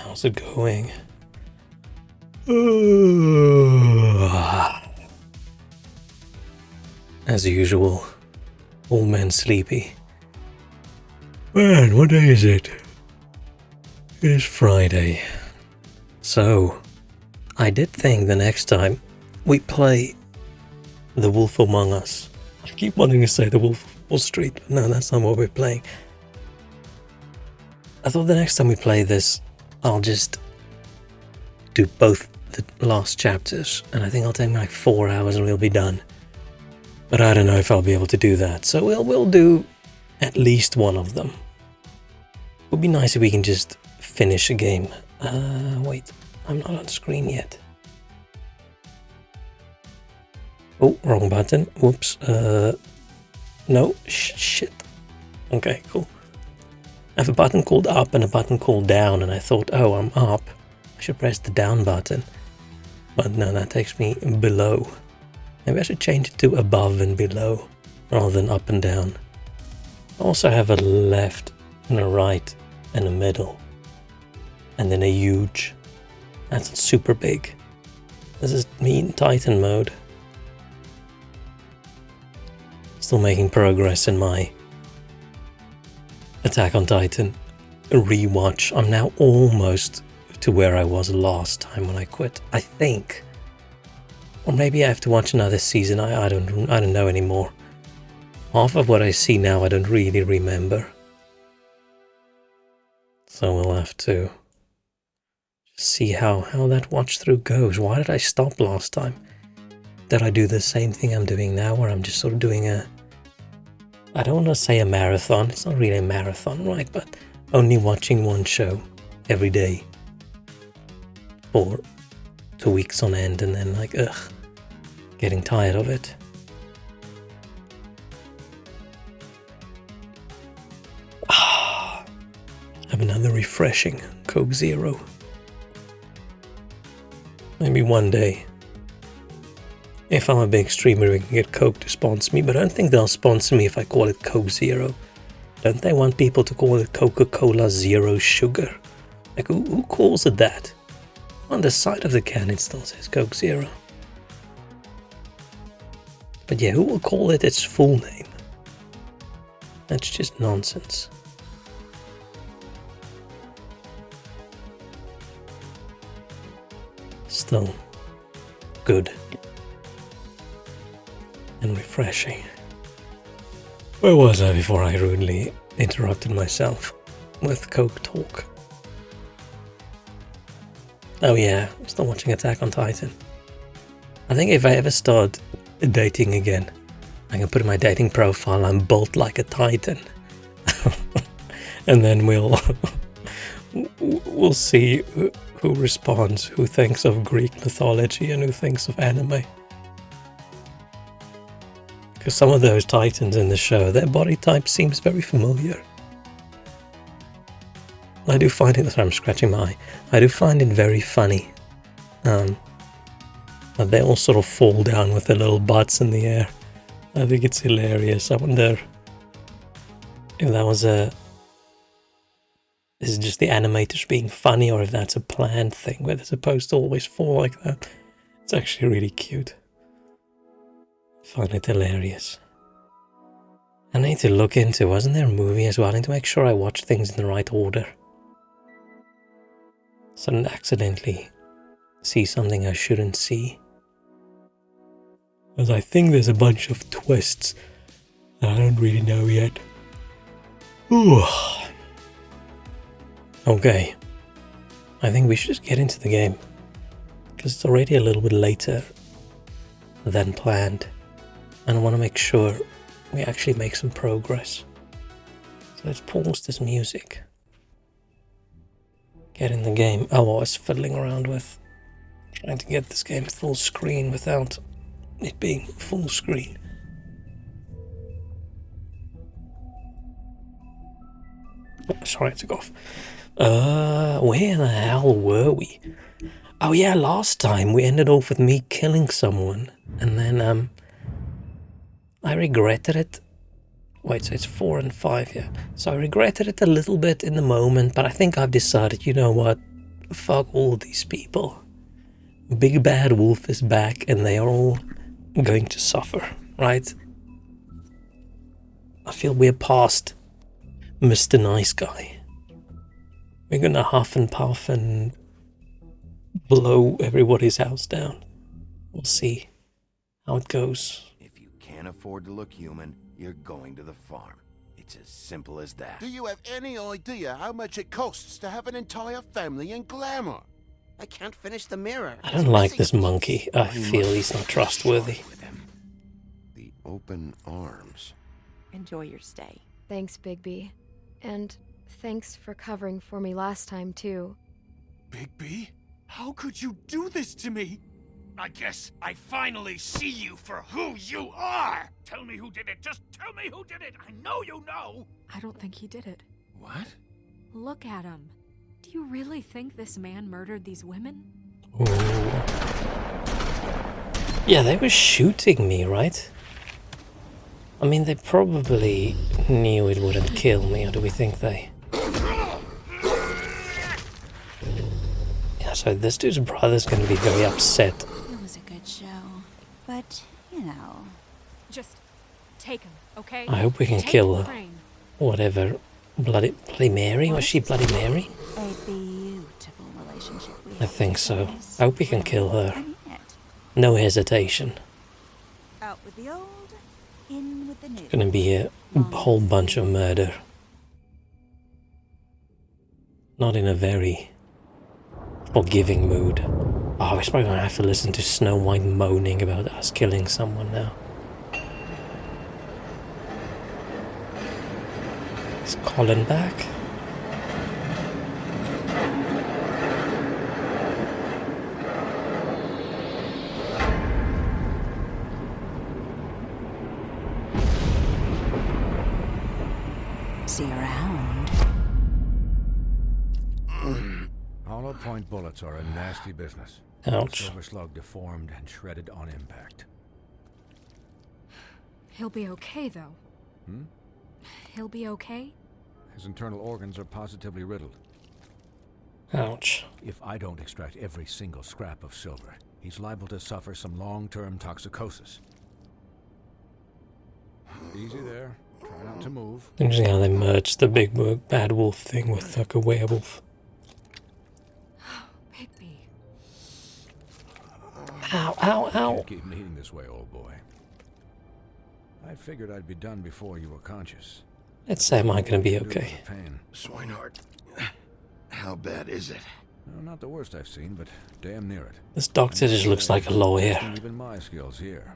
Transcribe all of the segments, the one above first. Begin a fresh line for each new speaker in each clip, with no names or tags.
How's it going? As usual, old man sleepy. Man, what day is it? It is Friday. So, I did think the next time we play The Wolf Among Us. I keep wanting to say The Wolf of Wall Street, but no, that's not what we're playing. I thought the next time we play this, I'll just do both the last chapters, and I think I'll take like 4 hours and we'll be done. But I don't know if I'll be able to do that, so we'll do at least one of them. It would be nice if we can just finish a game. Wait, I'm not on screen yet. Oh, wrong button. Whoops. No, shit. Okay, cool. I have a button called up and a button called down, and I thought, oh, I'm up. I should press the down button. But no, that takes me below. Maybe I should change it to above and below, rather than up and down. I also have a left and a right and a middle. And then a huge. That's super big. This is me in Titan mode. Still making progress in my Attack on Titan rewatch. I'm now almost to where I was last time when I quit, I think. Or maybe I have to watch another season. I don't know anymore. Half of what I see now I don't really remember. So we'll have to see how that watch through goes. Why did I stop last time? Did I do the same thing I'm doing now, where I'm just sort of doing I don't want to say a marathon. It's not really a marathon, right? But only watching one show every day for 2 weeks on end, and then like, getting tired of it. Have another refreshing Coke Zero. Maybe one day, if I'm a big streamer, we can get Coke to sponsor me, but I don't think they'll sponsor me if I call it Coke Zero. Don't they want people to call it Coca-Cola Zero Sugar? Like, who calls it that? On the side of the can it still says Coke Zero. But yeah, who will call it its full name? That's just nonsense. Still good and refreshing. Where was I before I rudely interrupted myself with Coke talk? Oh yeah, I'm still watching Attack on Titan. I think if I ever start dating again, I can put in my dating profile, I'm built like a Titan. And then we'll see who responds, who thinks of Greek mythology and who thinks of anime. Because some of those Titans in the show, their body type seems very familiar. I do find it, I'm scratching my eye, I do find it very funny. But they all sort of fall down with their little butts in the air. I think it's hilarious. I wonder if that was this is just the animators being funny, or if that's a planned thing where they're supposed to always fall like that. It's actually really cute. I find it hilarious. I need to look into, wasn't there a movie as well? I need to make sure I watch things in the right order, so I don't accidentally see something I shouldn't see. Because I think there's a bunch of twists that I don't really know yet. Ooh. Okay. I think we should just get into the game, because it's already a little bit later than planned, and I want to make sure we actually make some progress. So let's pause this music. Get in the game. Oh, I was fiddling around with trying to get this game full screen without it being full screen. Oh, sorry, I took off. Where the hell were we? Oh yeah, last time we ended off with me killing someone, and then I regretted it. Wait, so it's 4 and 5, yeah. So I regretted it a little bit in the moment, but I think I've decided, you know what? fuck all these people. Big Bad Wolf is back and they are all going to suffer, right? I feel we're past Mr. Nice Guy. We're gonna huff and puff and blow everybody's house down. We'll see how it goes.
If you can't afford to look human, you're going to the farm. It's as simple as that.
Do you have any idea how much it costs to have an entire family in glamour?
I can't finish the mirror.
I don't like this monkey. I feel he's not trustworthy.
With him.
The open arms.
Enjoy your stay.
Thanks, Bigby. And thanks for covering for me last time, too.
Bigby? How could you do this to me? I guess I finally see you for who you are! Tell me who did it! Just tell me who did it! I know you know!
I don't think he did it.
What?
Look at him. Do you really think this man murdered these women?
Ooh. Yeah, they were shooting me, right? I mean, they probably knew it wouldn't kill me, or do we think they... Yeah, so this dude's brother's gonna be very upset.
It was a good show. But, you know.
Just take him, okay?
I hope we can
Take
kill her.
Crane.
Whatever. Bloody Mary? Was she Bloody Mary?
A beautiful relationship we
I think so. I hope we can kill her.
I mean it.
No hesitation.
Out with the old, in with the new.
Gonna be a whole bunch of murder. Not in a very forgiving mood. Oh, we're probably gonna have to listen to Snow White moaning about us killing someone now. Is Colin back?
See you around.
Hollow point bullets are a nasty business.
Ouch.
Silver Slug deformed and shredded on impact.
He'll be okay, though.
Hmm?
He'll be okay?
His internal organs are positively riddled.
Ouch.
If I don't extract every single scrap of silver, he's liable to suffer some long-term toxicosis. Easy there. Try not to move.
Interesting how they merged the big bad wolf thing with like a werewolf.
Bigby.
Ow, ow, ow.
Can't keep bleeding this way, old boy. I figured I'd be done before you were conscious.
Let's say am I gonna be okay?
Pain.
Swinehart, how bad is it?
No, not the worst I've seen, but damn near it.
This doctor just looks like a lawyer.
Even my skills here.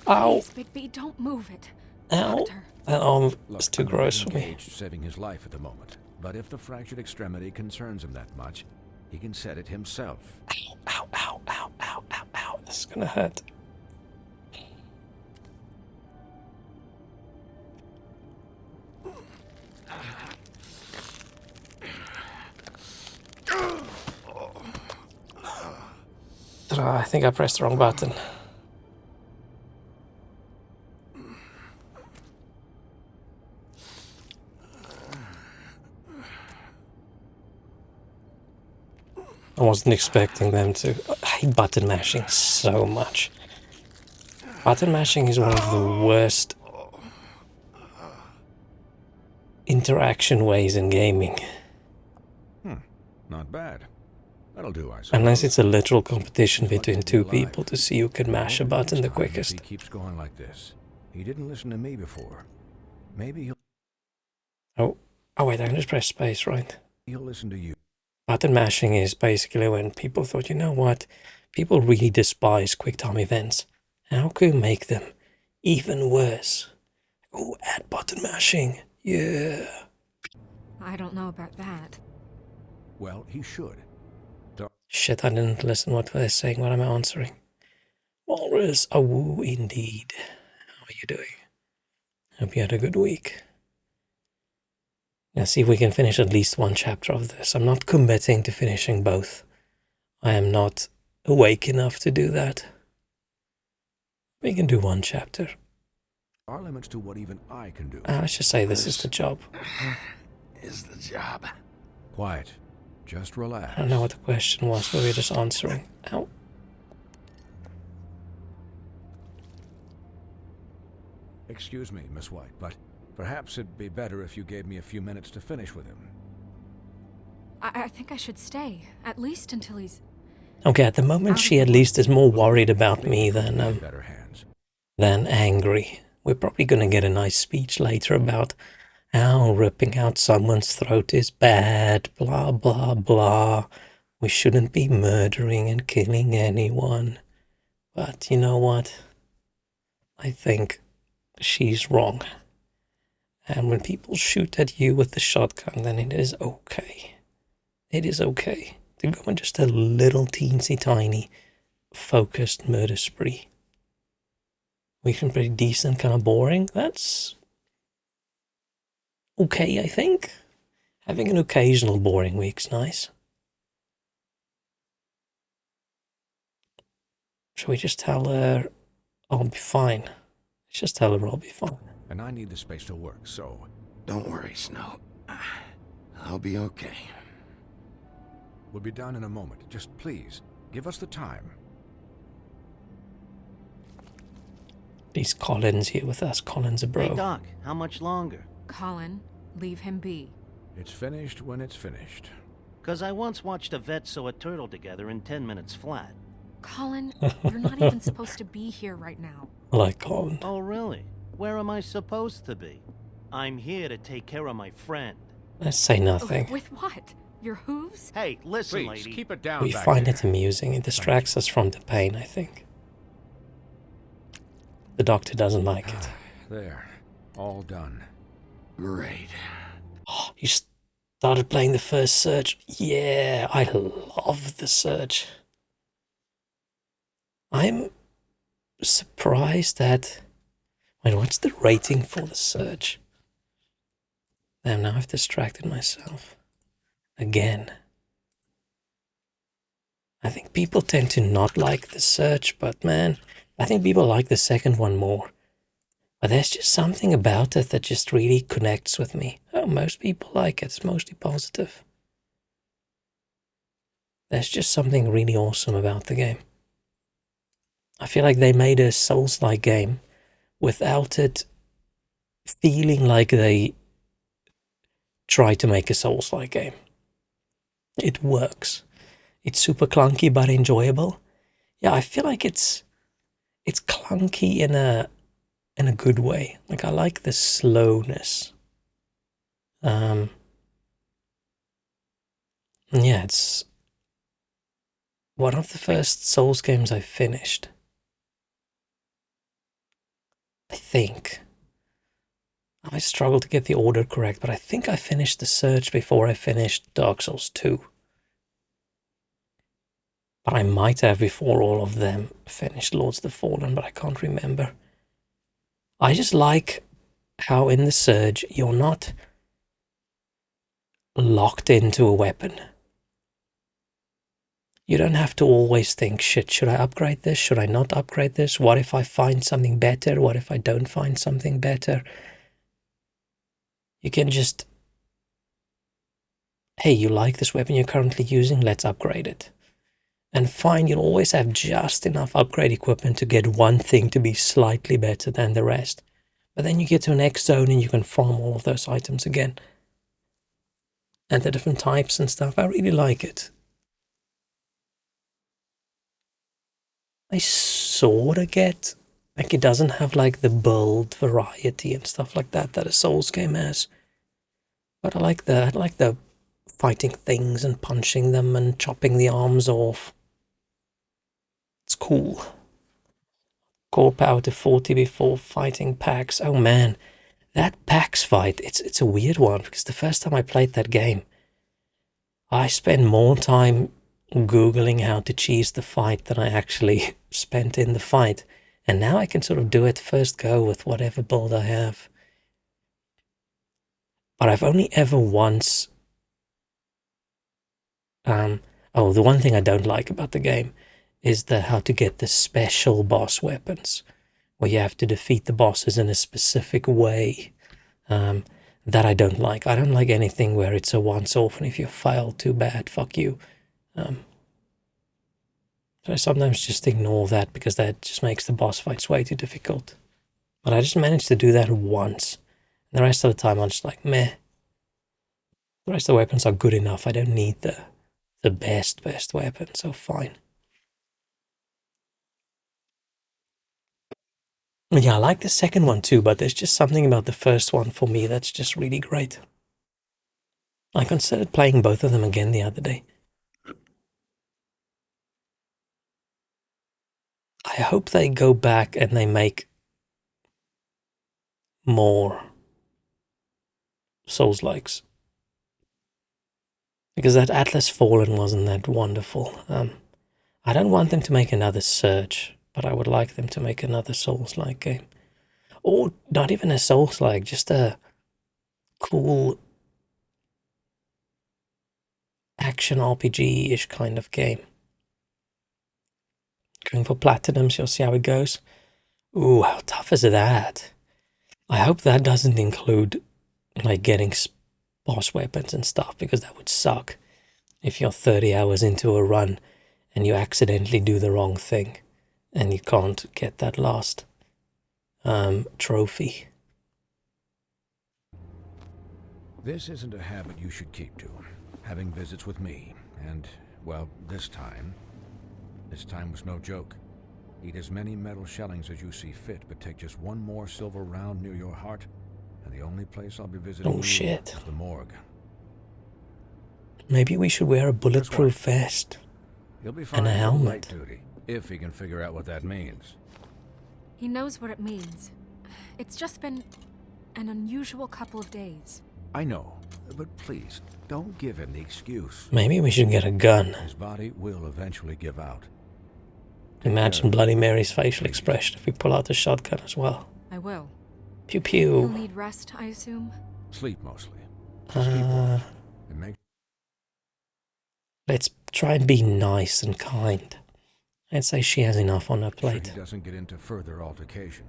Ow,
Please, Bigby, don't move it.
ow.
Doctor.
That arm
Look,
is too
I'm not
gross for me.
engaged saving his life at the moment. But if the fractured extremity concerns him that much, he can set it himself.
Ow, ow, ow, ow, ow, ow. This is gonna hurt. I think I pressed the wrong button. I wasn't expecting them to. I hate button mashing so much. Button mashing is one of the worst interaction ways in gaming.
Not bad. That'll do, I suppose.
Unless it's a literal competition between two people to see who can mash a button the
If he
quickest.
keeps going like this. He didn't listen to me before. Maybe
Oh wait, I can just press space, right?
he'll listen to you.
Button mashing is basically when people thought, you know what? People really despise quick-time events. How can we make them even worse? Oh, add button mashing. Yeah.
I don't know about that.
Well, he should.
Shit, I didn't listen what they're saying, what am I answering? Walrus, a woo indeed. How are you doing? Hope you had a good week. Let's see if we can finish at least one chapter of this. I'm not committing to finishing both. I am not awake enough to do that. We can do one chapter.
There are limits to what even I can do.
Let's just say this is the job.
Is the job.
quiet. Just relax.
I don't know what the question was, but we're just answering. Ow.
Excuse me, Miss White, but perhaps it'd be better if you gave me a few minutes to finish with him.
I think I should stay, at least until he's...
Okay, at the moment she at least is more worried about me
Better hands.
than angry. We're probably gonna get a nice speech later about how ripping out someone's throat is bad, blah blah blah. We shouldn't be murdering and killing anyone. But you know what? I think she's wrong. And when people shoot at you with the shotgun, then it is okay. It is okay to go on just a little teensy tiny focused murder spree. Weekend pretty decent, kind of boring. That's okay, I think. Having an occasional boring week's nice. Shall we just tell her I'll be fine? Let's just tell her I'll be fine.
And I need the space to work, so...
Don't worry, Snow. I'll be okay.
We'll be done in a moment. Just please, give us the time.
These Colin's here with us. Colin's a bro.
Hey, Doc, how much longer?
Colin, leave him be.
It's finished when it's finished.
'Cause I once watched a vet sew a turtle together in 10 minutes flat.
Colin, you're not even supposed to be here right now.
I like Colin.
Oh, really? Where am I supposed to be? I'm here to take care of my friend.
Let's say nothing.
With what? Your hooves?
Hey, listen,
Please,
lady.
keep it down
We
back
find
there.
it amusing. It distracts us from the pain, I think. The doctor doesn't like it.
There. All done.
Great.
Oh, you started playing the first Surge. Yeah, I love the Surge. I'm surprised that... Wait, what's the rating for the Surge? Damn, now I've distracted myself. Again. I think people tend to not like the Surge, but man, I think people like the second one more. But there's just something about it that just really connects with me. Oh, most people like it. It's mostly positive. There's just something really awesome about the game. I feel like they made a Souls-like game without it feeling like they tried to make a Souls-like game. It works. It's super clunky but enjoyable. Yeah, I feel like it's clunky in a good way. Like, I like the slowness. Yeah, it's one of the first Souls games I finished. I think. I struggled to get the order correct, but I think I finished the Surge before I finished Dark Souls 2. But I might have before all of them finished Lords of the Fallen, but I can't remember. I just like how in the Surge you're not locked into a weapon. You don't have to always think, shit, should I upgrade this? Should I not upgrade this? What if I find something better? What if I don't find something better? You can just, hey, you like this weapon you're currently using? Let's upgrade it. And fine, you'll always have just enough upgrade equipment to get one thing to be slightly better than the rest. But then you get to an X zone and you can farm all of those items again. And the different types and stuff, I really like it. I sort of get, like, it doesn't have like the build variety and stuff like that that a Souls game has. But I like the fighting things and punching them and chopping the arms off. It's cool. Core power to 40 before fighting Pax. Oh man, that Pax fight, it's a weird one because the first time I played that game, I spent more time Googling how to cheese the fight than I actually spent in the fight. And now I can sort of do it first go with whatever build I have. But I've only ever once... the one thing I don't like about the game is how to get the special boss weapons, where you have to defeat the bosses in a specific way. that I don't like. I don't like anything where it's a once-off, and if you fail, too bad, fuck you. So I sometimes just ignore that because that just makes the boss fights way too difficult. But I just managed to do that once. And the rest of the time I'm just like, meh. The rest of the weapons are good enough. I don't need the best weapon, so fine. Yeah, I like the second one too, but there's just something about the first one for me that's just really great. I considered playing both of them again the other day. I hope they go back and they make more Souls-likes. Because that Atlas Fallen wasn't that wonderful. I don't want them to make another Surge, but I would like them to make another Souls-like game. Or not even a Souls-like, just a cool action RPG-ish kind of game. Going for platinums, you'll see how it goes. Ooh, how tough is that? I hope that doesn't include like getting boss weapons and stuff, because that would suck if you're 30 hours into a run and you accidentally do the wrong thing and you can't get that last trophy.
This isn't a habit you should keep to. Having visits with me, and, well, this time was no joke. Eat as many metal shellings as you see fit, but take just one more silver round near your heart, and the only place I'll be visiting you
shit.
is the morgue.
Maybe we should wear a bulletproof vest
He'll be fine
and a
for
helmet.
light duty, if he can figure out what that means.
He knows what it means. It's just been an unusual couple of days.
I know, but please, don't give him the excuse.
Maybe we should get a gun.
His body will eventually give out.
Imagine Bloody Mary's facial expression if we pull out the shotgun as well.
I will.
Pew
You'll
pew.
need rest, I assume?
Sleep mostly. Just keep watch and make
Let's try and be nice and kind. I'd say she has enough on her
sure
plate.
he doesn't get into further altercation.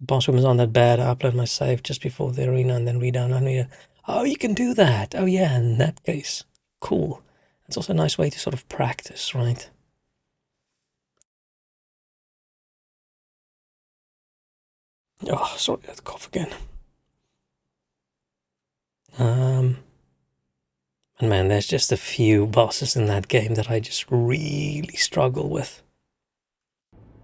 Boss woman's on that bad. I upload my save just before the arena and then redownload it. Oh, you can do that. Oh yeah, in that case. Cool. It's also a nice way to sort of practice, right? Oh, sorry, I had to cough again. And man, there's just a few bosses in that game that I just really struggle with.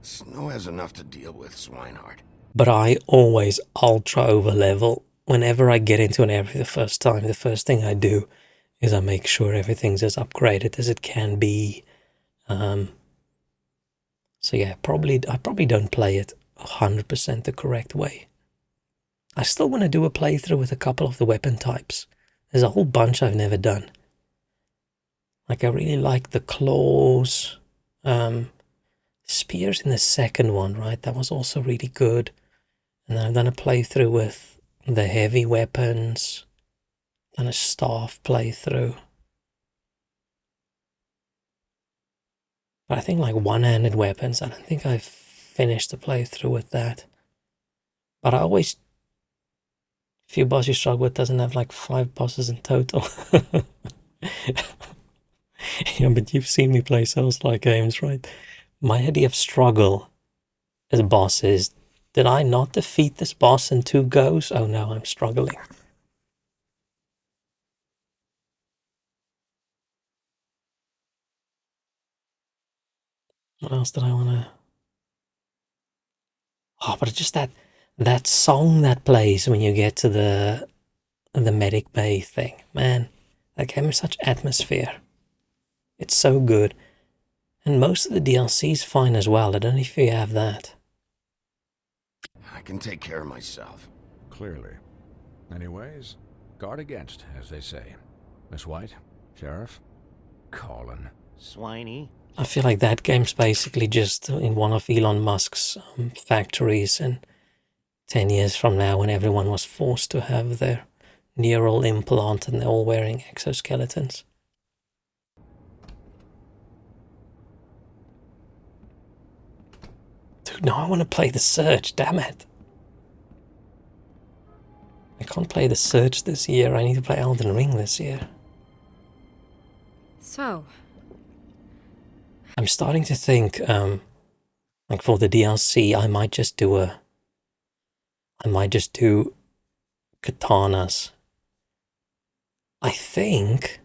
Snow has enough to deal with, Swinehart.
But I always ultra over level. Whenever I get into an area the first time, the first thing I do is I make sure everything's as upgraded as it can be. So yeah, I probably don't play it 100% the correct way. I still want to do a playthrough with a couple of the weapon types. There's a whole bunch I've never done. Like I really like the claws. Spears in the second one, right? That was also really good. And then I've done a playthrough with the heavy weapons. Done a staff playthrough. But I think like one-handed weapons, I don't think I've finished the playthrough with that. But I always... few bosses you struggle with doesn't have like 5 bosses in total. Yeah, but you've seen me play Souls-like games, right? My idea of struggle as a boss is, did I not defeat this boss in 2 goes? Oh no, I'm struggling. What else did I want to... Oh, but it's just that song that plays when you get to the medic bay thing. Man, that gave me such atmosphere. It's so good. And most of the DLC's fine as well. I don't know if you have that.
I can take care of myself.
Clearly. Anyways, guard against, as they say. Miss White, Sheriff, Colin.
Swiney.
I feel like that game's basically just in one of Elon Musk's factories, and 10 years from now when everyone was forced to have their neural implant and they're all wearing exoskeletons. Dude, now I want to play the Surge, damn it. I can't play The Surge this year. I need to play Elden Ring this year.
So,
I'm starting to think, like for the DLC, I might just do katanas. I think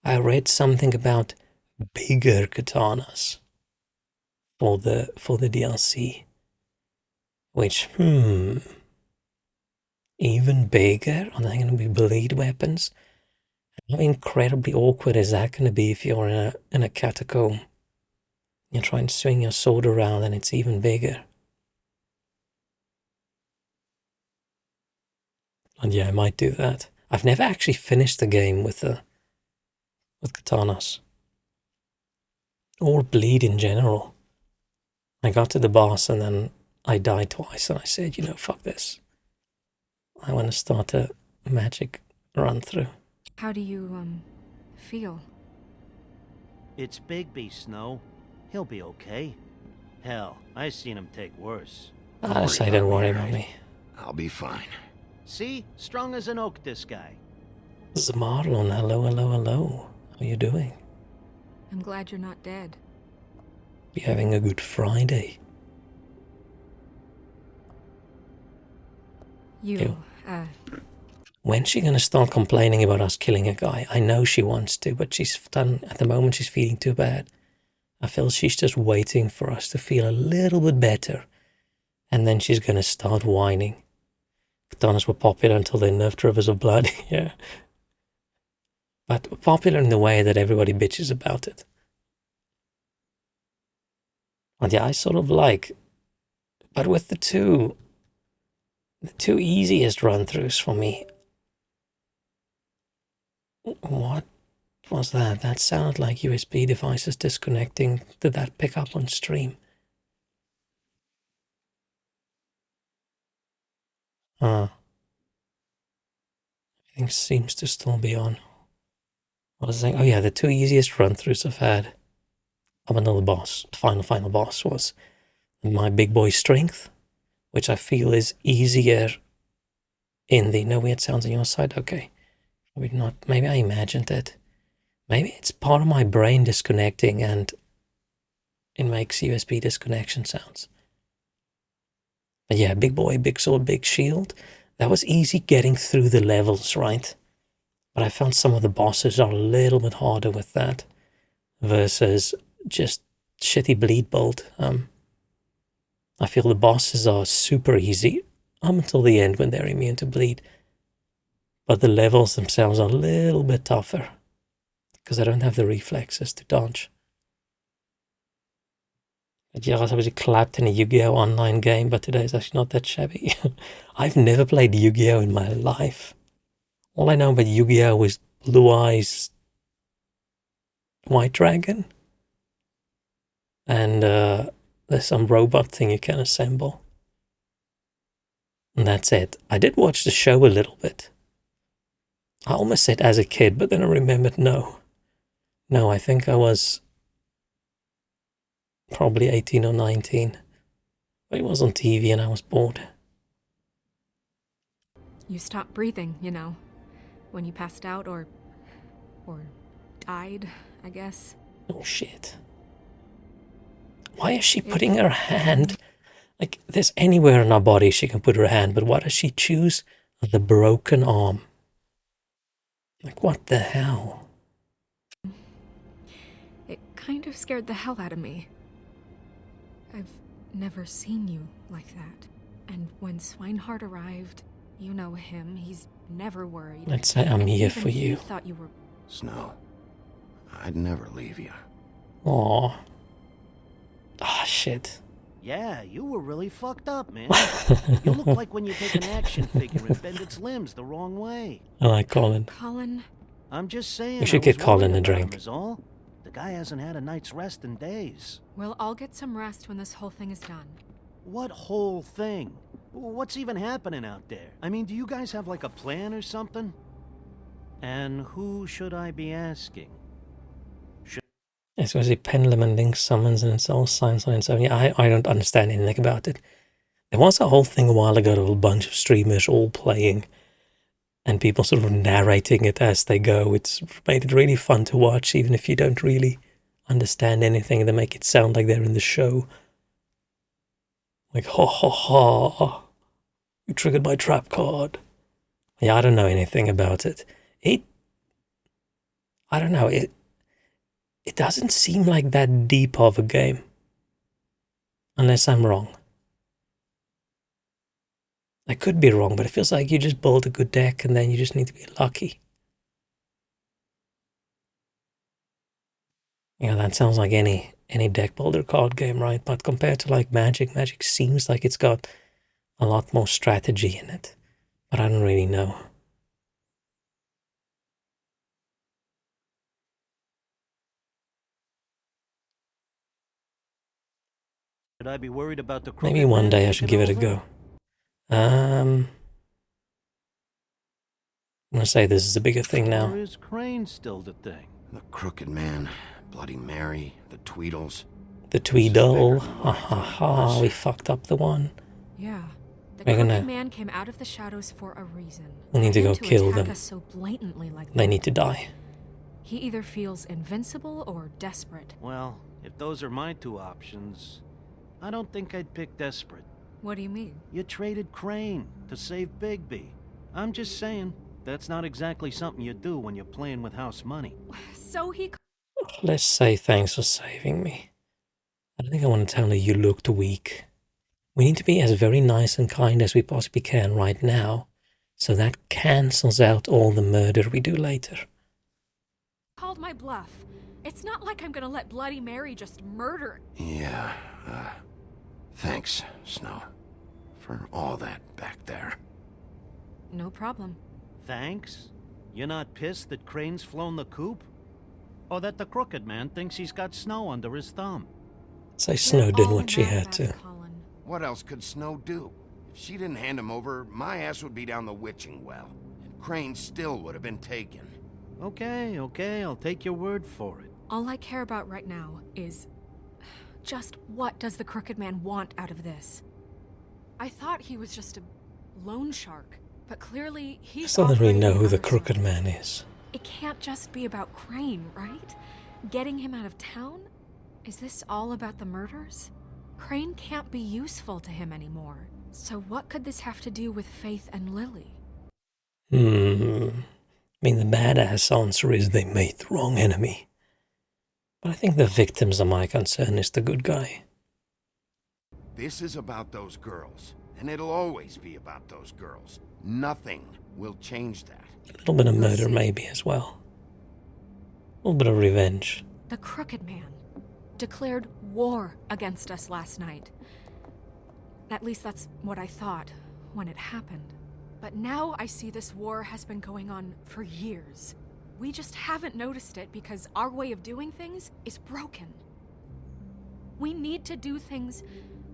I read something about bigger katanas for the DLC. Which, even bigger? Are they going to be bleed weapons? How incredibly awkward is that going to be if you're in a catacomb? You're trying to swing your sword around and it's even bigger. And yeah, I might do that. I've never actually finished the game with katanas. Or bleed in general. I got to the boss and then I died twice and I said, you know, fuck this. I want to start a magic run through.
how do you, feel?
It's Bigby, Snow. He'll be okay. Hell, I seen him take worse.
I say don't worry about me.
I'll be fine.
See? Strong as an oak, this guy.
This is Marlon. Hello, hello, hello. How are you doing?
I'm glad you're not dead.
You having a good Friday?
You,
When's she gonna start complaining about us killing a guy? I know she wants to, but at the moment she's feeling too bad. I feel she's just waiting for us to feel a little bit better. And then she's gonna start whining. Katanas were popular until they nerfed Rivers of Blood, yeah. But popular in the way that everybody bitches about it. And yeah, I sort of like, but with the two easiest run-throughs for me. What was that? That sounded like USB devices disconnecting. Did that pick up on stream? Everything seems to still be on. What was I saying? Oh yeah, the two easiest run-throughs I've had up until the boss, final boss, was my big boy strength, which I feel is easier in the... No weird sounds on your side? Okay. Maybe not. Maybe I imagined it. Maybe it's part of my brain disconnecting and it makes USB disconnection sounds. But yeah, big boy, big sword, big shield. That was easy getting through the levels, right? But I found some of the bosses are a little bit harder with that versus just shitty bleed bolt. I feel the bosses are super easy up until the end when they're immune to bleed. But the levels themselves are a little bit tougher because I don't have the reflexes to dodge. But yeah, I was obviously clapped in a Yu-Gi-Oh! Online game, but today is actually not that shabby. I've never played Yu-Gi-Oh! In my life. All I know about Yu-Gi-Oh! Is Blue Eyes White Dragon. And there's some robot thing you can assemble. And that's it. I did watch the show a little bit. I almost said as a kid, but then I remembered no. No, I think I was probably 18 or 19. But it was on TV and I was bored.
You stopped breathing, you know, when you passed out or died, I guess.
Oh shit. Why is she putting her hand? Like, there's anywhere in our body she can put her hand, but why does she choose the broken arm? Like, what the hell?
It kind of scared the hell out of me. I've never seen you like that. And when Swinehart arrived, you know him, he's never worried.
Let's say I'm here for you.
He thought you were...
Snow, I'd never leave you.
Aw. Ah, shit.
Yeah, you were really fucked up, man. You look like when you take an action figure and bend its limbs the wrong way.
I like Colin.
Colin?
I'm just saying.
We should get Colin a drink.
Is all. The guy hasn't had a night's rest in days.
We'll all get some rest when this whole thing is done.
What whole thing? What's even happening out there? I mean, do you guys have like a plan or something? And who should I be asking?
It's was Pendulum and Link summons and it's all signs on its own. Yeah, I don't understand anything about it. There was a whole thing a while ago of a bunch of streamers all playing and people sort of narrating it as they go. It's made it really fun to watch, even if you don't really understand anything. They make it sound like they're in the show. Like, ha ha ha, you triggered my trap card. Yeah, I don't know anything about it. I don't know, it doesn't seem like that deep of a game. Unless I'm wrong. I could be wrong, but it feels like you just build a good deck and then you just need to be lucky. Yeah, that sounds like any deck builder card game, right? But compared to like Magic, Magic seems like it's got a lot more strategy in it. But I don't really know.
Should I be worried about the
Maybe
Crooked
one
Man
day I should give
taking
it a
over?
go. I'm gonna say this is a bigger thing now.
Or is Crane still the thing?
The Crooked Man, Bloody Mary, the Tweedles.
The Tweedle. Ha ha ha, we fucked up the one.
Yeah. The
We're
Crooked
gonna-
Man came out of the shadows for a reason.
We need to go
And
kill
attack
them.
us so blatantly like
They
that.
need to die.
He either feels invincible or desperate.
Well, if those are my two options, I don't think I'd pick desperate.
What do you mean?
You traded Crane to save Bigby. I'm just saying, that's not exactly something you do when you're playing with house money.
So he
Let's say thanks for saving me. I don't think I want to tell her you looked weak. We need to be as very nice and kind as we possibly can right now, so that cancels out all the murder we do later.
called my bluff. It's not like I'm gonna let Bloody Mary just murder.
Yeah, thanks, Snow, for all that back there.
No problem.
Thanks? You're not pissed that Crane's flown the coop? Or that the Crooked Man thinks he's got Snow under his thumb?
Say Snow did
All
what she
mad
had
about
to.
it, Colin.
What else could Snow do? If she didn't hand him over, my ass would be down the witching well. And Crane still would have been taken.
Okay, I'll take your word for it.
All I care about right now is just what does the Crooked Man want out of this? I thought he was just a loan shark, but clearly
I
he's
still don't really know who the
operating
Crooked
on
Man is.
It can't just be about Crane, right? Getting him out of town? Is this all about the murders? Crane can't be useful to him anymore. So what could this have to do with Faith and Lily?
I mean, the badass answer is they made the wrong enemy. But I think the victims are my concern, is the good guy.
This is about those girls, and it'll always be about those girls. Nothing will change that.
A little bit of
We'll
murder
see.
maybe as well. A little bit of revenge.
The Crooked Man declared war against us last night. At least that's what I thought when it happened. But now I see this war has been going on for years. We just haven't noticed it because our way of doing things is broken. We need to do things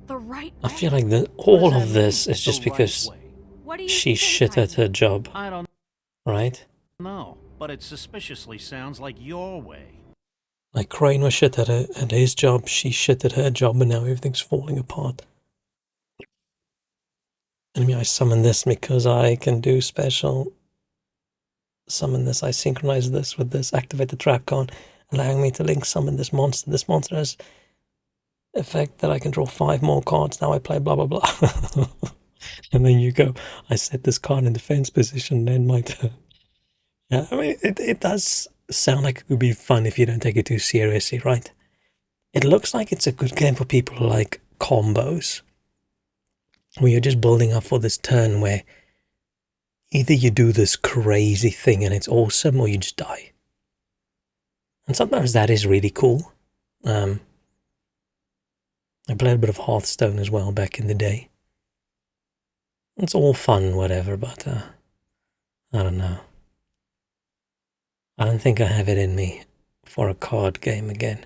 the right way.
I feel like
What
all
does
of
that
this
mean,
is just
the right
because
way?
What do you
she's
think
shit
I
at her
mean?
job,
I don't
right?
know, but it suspiciously sounds like your way.
Like Crane was shit at his job, she's shit at her job, and now everything's falling apart. Anyway, I summon this because I can do special. Summon this, I synchronize this with this, activate the trap card, allowing me to link summon this monster. This monster has effect that I can draw 5 more cards. Now I play blah blah blah. And then you go, I set this card in defense position, then my turn. Yeah, I mean, it does sound like it could be fun if you don't take it too seriously, right? It looks like it's a good game for people who like combos, where you're just building up for this turn where either you do this crazy thing and it's awesome, or you just die. And sometimes that is really cool. I played a bit of Hearthstone as well back in the day. It's all fun, whatever, but I don't know. I don't think I have it in me for a card game again.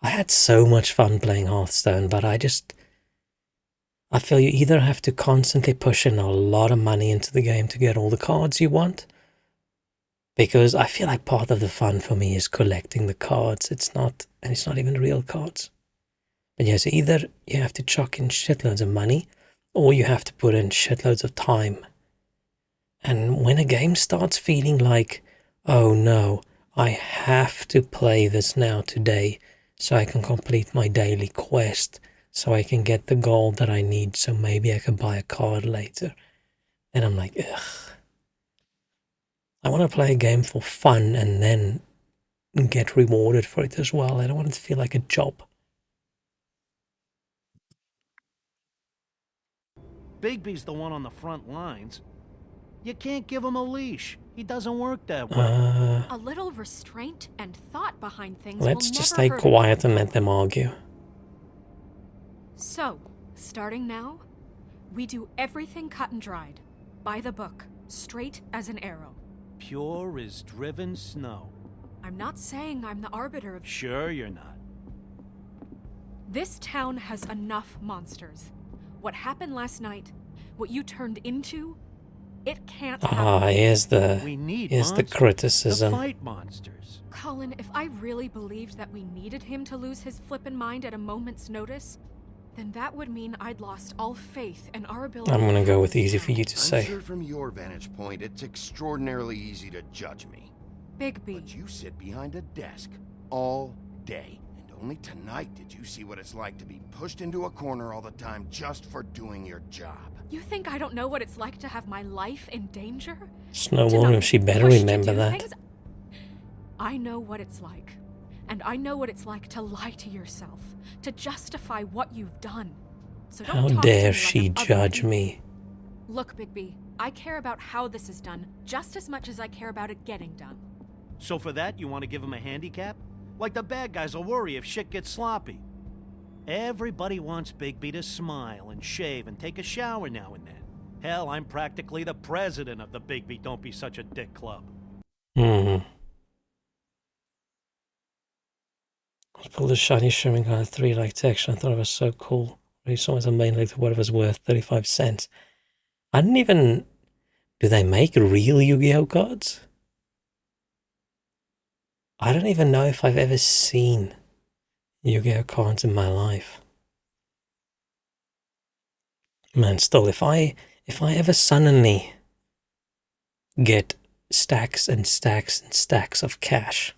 I had so much fun playing Hearthstone, but I feel you either have to constantly push in a lot of money into the game to get all the cards you want, because I feel like part of the fun for me is collecting the cards. It's not even real cards. But yes, either you have to chuck in shitloads of money, or you have to put in shitloads of time And when a game starts feeling like, oh no, I have to play this now today so I can complete my daily quest, so I can get the gold that I need, so maybe I can buy a card later. And I'm like, ugh. I want to play a game for fun and then get rewarded for it as well. I don't want it to feel like a job.
Bigby's the one on the front lines. You can't give him a leash. He doesn't work that way.
A little restraint and thought behind things
Let's
will
just
never
stay
hurt
quiet and
anyone.
let them argue.
So, starting now, we do everything cut and dried, by the book, straight as an arrow.
Pure as driven snow.
I'm not saying I'm the arbiter of...
Sure you're not.
This town has enough monsters. What happened last night, what you turned into, it can't happen.
Here's the
We need
here's the
monsters
criticism.
to fight monsters.
Colin, if I really believed that we needed him to lose his flippin' mind at a moment's notice, then that would mean I'd lost all faith in our ability.
I'm gonna
to
go
hold
with
this
easy for
town.
you to
I'm
say.
sure from your vantage point, it's extraordinarily easy to judge me.
Bigby.
But you sit behind a desk all day. And only tonight did you see what it's like to be pushed into a corner all the time just for doing your job.
You think I don't know what it's like to have my life in danger?
Snow
To
Williams,
not
she
be
better
pushed to
remember
do
that.
things? I know what it's like. And I know what it's like to lie to yourself, to justify what you've done. So don't
How
talk to me
dare
like
she
I'm other
judge
people.
me?
Look, Bigby, I care about how this is done just as much as I care about it getting done.
So for that, you want to give him a handicap? Like the bad guys will worry if shit gets sloppy. Everybody wants Bigby to smile and shave and take a shower now and then. Hell, I'm practically the president of the Bigby Don't Be Such a Dick Club.
Let's pull the shiny shimmering kind of 3-like texture. I thought it was so cool. Really saw as a main like what it was worth, 35 cents. I didn't even... Do they make real Yu-Gi-Oh cards? I don't even know if I've ever seen Yu-Gi-Oh cards in my life. Man, still, if I ever suddenly get stacks and stacks and stacks of cash,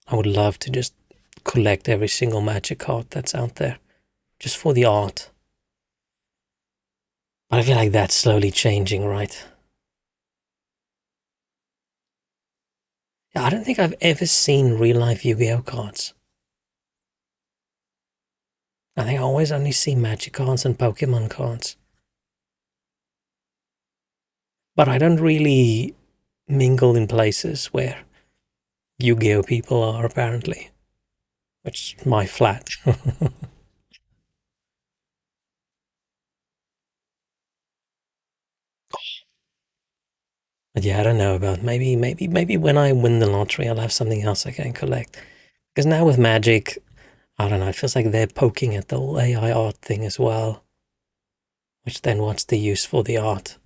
I would love to just collect every single Magic card that's out there, just for the art. But I feel like that's slowly changing, right? Yeah, I don't think I've ever seen real-life Yu-Gi-Oh cards. I think I always only see Magic cards and Pokemon cards. But I don't really mingle in places where Yu-Gi-Oh people are, apparently. Which is my flat. But yeah, I don't know about maybe when I win the lottery I'll have something else I can collect. Because now with Magic, I don't know, it feels like they're poking at the whole AI art thing as well. Which then what's the use for the art?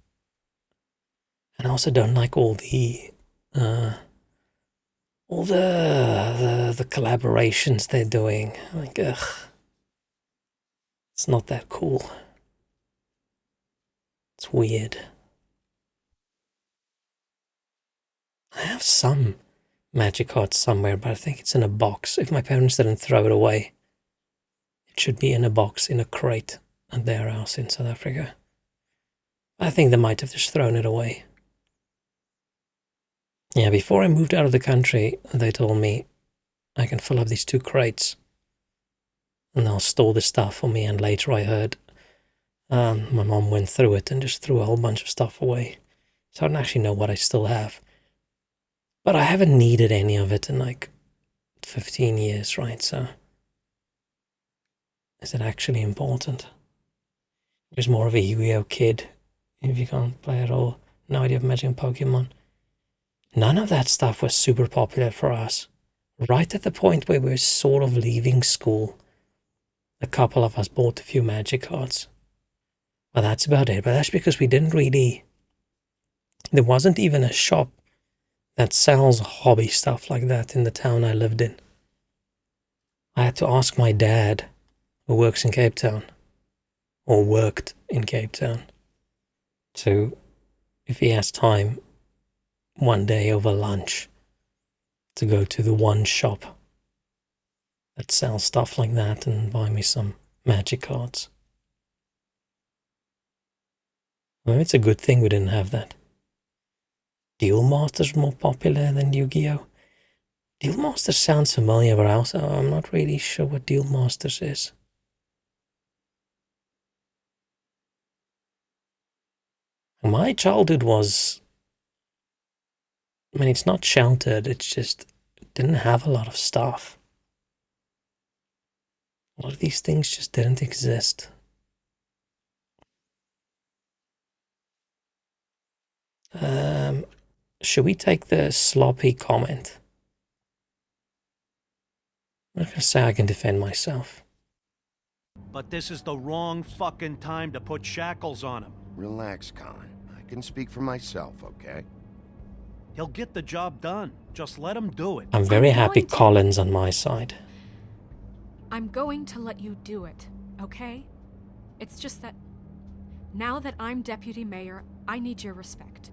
And I also don't like all the collaborations they're doing. Like, ugh. It's not that cool. It's weird. I have some Magic cards somewhere, but I think it's in a box. If my parents didn't throw it away, it should be in a box, in a crate at their house in South Africa. I think they might have just thrown it away. Yeah, before I moved out of the country, they told me I can fill up these 2 crates and they'll store the stuff for me. And later I heard my mom went through it and just threw a whole bunch of stuff away. So I don't actually know what I still have. But I haven't needed any of it in like 15 years, right? So is it actually important? I was more of a Yu-Gi-Oh kid, if you can't play at all. No idea of Magic and Pokemon. None of that stuff was super popular for us. Right at the point where we were sort of leaving school, a couple of us bought a few Magic cards. But that's about it. But that's because we didn't really... There wasn't even a shop that sells hobby stuff like that in the town I lived in. I had to ask my dad, who works in Cape Town, or worked in Cape Town, to if he has time one day over lunch to go to the one shop that sells stuff like that and buy me some magic cards. Maybe it's a good thing we didn't have that. Duel Masters more popular than Yu-Gi-Oh? Duel Masters sounds familiar, but also I'm not really sure what Duel Masters is. My childhood was... I mean, it's not sheltered, it's just... It didn't have a lot of stuff. A lot of these things just didn't exist. Should we take the sloppy comment? I'm not gonna say I can defend myself.
But this is the wrong fucking time to put shackles on him.
Relax, Colin. I can speak for myself, okay?
He'll get the job done. Just let him do it.
I'm very happy
going to-
Colin's on my side.
I'm going to let you do it, okay? It's just that now that I'm deputy mayor, I need your respect.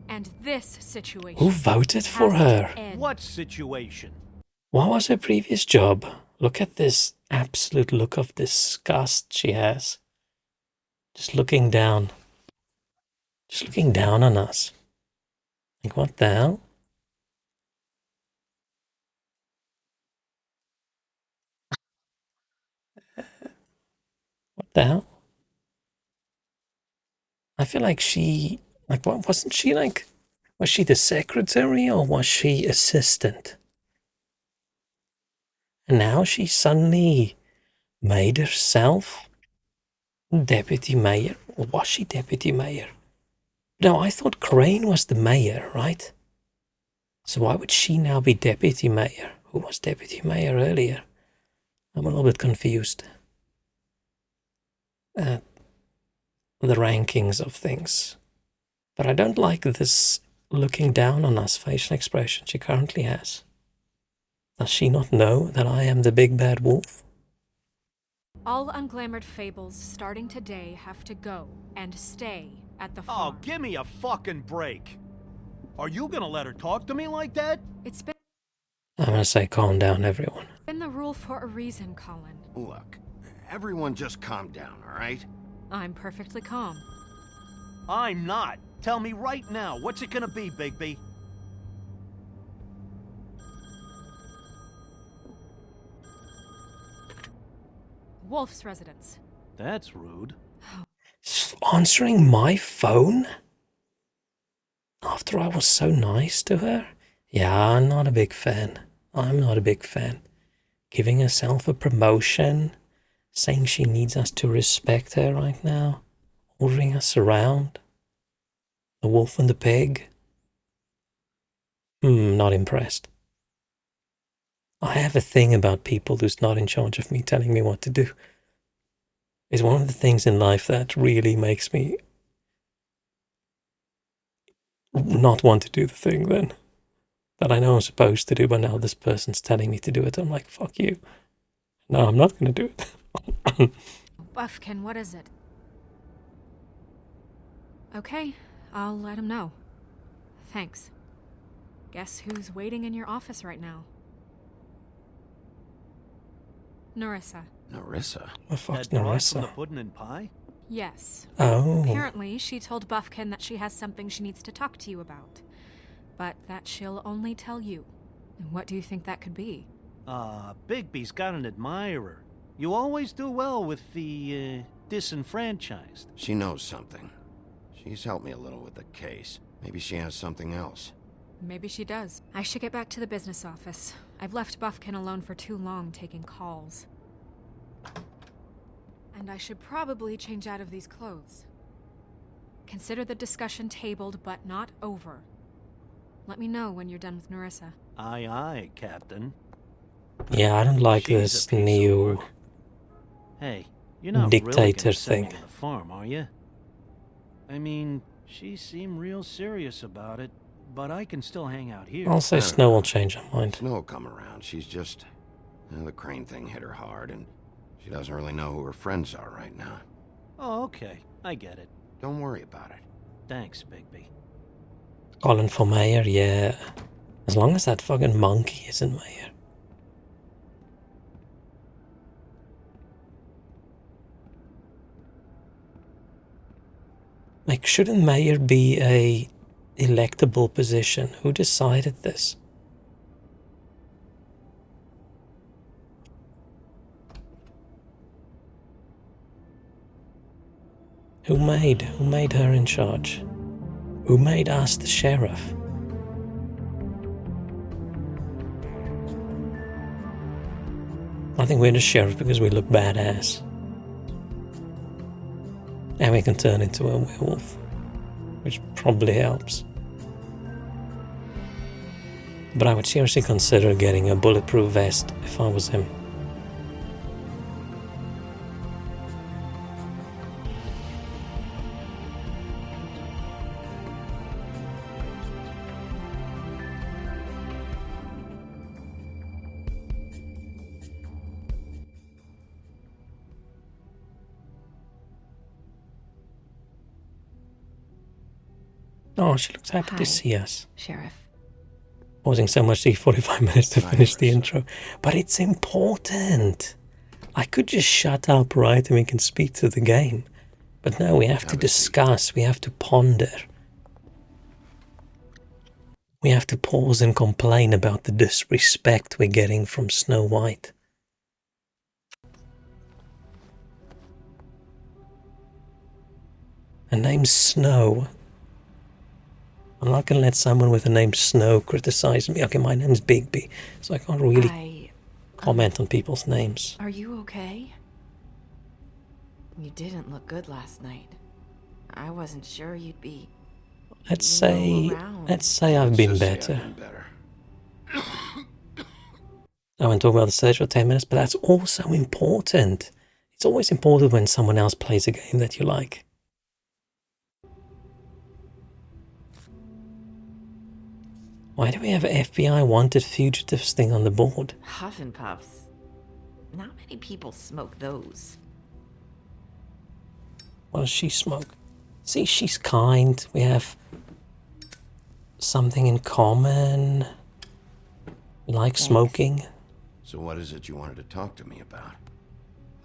And this situation...
Who voted for
has to
her?
end.
What situation?
What was her previous job? Look at this absolute look of disgust she has. Just looking down. Just looking down on us. Like, what the hell? What the hell? I feel like she... Like, what, wasn't she like... Was she the secretary or was she assistant? And now she suddenly made herself deputy mayor. Or was she deputy mayor? No, I thought Crane was the mayor, right? So why would she now be deputy mayor? Who was deputy mayor earlier? I'm a little bit confused. The rankings of things. But I don't like this looking down on us facial expression she currently has. Does she not know that I am the big bad wolf?
All unglamored fables starting today have to go and stay at the
Oh,
farm.
give me a fucking break. Are you gonna let her talk to me like that?
It's
I'm gonna say calm down, everyone.
been the rule for a reason, Colin.
Look, everyone just calm down, all right?
I'm perfectly calm.
I'm not. Tell me right now, what's it gonna be, Bigby?
Wolf's residence.
That's rude.
Answering my phone? After I was so nice to her? Yeah, I'm not a big fan. I'm not a big fan. Giving herself a promotion, saying she needs us to respect her right now, ordering us around. The wolf and the pig. Not impressed. I have a thing about people who's not in charge of me telling me what to do. It's one of the things in life that really makes me not want to do the thing then. That I know I'm supposed to do, but now this person's telling me to do it. I'm like, fuck you. No, I'm not going to do it.
Buffkin, what is it? Okay, I'll let him know. Thanks. Guess who's waiting in your office right now? Narissa.
Narissa?
What the fuck's
That broad from the
Narissa?
pudding and pie?
Yes.
Oh.
Apparently, she told Buffkin that she has something she needs to talk to you about. But that she'll only tell you. And what do you think that could be?
Bigby's got an admirer. You always do well with the, disenfranchised.
She knows something. She's helped me a little with the case. Maybe she has something else.
Maybe she does. I should get back to the business office. I've left Buffkin alone for too long taking calls. And I should probably change out of these clothes. Consider the discussion tabled, but not over. Let me know when you're done with Narissa.
Aye, aye, Captain.
Yeah, I don't like
She's a
this
piece of
new...
work. Hey, you're not
dictator
really gonna send me
thing.
to the farm, are you? I mean, she seemed real serious about it, but I can still hang out here.
I'll say Snow will change her mind.
Snow will come around. She's just... the Crane thing hit her hard, and she doesn't really know who her friends are right now.
Oh, okay. I get it.
Don't worry about it.
Thanks, Bigby.
Colin for mayor, yeah. As long as that fucking monkey isn't mayor. Like, shouldn't mayor be a electable position? Who decided this? Who made her in charge? Who made us the sheriff? I think we're the sheriff because we look badass. And we can turn into a werewolf, which probably helps. But I would seriously consider getting a bulletproof vest if I was him. Oh, she looks happy to see us.
Sheriff.
Pausing so much to 45 minutes to finish the intro. But it's important. I could just shut up, right, and we can speak to the game. But no, we have to discuss, we have to ponder. We have to pause and complain about the disrespect we're getting from Snow White. Her name's Snow. I'm not gonna let someone with the name Snow criticize me. Okay, my name's Bigby, so I can't really comment on people's names.
Are you okay? You didn't look good last night. I wasn't sure you'd be.
Let's say I've been better. I won't talk about the search for 10 minutes, but that's also important. It's always important when someone else plays a game that you like. Why do we have FBI wanted fugitives thing on the board?
Huff and Puffs. Not many people smoke those.
What does she smoke? See, she's kind. We have something in common. We like smoking.
So what is it you wanted to talk to me about?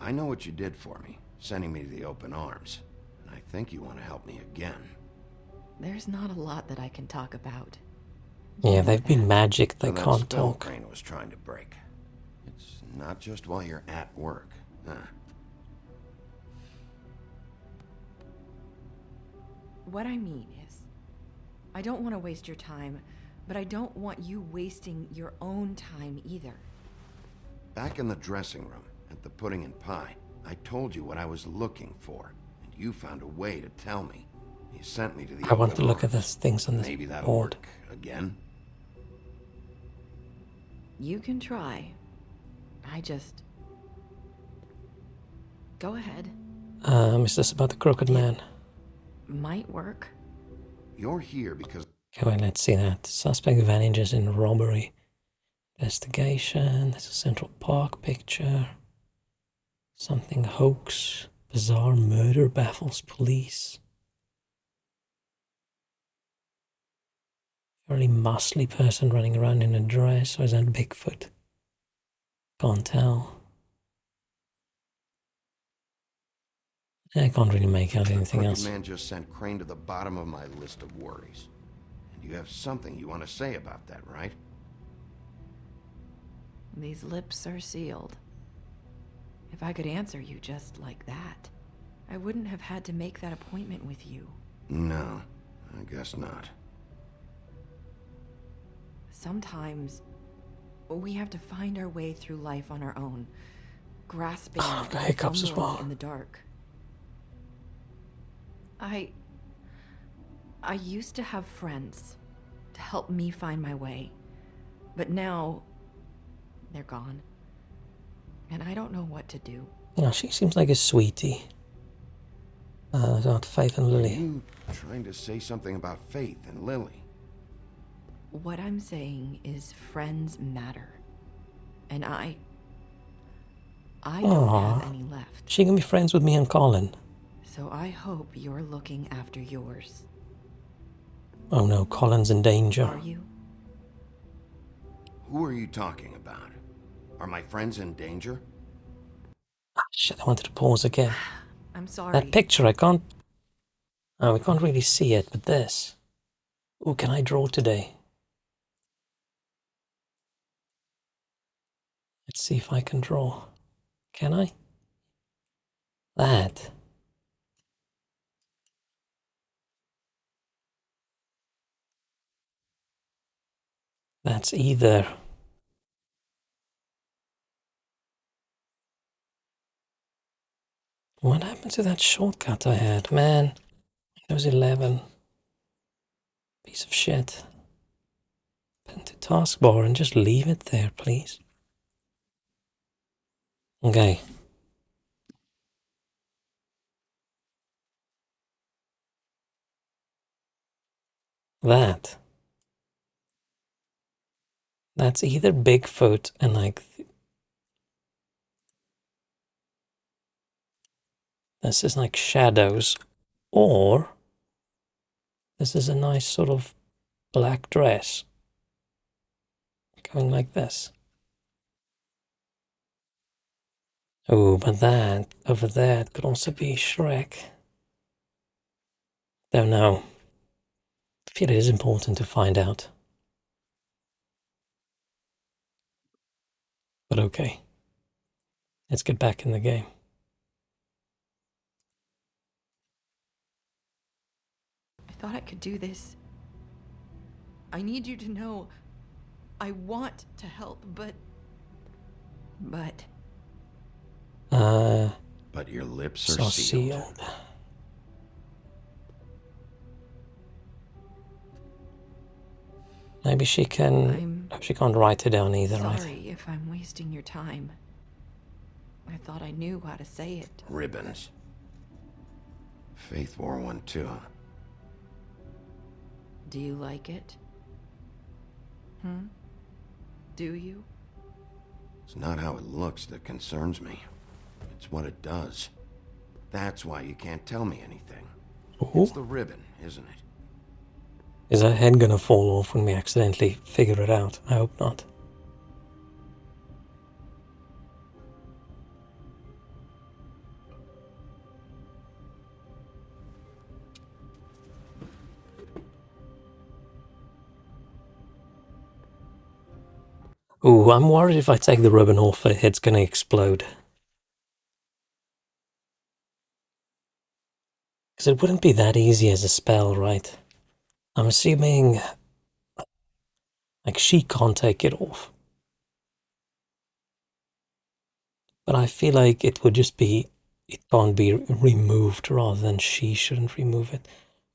I know what you did for me, sending me to the open arms. And I think you want to help me again.
There's not a lot that I can talk about.
Yeah, they've been magic. They
So that
can't
spell
talk.
Crane was trying to break. It's not just while you're at work, huh?
What I mean is, I don't want to waste your time, but I don't want you wasting your own time either.
Back in the dressing room, at the Pudding and Pie, I told you what I was looking for, and you found a way to tell me. You sent me to the
I want to
open
look at the
arms.
things on this
Maybe that'll
board.
work again.
You can try. I just... Go ahead.
Is this about the Crooked Man?
Might work.
You're here because...
Okay, wait, let's see that. Suspect vanishes in robbery. Investigation. There's a Central Park picture. Something hoax. Bizarre murder baffles police. Really muscly person running around in a dress, or is that Bigfoot? Can't tell. I can't really make out anything
Crooked
else.
Man just sent Crane to the bottom of my list of worries. And you have something you want to say about that, right?
These lips are sealed. If I could answer you just like that, I wouldn't have had to make that appointment with you.
No, I guess not.
Sometimes we have to find our way through life on our own, grasping
I've got hiccups as
fumbling
well.
in the dark. I used to have friends to help me find my way, but now they're gone, and I don't know what to do.
No, she seems like a sweetie. About Faith and
Are
Lily.
you trying to say something about Faith and Lily?
What I'm saying is friends matter, and I don't
Aw.
have any left.
She can be friends with me and Colin.
So I hope you're looking after yours.
Oh no, Colin's in danger.
Are you?
Who are you talking about? Are my friends in danger?
Ah, shit, I wanted to pause again.
I'm sorry.
That picture, I can't... Oh, we can't really see it, but this. Ooh, can I draw today? Let's see if I can draw. Can I? That. That's either... What happened to that shortcut I had? Man, it was 11. Piece of shit. Pen to taskbar and just leave it there, please. Okay. That. That's either Bigfoot and like... This is like shadows, or this is a nice sort of black dress going like this. Oh, but that over there it could also be Shrek. Don't know. I feel it is important to find out. But okay. Let's get back in the game.
I thought I could do this. I need you to know I want to help, but...
But your lips
so
are sealed.
Maybe she can... She can't write it down either, right?
Sorry if I'm wasting your time. I thought I knew how to say it.
Ribbons. Faith wore one too.
Do you like it? Do you?
It's not how it looks that concerns me. It's what it does. That's why you can't tell me anything.
Ooh.
It's the ribbon, isn't it?
Is her head gonna fall off when we accidentally figure it out? I hope not. Ooh, I'm worried if I take the ribbon off, her head's gonna explode. Because it wouldn't be that easy as a spell, right? I'm assuming... Like, she can't take it off. But I feel like it would just be... It can't be removed rather than she shouldn't remove it.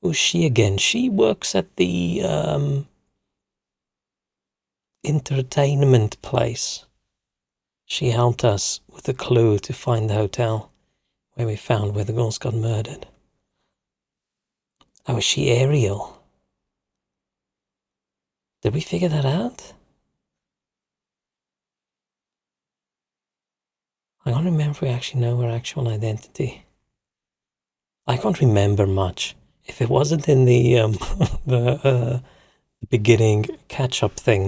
Who's she again? She works at the... entertainment place. She helped us with a clue to find the hotel where we found where the girls got murdered. Oh, is she Ariel? Did we figure that out? I don't remember if we actually know her actual identity. I can't remember much. If it wasn't in the the beginning catch-up thing,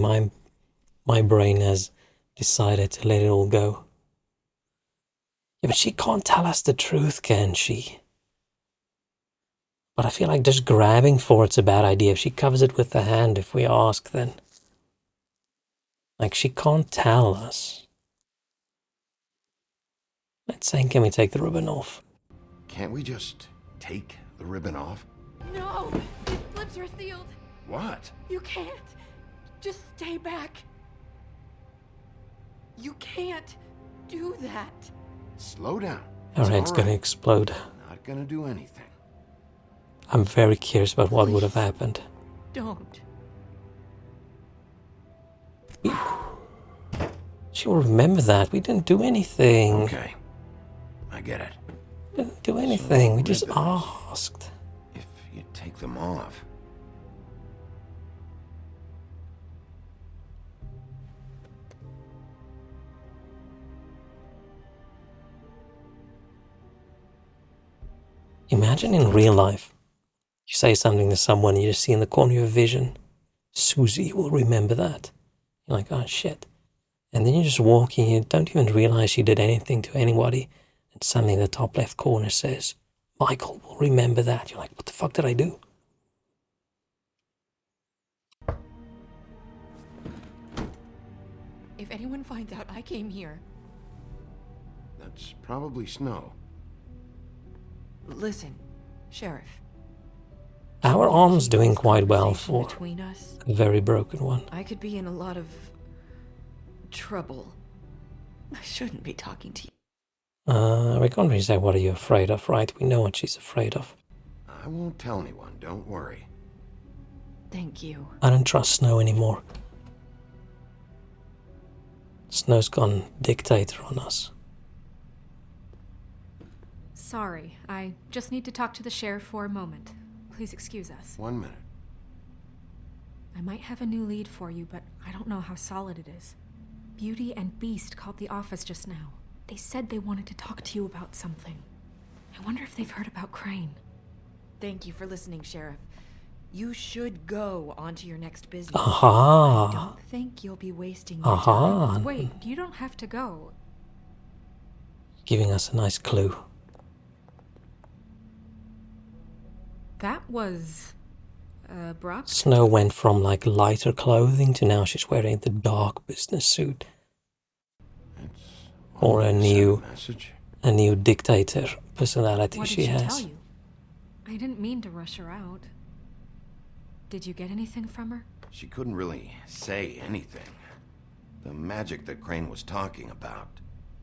my brain has decided to let it all go. Yeah, but she can't tell us the truth, can she? But I feel like just grabbing for it's a bad idea. If she covers it with the hand, if we ask, then... Like, she can't tell us. Let's say, can we take the ribbon off?
Can't we just take the ribbon off?
No! His lips are sealed!
What?
You can't! Just stay back! You can't do that!
Slow down.
Her head's
all
gonna
right.
explode.
Not gonna do anything.
I'm very curious about what would have happened.
Don't.
She'll remember that. We didn't do anything.
Okay. I get it.
Didn't do anything.
So
We just
ribbons.
asked.
If you take them off...
Imagine in real life, you say something to someone, you just see in the corner of your vision, Susie will remember that. You're like, oh shit. And then you're just walking, you don't even realize you did anything to anybody, and something in the top left corner says, Michael will remember that. You're like, what the fuck did I do?
If anyone finds out I came here...
That's probably Snow.
Listen, Sheriff.
Our arm's doing quite well for
between us,
a very broken one.
I could be in a lot of trouble. I shouldn't be talking to you.
We can't really say what are you afraid of, right? We know what she's afraid of.
I won't tell anyone, don't worry.
Thank you.
I don't trust Snow anymore. Snow's gone dictator on us.
Sorry, I just need to talk to the sheriff for a moment. Please excuse us.
1 minute.
I might have a new lead for you, but I don't know how solid it is. Beauty and Beast called the office just now. They said they wanted to talk to you about something. I wonder if they've heard about Crane.
Thank you for listening, Sheriff. You should go on to your next business.
Aha!
I don't think you'll be wasting your time.
Wait, you don't have to go.
Giving us a nice clue.
That was... abrupt.
Snow went from like lighter clothing to now she's wearing the dark business suit. Or a new dictator personality
What did
she has.
Tell you? I didn't mean to rush her out. Did you get anything from her?
She couldn't really say anything. The magic that Crane was talking about,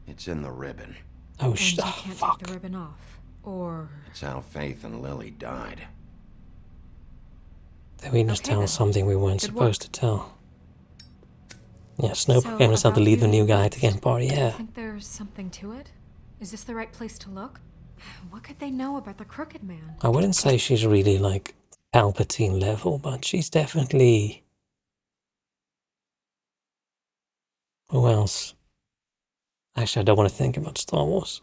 it's in the ribbon.
Oh,
and you can't
fuck.
take the ribbon off. Or...
It's how Faith and Lily died.
Did we just tell something we weren't supposed to tell? Yeah, Snow
So
proclaimed herself to
about
lead the
Beauty
new
and
guy
Beast,
to Camp Party,
Do you
yeah.
think there's something to it? Is this the right place to look? What could they know about the Crooked Man?
I wouldn't say she's really like Palpatine level, but she's definitely... Who else? Actually, I don't want to think about Star Wars.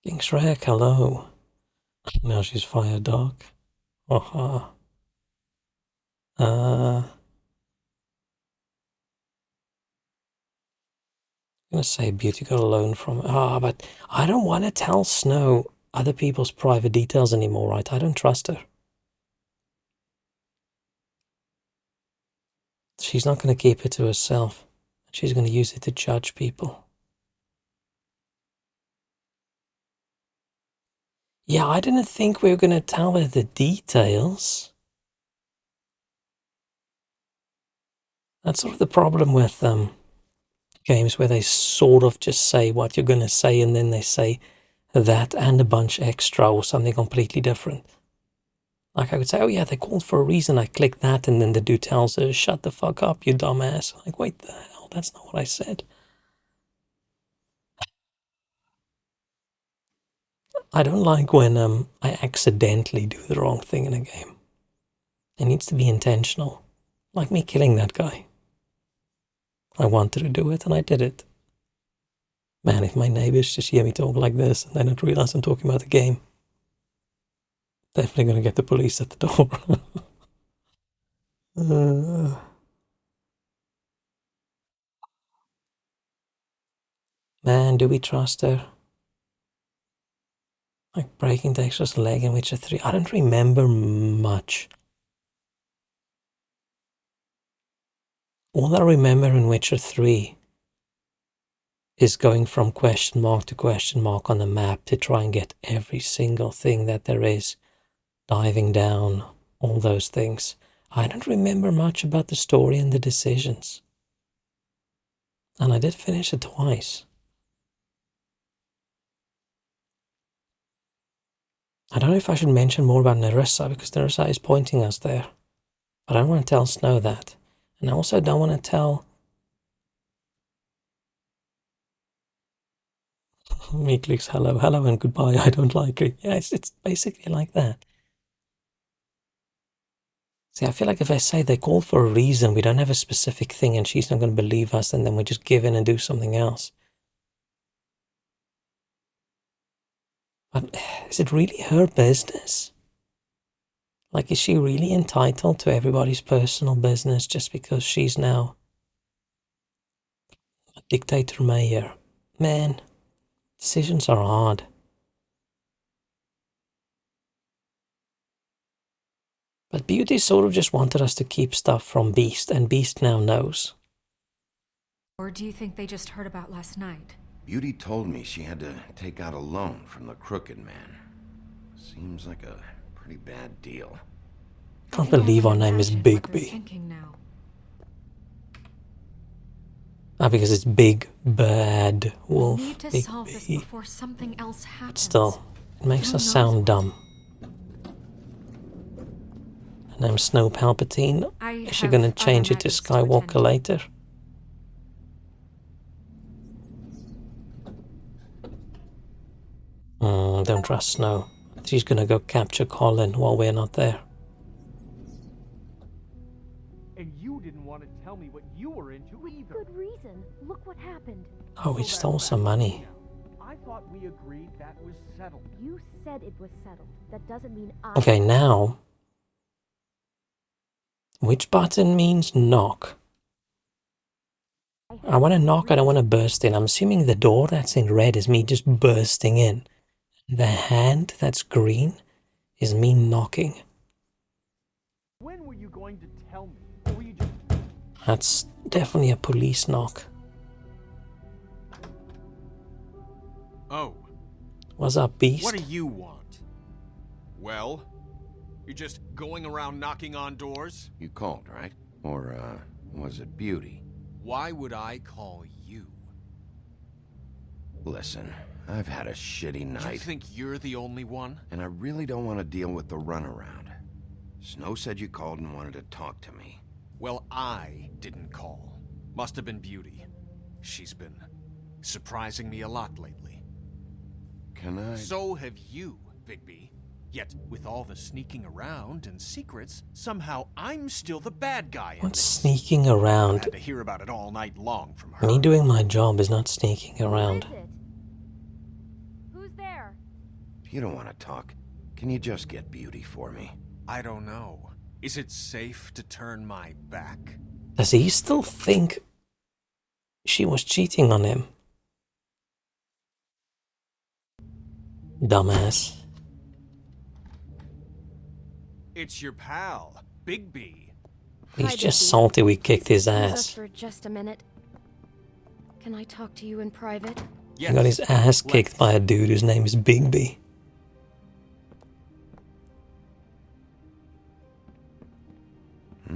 King Shrek, hello. Now she's Fire Dog. Aha. I'm gonna say Beauty got a loan from... but I don't want to tell Snow other people's private details anymore, right? I don't trust her. She's not going to keep it to herself. She's going to use it to judge people. Yeah, I didn't think we were going to tell her the details. That's sort of the problem with games where they sort of just say what you're going to say and then they say that and a bunch extra or something completely different. Like I would say, oh yeah, they called for a reason, I click that, and then the dude tells her, shut the fuck up, you dumbass. I'm like, wait the hell, that's not what I said. I don't like when I accidentally do the wrong thing in a game. It needs to be intentional. Like me killing that guy. I wanted to do it and I did it. Man, if my neighbors just hear me talk like this and they don't realize I'm talking about the game, definitely gonna get the police at the door. Man, do we trust her? Like breaking Dexter's leg in Witcher 3. I don't remember much. All I remember in Witcher 3 is going from question mark to question mark on the map to try and get every single thing that there is. Diving down, all those things. I don't remember much about the story and the decisions. And I did finish it twice. I don't know if I should mention more about Nerissa, because Nerissa is pointing us there. But I don't want to tell Snow that. And I also don't want to tell... Me clicks hello, hello and goodbye, I don't like it. Yeah, it's basically like that. See, I feel like if I say they called for a reason, we don't have a specific thing and she's not going to believe us, and then we just give in and do something else. But is it really her business? Like, is she really entitled to everybody's personal business just because she's now a dictator mayor? Man, decisions are hard. But Beauty sort of just wanted us to keep stuff from Beast, and Beast now knows.
Or do you think they just heard about last night?
Beauty told me she had to take out a loan from the Crooked Man. Seems like a pretty bad deal.
Can't believe our name is Bigby.
Thinking now.
Ah, because it's Big Bad Wolf.
We need to
Big
solve this
B.
before something else happens.
But still, it makes
Who
us
knows
sound
what?
dumb. And I'm Snow Palpatine.
I
Is she
have
gonna
other
change it to
matters to attend
Skywalker
to.
later? Don't trust Snow. She's gonna go capture Colin while we're not there.
And you didn't want to tell me what you were into either.
Good reason. Look what happened.
Oh, we stole some money.
I thought we agreed that was settled.
You said it was settled. That doesn't mean I...
Okay, now... Which button means knock? I want to knock, I don't want to burst in. I'm assuming the door that's in red is me just bursting in. The hand that's green is me knocking.
When were you going to tell me? Or were you just...
That's definitely a police knock.
Oh.
What's up, Beast?
What do you want? Well, you're just going around knocking on doors?
You called, right? Or, was it Beauty?
Why would I call you?
Listen, I've had a shitty night.
You think you're the only one?
And I really don't want to deal with the runaround. Snow said you called and wanted to talk to me.
Well, I didn't call. Must have been Beauty. She's been surprising me a lot lately.
Can I...
So have you, Bigby. Yet, with all the sneaking around and secrets, somehow I'm still the bad guy in
What's
this.
sneaking
I
around?
had to hear about it all night long from her.
Me doing my job is not sneaking around.
Who is it? Who's there?
If you don't want to talk, can you just get Beauty for me?
I don't know. Is it safe to turn my back?
Does he still think she was cheating on him? Dumbass.
It's your pal, Bigby.
He's
Hi,
just
Bigby.
salty we kicked his
Excuse us
ass.
for just a minute. Can I talk to you in private?
He got his ass kicked by a dude whose name is Bigby.
I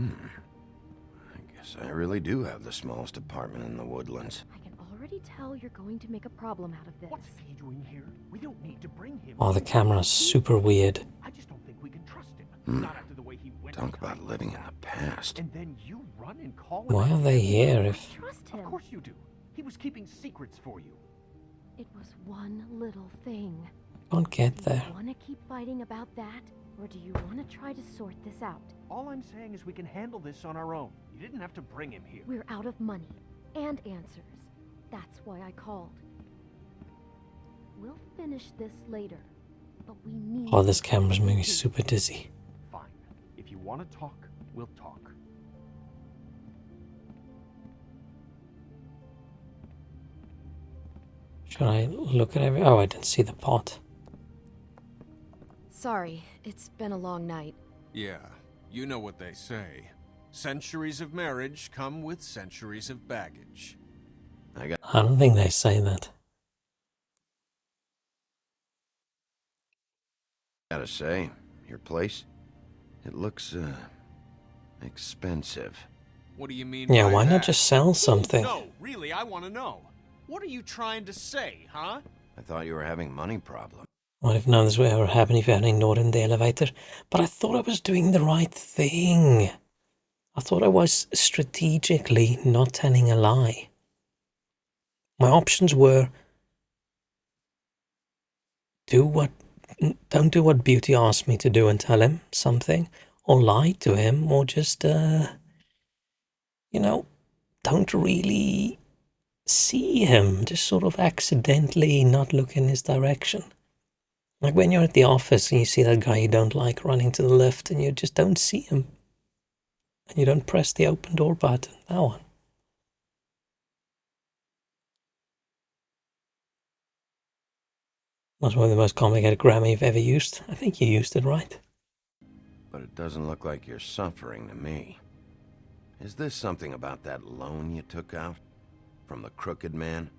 guess I really do have the smallest apartment in the Woodlands.
I can already tell you're going to make a problem out of this.
What's he doing here? We don't need to bring him.
Oh, the camera's super weird.
I just don't think we can trust him. Not after the way he went.
Talk about living in the past.
And then you run and call him.
Why are they here if...
Trust him.
Of course you do. He was keeping secrets for you.
It was one little thing.
Can't get
Do
there.
you want to keep fighting about that? Or do you want to try to sort this out?
All I'm saying is we can handle this on our own. You didn't have to bring him here.
We're out of money and answers. That's why I called. We'll finish this later, but we need...
Oh, this camera's making me super dizzy.
Fine. If you want to talk, we'll talk.
Should I look at every... Oh, I didn't see the pot.
Sorry, it's been a long night.
Yeah, you know what they say. Centuries of marriage come with centuries of baggage.
I
don't think they say that.
Gotta say, your place, it looks, expensive.
What do you mean
Yeah,
by
why
that?
not just sell something?
No, really, I want to know. What are you trying to say, huh?
I thought you were having money problems.
What if none of this would ever happen if you hadn't ignored in the elevator? But I thought I was doing the right thing. I thought I was strategically not telling a lie. My options were don't do what Beauty asked me to do and tell him something, or lie to him, or just, you know, don't really see him, just sort of accidentally not look in his direction. Like when you're at the office and you see that guy you don't like running to the left and you just don't see him. And you don't press the open door button. That one. That's one of the most complicated grammar you've ever used. I think you used it right.
But it doesn't look like you're suffering to me. Is this something about that loan you took out? From the Crooked Man?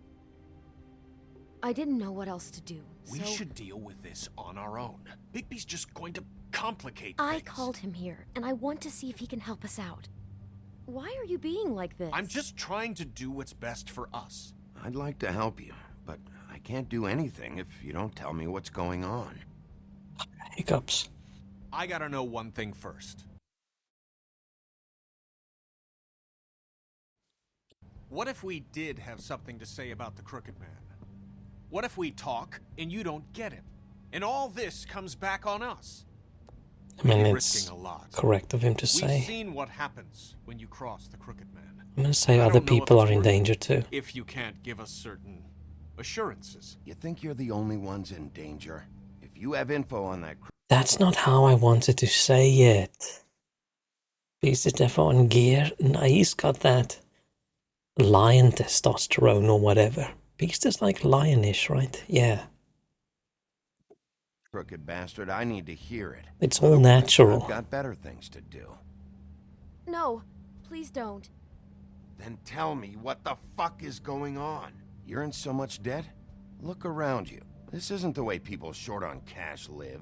I didn't know what else to do,
We
so
should deal with this on our own. Bigby's just going to complicate
I
things.
called him here, and I want to see if he can help us out. Why are you being like this?
I'm just trying to do what's best for us.
I'd like to help you, but I can't do anything if you don't tell me what's going on.
Hiccups.
I gotta know one thing first. What if we did have something to say about the Crooked Man? What if we talk and you don't get him? And all this comes back on us?
I mean,
We're
it's
risking a lot.
correct of him to
We've
say.
seen what happens when you cross the Crooked Man.
I'm gonna say
I
other
don't know if
people
it's
are in
worth
danger
it
too.
If you can't give us certain assurances.
You think you're the only ones in danger? If you have info on that
That's not how I wanted to say it. Beast is definitely on gear. Nah, he's got that lion testosterone or whatever. Beast is like lionish, right? Yeah.
crooked bastard, I need to hear it.
It's all natural.
I've got better things to do.
No, please don't.
Then tell me what the fuck is going on? You're in so much debt? Look around you. This isn't the way people short on cash live.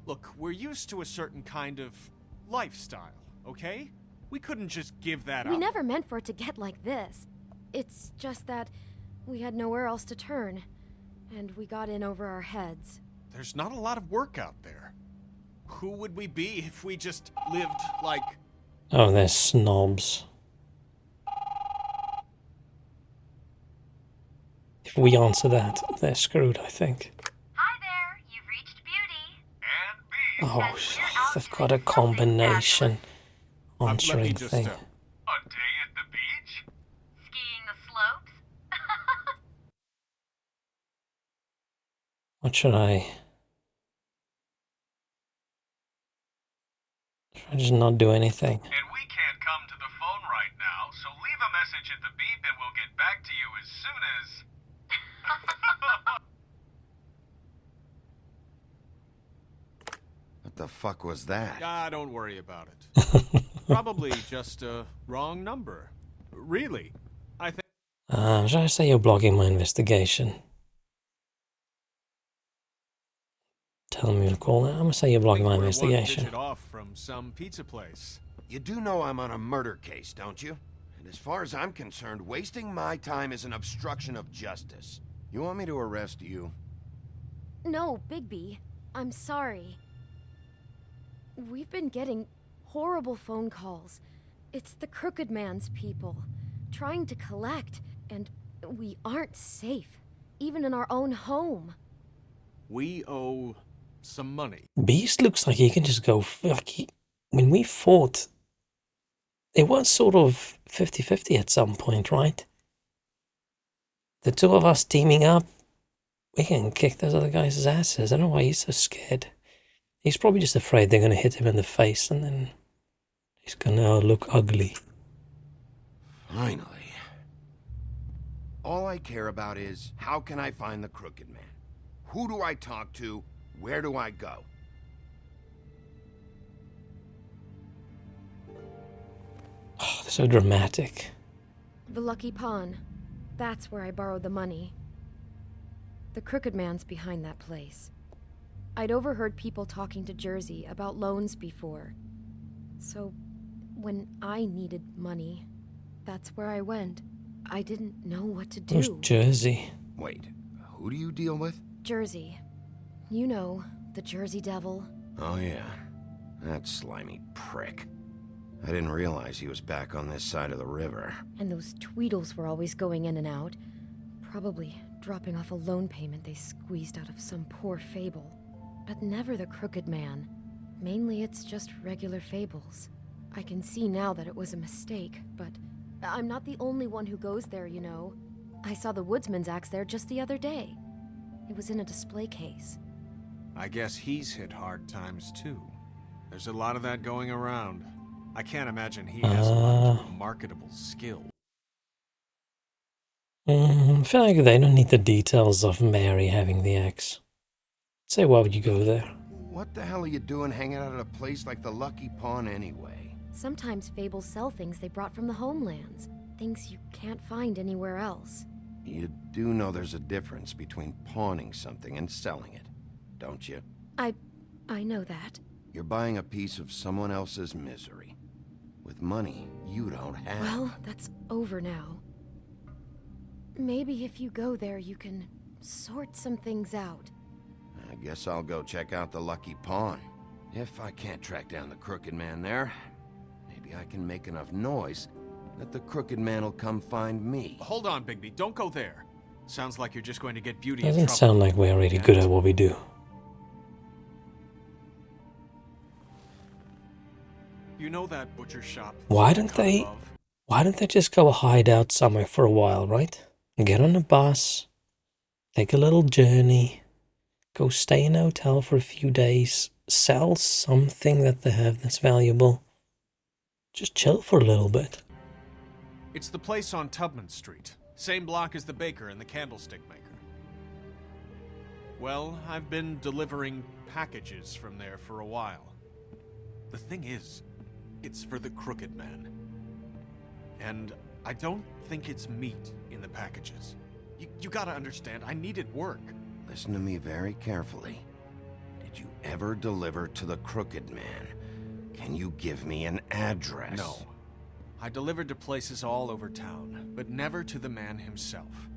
Look, we're used to a certain kind of lifestyle, okay? We couldn't just give that
We
up.
never meant for it to get like this. It's just that we had nowhere else to turn, and we got in over our heads.
There's not a lot of work out there. Who would we be if we just lived like...
Oh, they're snobs. If we answer that, they're screwed, I think.
Hi there, you've reached Beauty.
Oh, they've got a combination answering thing.
A day at the beach? Skiing the slopes?
What should I... Should I just not do anything?
And we can't come to the phone right now, so leave a message at the beep and we'll get back to you as soon as...
What the fuck was that?
Ah, don't worry about it. Probably just a wrong number. Really, I think...
Should I say you're blocking my investigation? Tell me to call that. I'm gonna say you're blocking my investigation.
One digit off from some pizza place.
You do know I'm on a murder case, don't you? And as far as I'm concerned, wasting my time is an obstruction of justice. You want me to arrest you?
No, Bigby. I'm sorry. We've been getting horrible phone calls. It's the Crooked Man's people, trying to collect, and we aren't safe, even in our own home.
We owe some money.
Beast looks like he can just go... when we fought, it was sort of 50-50 at some point, right? The two of us teaming up, we can kick those other guys' asses. I don't know why he's so scared. He's probably just afraid they're going to hit him in the face and then he's going to look ugly.
Finally. All I care about is, how can I find the Crooked Man? Who do I talk to? Where do I go?
Oh, they're so dramatic.
The Lucky Pawn. That's where I borrowed the money. The Crooked Man's behind that place. I'd overheard people talking to Jersey about loans before. So, when I needed money, that's where I went. I didn't know what to do.
Who's Jersey?
Wait, who do you deal with?
Jersey. You know, the Jersey Devil.
Oh yeah, that slimy prick. I didn't realize he was back on this side of the river.
And those Tweedles were always going in and out. Probably dropping off a loan payment they squeezed out of some poor fable. But never the Crooked Man. Mainly it's just regular fables. I can see now that it was a mistake, but I'm not the only one who goes there, you know. I saw the Woodsman's axe there just the other day. It was in a display case.
I guess he's hit hard times too. There's a lot of that going around. I can't imagine he has a lot of marketable skill.
I feel like they don't need the details of Mary having the axe. Say, why would you go there?
What the hell are you doing hanging out at a place like the Lucky Pawn anyway?
Sometimes fables sell things they brought from the homelands. Things you can't find anywhere else.
You do know there's a difference between pawning something and selling it, don't you?
I know that.
You're buying a piece of someone else's misery. With money you don't have.
Well, that's over now. Maybe if you go there, you can sort some things out.
I guess I'll go check out the Lucky Pawn. If I can't track down the Crooked Man there, maybe I can make enough noise that the Crooked Man will come find me.
Hold on, Bigby. Don't go there. Sounds like you're just going to get Beauty in
Doesn't
trouble.
sound like we're really good at what we do.
You know that butcher shop?
Why don't they just go hide out somewhere for a while, right? Get on a bus, take a little journey, go stay in a hotel for a few days, sell something that they have that's valuable. Just chill for a little bit.
It's the place on Tubman Street. Same block as the baker and the candlestick maker. Well, I've been delivering packages from there for a while. The thing is, it's for the Crooked Man. And I don't think it's meat in the packages. You gotta understand, I needed work.
Listen to me very carefully. Did you ever deliver to the Crooked Man? Can you give me an address?
No. I delivered to places all over town, but never to the man himself.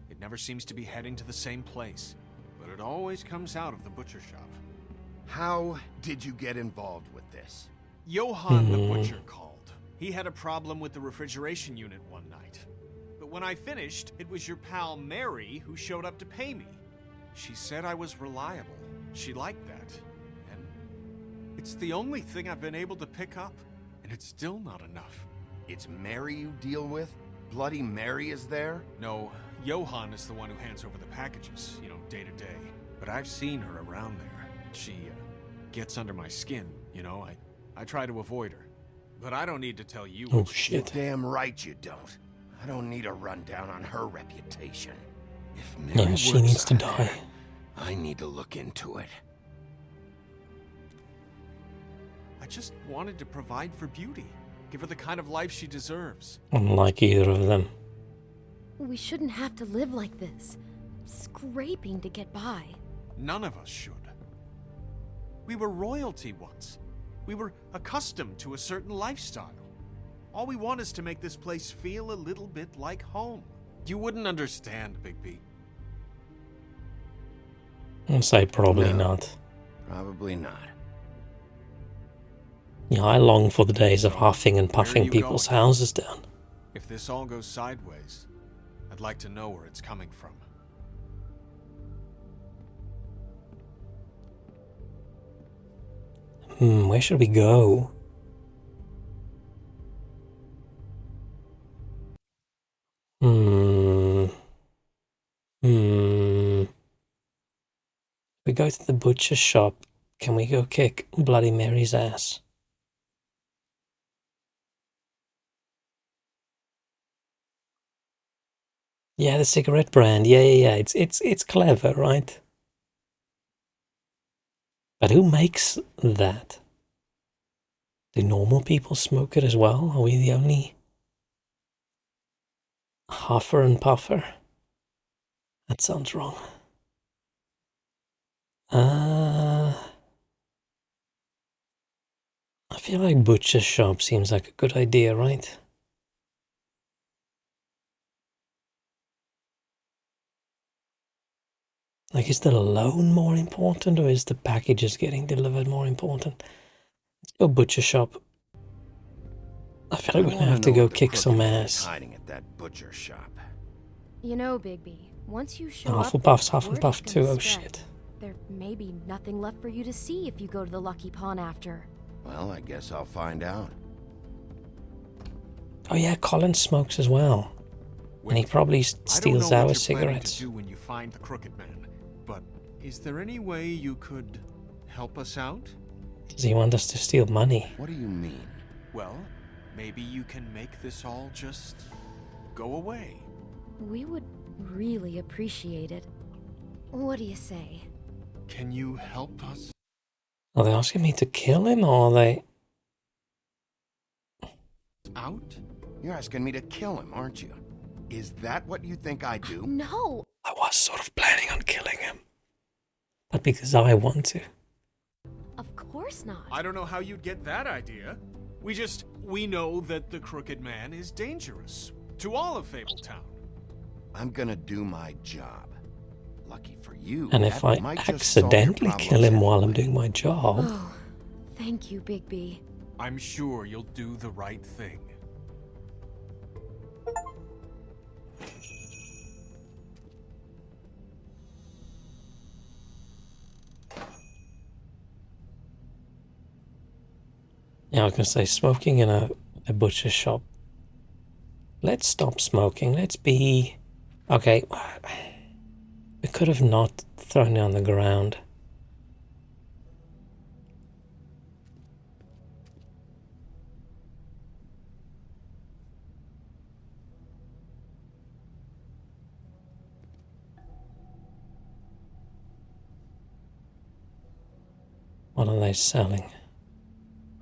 It never seems to be heading to the same place, but it always comes out of the butcher shop.
How did you get involved with this?
Johann the butcher called. He had a problem with the refrigeration unit one night. But when I finished, it was your pal Mary who showed up to pay me. She said I was reliable. She liked that. And it's the only thing I've been able to pick up, and it's still not enough.
It's Mary you deal with? Bloody Mary is there?
No, Johann is the one who hands over the packages, you know, day to day. But I've seen her around there. She gets under my skin, you know. I try to avoid her. But I don't need to tell you.
Oh, shit.
You're damn right you don't. I don't need a rundown on her reputation. If Mary
Yeah, she
works
needs to
on
die.
her, I need to look into it.
I just wanted to provide for Beauty. Give her the kind of life she deserves.
Unlike either of them.
We shouldn't have to live like this, scraping to get by.
None of us should. We were royalty once. We were accustomed to a certain lifestyle. All we want is to make this place feel a little bit like home. You wouldn't understand, Bigby.
I'll say probably
No.
not.
Probably not.
Yeah, I long for the days of huffing and puffing
you
people's
going?
houses down.
If this all goes sideways, I'd like to know where it's coming from.
Where should we go? We go to the butcher shop. Can we go kick Bloody Mary's ass? Yeah, the cigarette brand. Yeah. It's clever, right? But who makes that? Do normal people smoke it as well? Are we the only huffer and puffer? That sounds wrong. I feel like butcher shop seems like a good idea, right? Like, is the loan more important, or is the packages getting delivered more important? Let's go butcher shop. I feel like we're gonna have to go kick some ass.
Hiding at that butcher shop.
You know, Bigby, once you show
Hufflepuff's
up,
Hufflepuff
word is
too,
gonna
oh
spread.
shit.
There may be nothing left for you to see if you go to the Lucky Pawn after.
Well, I guess I'll find out.
Oh yeah, Colin smokes as well. And he probably steals
I don't know
our
what you're planning
cigarettes.
to do when you find the Crooked Man, but Is there any way you could help us out?
Does he want us to steal money?
What do you mean?
Well, maybe you can make this all just go away.
We would really appreciate it. What do you say?
Can you help us?
Are they asking me to kill him, or are they...
Out?
You're asking me to kill him, aren't you? Is that what you think I do?
No!
I was sort of planning on killing him. But because I want to.
Of course not.
I don't know how you'd get that idea. We know that the Crooked Man is dangerous to all of Fabletown.
I'm gonna do my job. Lucky for you.
And if I accidentally kill him while I'm doing my job...
Oh, thank you, Bigby.
I'm sure you'll do the right thing.
Yeah, I was going to say, smoking in a butcher shop. Let's stop smoking. Let's be... Okay. We could have not thrown it on the ground. What are they selling?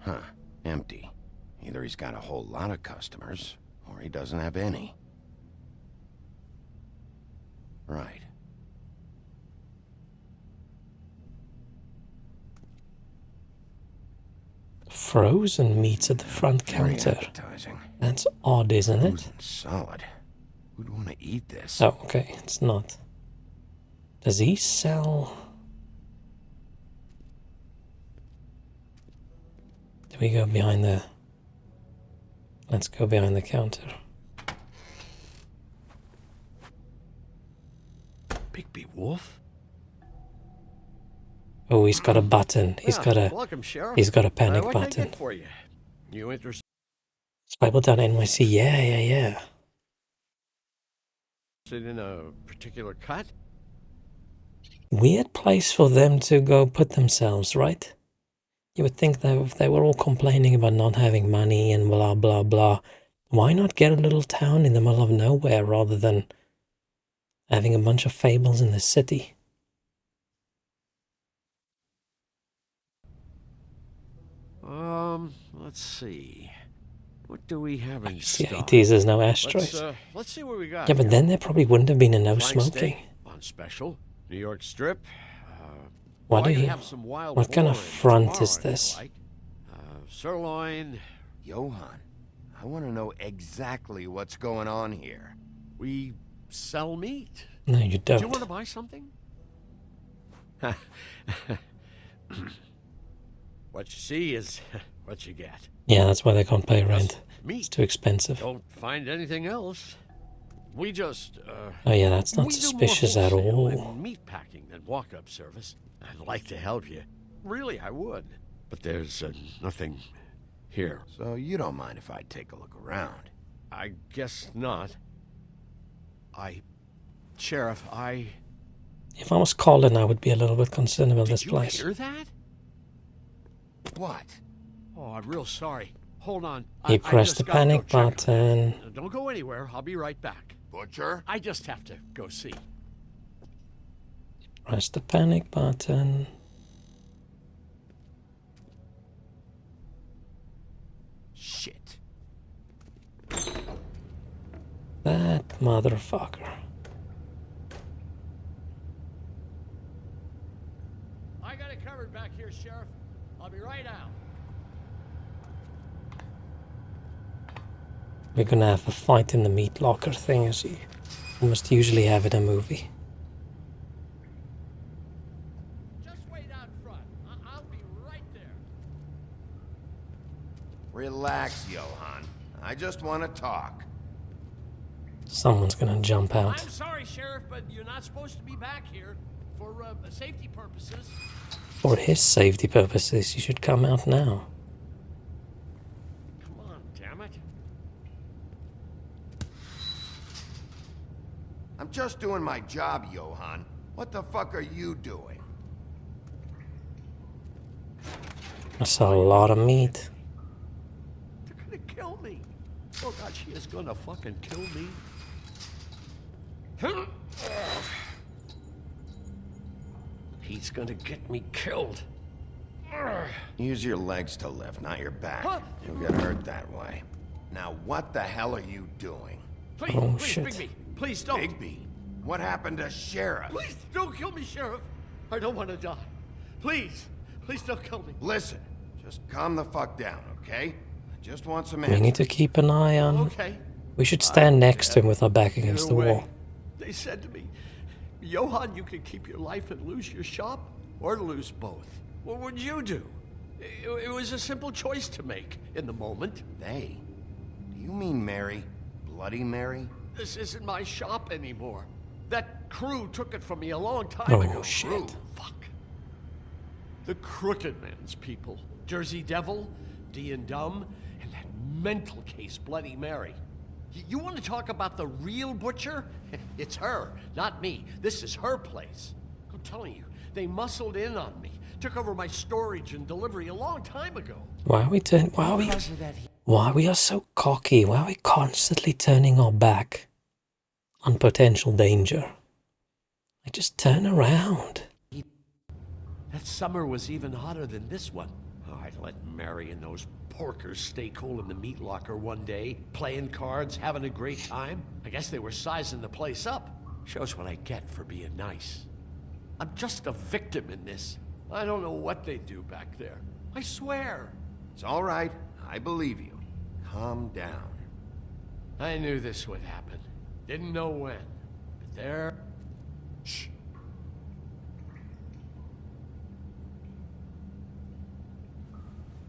Huh. Empty. Either he's got a whole lot of customers, or he doesn't have any. Right.
Frozen meats at the front counter.
Appetizing.
That's odd, isn't it?
Frozen solid. Who'd want to eat this?
Oh, okay, it's not. Does he sell... Do we go behind the... Let's go behind the counter.
Bigby Wolf?
Oh, he's got a button. He's got a...
Welcome, Sheriff.
He's got a panic
what can I
button.
get for you? You interested?
Fabletown NYC, yeah.
In a particular cut?
Weird place for them to go put themselves, right? You would think that if they were all complaining about not having money and blah blah blah, why not get a little town in the middle of nowhere rather than having a bunch of fables in the city?
Let's see. What do we have in
It's the
stock?
80s, there's no ashtrays.
Let's see what we got.
Yeah, but then there probably wouldn't have been a no
Flank
smoking.
steak on special. New York strip.
What
I
do
can
you...
have some wild
What kind
boar
of
in
front
tomorrow
is
if you
this?
like. Sirloin.
Johan, I want to know exactly what's going on here.
We sell meat.
No, you
Do you
don't.
want to buy something? What you see is what you get.
Yeah, that's why they can't pay rent.
Meat.
It's too expensive.
Don't find anything else. We just
Oh yeah, that's not
we do more
suspicious at
wholesale
all.
and meat packing than walk-up service. I'd like to help you. Really, I would. But there's nothing here.
So you don't mind if I take a look around?
I guess not. Sheriff,
If I was Colin, I would be a little bit concerned about this
Did you
place.
hear that?
What?
Oh, I'm real sorry. Hold on.
He
I
pressed
just
the
gotta go
panic
check on
button.
it. Don't go anywhere. I'll be right back.
Butcher?
I just have to go see.
Press the panic button.
Shit.
That motherfucker.
I got it covered back here, Sheriff. I'll be right out.
We're gonna have a fight in the meat locker thing, as you almost usually have in a movie.
Just wait out front. I'll be right there.
Relax, Johan. I just want to talk.
Someone's gonna jump out.
I'm sorry, Sheriff, but you're not supposed to be back here for safety purposes.
For his safety purposes, you should come out now.
Come on, damn it.
I'm just doing my job, Johan. What the fuck are you doing?
That's a lot of meat.
They're gonna kill me. Oh God, she is gonna fucking kill me. He's gonna get me killed.
Use your legs to lift, not your back. You'll get hurt that way. Now, what the hell are you doing?
Please,
Oh,
please,
shit.
Bigby. Please don't.
Bigby? What happened to Sheriff?
Please don't kill me, Sheriff. I don't want to die. Please, please don't kill me.
Listen, just calm the fuck down, okay? I just want some
We
answers.
need to keep an eye on.
Okay.
We should stand next to him with our back against the
Either way,
wall.
They said to me, Johann, you could keep your life and lose your shop, or lose both. What would you do? It was a simple choice to make in the moment.
They? Do you mean Mary? Bloody Mary?
This isn't my shop anymore. That crew took it from me a long time
Oh,
ago.
shit.
Crew. Fuck. The Crooked Man's people. Jersey Devil, D and Dumb, and that mental case, Bloody Mary. You want to talk about the real butcher? It's her, not me. This is her place. I'm telling you, they muscled in on me. Took over my storage and delivery a long time ago.
Why are we Why we are so cocky? Why are we constantly turning our back on potential danger? Like, just turn around.
That summer was even hotter than this one. Oh, I'd let Mary and those porkers stay cool in the meat locker one day, playing cards, having a great time. I guess they were sizing the place up. Shows what I get for being nice. I'm just a victim in this. I don't know what they do back there. I swear.
It's all right. I believe you. Calm down.
I knew this would happen. Didn't know when. But there... Shh.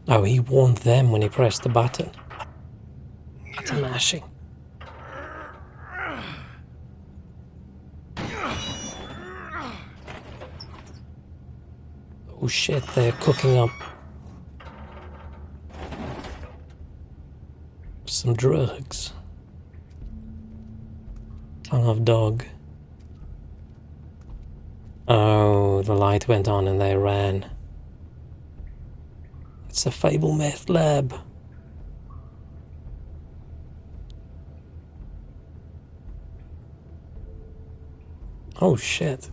Oh, he warned them when he pressed the button. Button mashing. Oh shit, they're cooking up some drugs. Tongue of dog. Oh, the light went on and they ran. It's a Fable meth lab. Oh shit.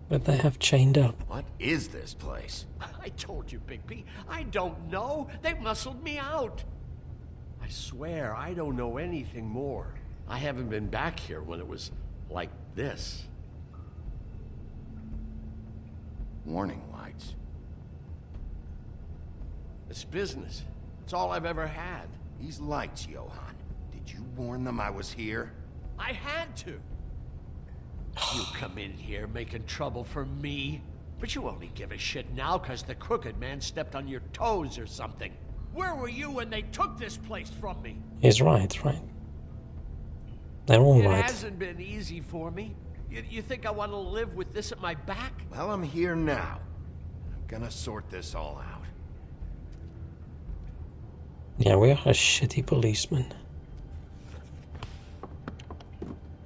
But they have chained up.
What is this place?
I told you, Bigby. I don't know. They muscled me out. I swear, I don't know anything more. I haven't been back here when it was like this.
Warning lights.
It's business. It's all I've ever had.
These lights, Johann. Did you warn them I was here?
I had to. You come in here making trouble for me, but you only give a shit now because the Crooked Man stepped on your toes or something. Where were you when they took this place from me?
He's right. They're all right.
It hasn't been easy for me. You think I want to live with this at my back?
Well, I'm here now. I'm gonna sort this all out.
Yeah, we are a shitty policeman.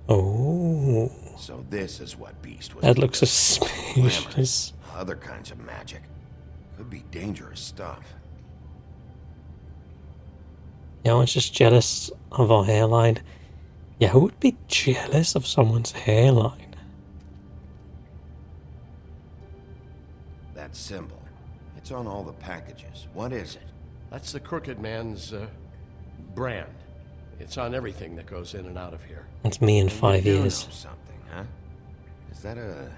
Oh.
So this is what Beast was.
That looks
into.
suspicious.
Glamour, other kinds of magic. Could be dangerous stuff.
Yeah, I was just jealous of our hairline. Yeah, who would be jealous of someone's hairline?
That symbol. It's on all the packages. What is it?
That's the Crooked Man's brand. It's on everything that goes in and out of here.
It's me in 5
You do
years.
know something, huh? Is that a...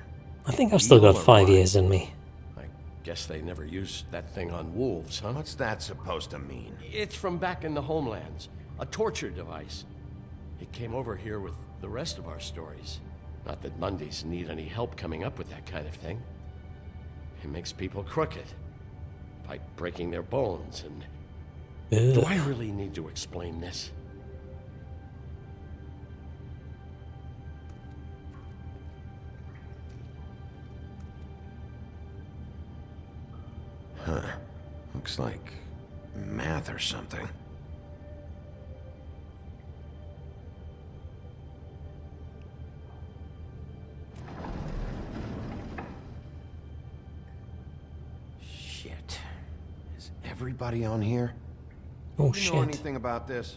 I think I've still got
deal or
5
what?
years in me.
I guess they never used that thing on wolves, huh?
What's that supposed to mean?
It's from back in the homelands. A torture device. It came over here with the rest of our stories. Not that Mondays need any help coming up with that kind of thing. It makes people crooked. By breaking their bones and... Do I really need to explain this?
Huh. Looks like math or something. everybody on here?
Oh,
Do you know anything about this?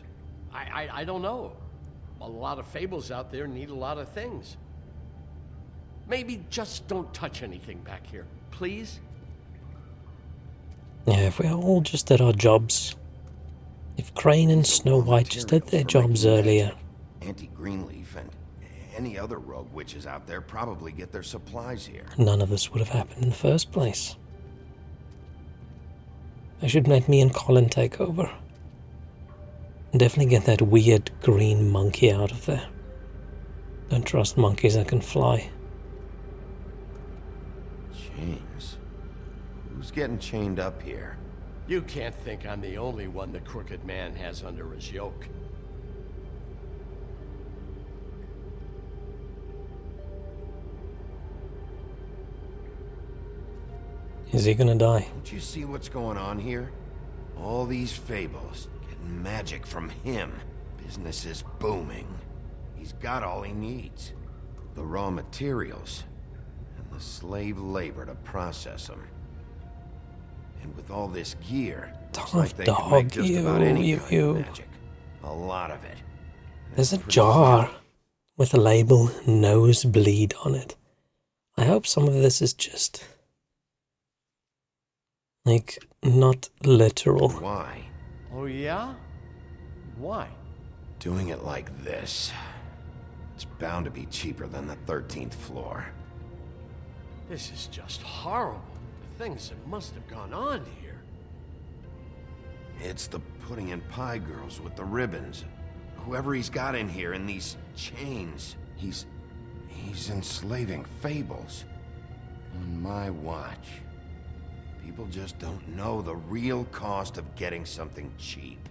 I don't know. A lot of fables out there need a lot of things. Maybe just don't touch anything back here, please?
Yeah, if we all just did our jobs. If Crane and Snow White just did their jobs earlier.
Auntie Greenleaf and any other rogue witches out there probably get their supplies here.
None of this would have happened in the first place. I should let me and Colin take over. And definitely get that weird green monkey out of there. Don't trust monkeys that can fly.
Chains? Who's getting chained up here?
You can't think I'm the only one the Crooked Man has under his yoke.
Is he gonna die?
Don't you see what's going on here? All these fables, getting magic from him. Business is booming. He's got all he needs. The raw materials, and the slave labor to process them. And with all this gear, it's like they can make just about any kind of magic. A lot of it.
There's a jar with a label Nosebleed on it. I hope some of this is just, like, not literal.
Why?
Oh yeah? Why?
Doing it like this. It's bound to be cheaper than the 13th floor.
This is just horrible. The things that must have gone on here.
It's the putting in pie girls with the ribbons. Whoever he's got in here in these chains, he's enslaving fables. On my watch. People just don't know the real cost of getting something cheap.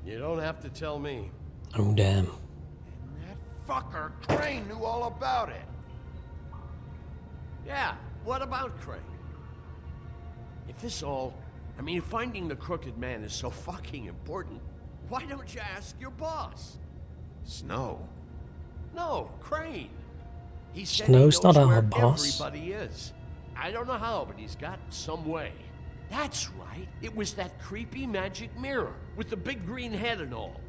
You don't have to tell me.
Oh, damn.
That fucker Crane knew all about it.
Yeah, what about Crane? If this all... I mean, if finding the Crooked Man is so fucking important, why don't you ask your boss?
Snow?
No, Crane. He said
Snow's
he knows
not our
where
boss.
everybody is. I don't know how, but he's got some way. That's right. It was that creepy magic mirror with the big green head and all.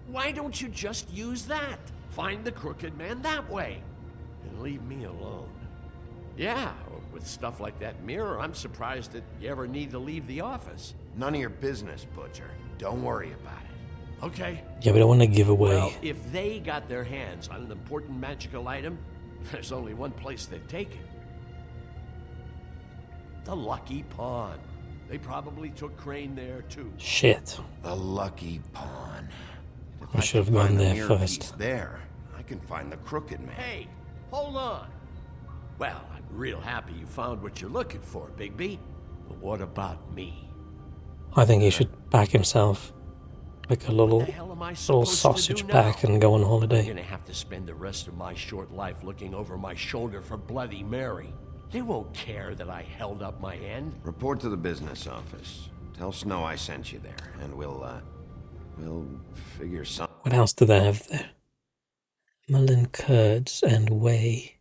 Why don't you just use that? Find the Crooked Man that way. And leave me alone. Yeah, with stuff like that mirror, I'm surprised that you ever need to leave the office.
None of your business, Butcher. Don't worry about it.
Okay.
Yeah, we don't want to give away.
Well, if they got their hands on an important magical item, there's only one place they'd take it. The Lucky Pawn. They probably took Crane there, too.
Shit.
The Lucky Pawn.
I should have gone there first.
There, I can find the Crooked Man.
Hey, hold on. Well, I'm real happy you found what you're looking for, Bigby. But what about me?
I think he should pack himself like a little sausage pack and go on holiday.
I'm gonna have to spend the rest of my short life looking over my shoulder for Bloody Mary. They won't care that I held up my end.
Report to the business office. Tell Snow I sent you there, and we'll figure something.
What else do they have there? Mullen curds and whey.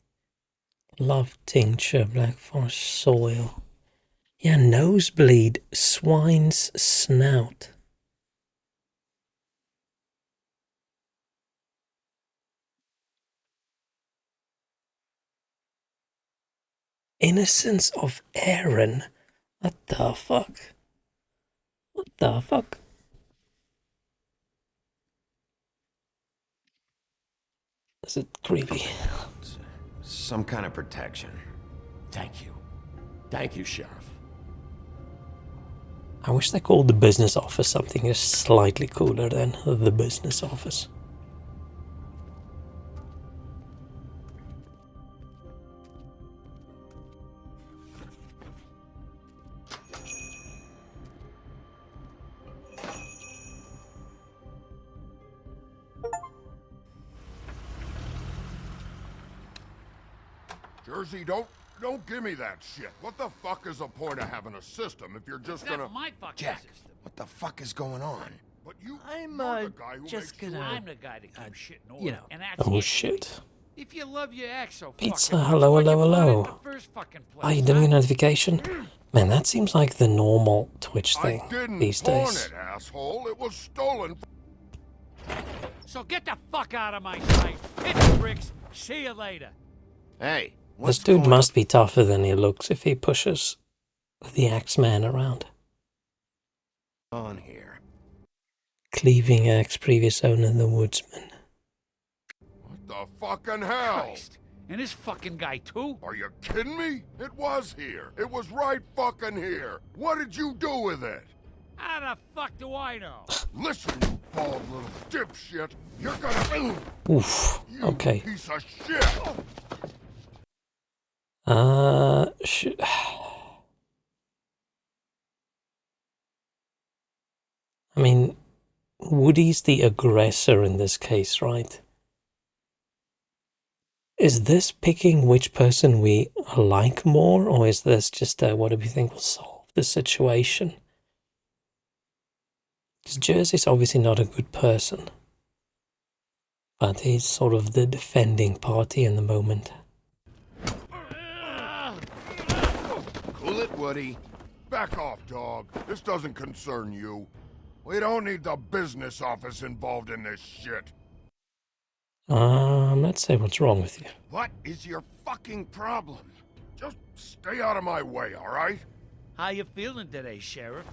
Love tincture, black forest soil. Yeah, nosebleed, swine's snout. Innocence of Aaron? What the fuck? What the fuck? Is it creepy?
Some kind of protection.
Thank you. Thank you, Sheriff.
I wish they called the business office something just slightly cooler than the business office.
Jersey, don't give me that shit. What the fuck is the point of having a system if you're just gonna...
my fucking
Jack,
system.
what the fuck is going on?
But you,
I'm
you're the guy who
just
makes
gonna.
sure-
I'm the guy to keep shit in order.
you know.
And that's
Oh
it.
shit.
If you love your ex so
Pizza,
fucking
hello,
much, why'd
hello,
you put it in
hello.
the first fucking place,
Are you doing a notification? Man, that seems like the normal Twitch
I
thing
didn't
these
pawn
days.
it, asshole. It was stolen.
So get the fuck out of my sight. Hit the bricks. See you later.
Hey,
This dude must be tougher than he looks if he pushes the Axeman around.
on here?
Cleaving axe, previous owner, the woodsman.
What the fucking hell?
Christ. And this fucking guy too?
Are you kidding me? It was here. It was right fucking here. What did you do with it?
How the fuck do I know?
Listen, you bald little dipshit. You're gonna...
Oof.
You
Okay.
piece of shit.
I mean, Woody's the aggressor in this case, right? Is this picking which person we like more, or is this just what do we think will solve the situation? Because Jersey's obviously not a good person, but he's sort of the defending party in the moment.
Cool it, Woody.
Back off, dog. This doesn't concern you. We don't need the business office involved in this shit.
Let's say what's wrong with you.
What is your fucking problem? Just stay out of my way, all right?
How you feeling today, Sheriff?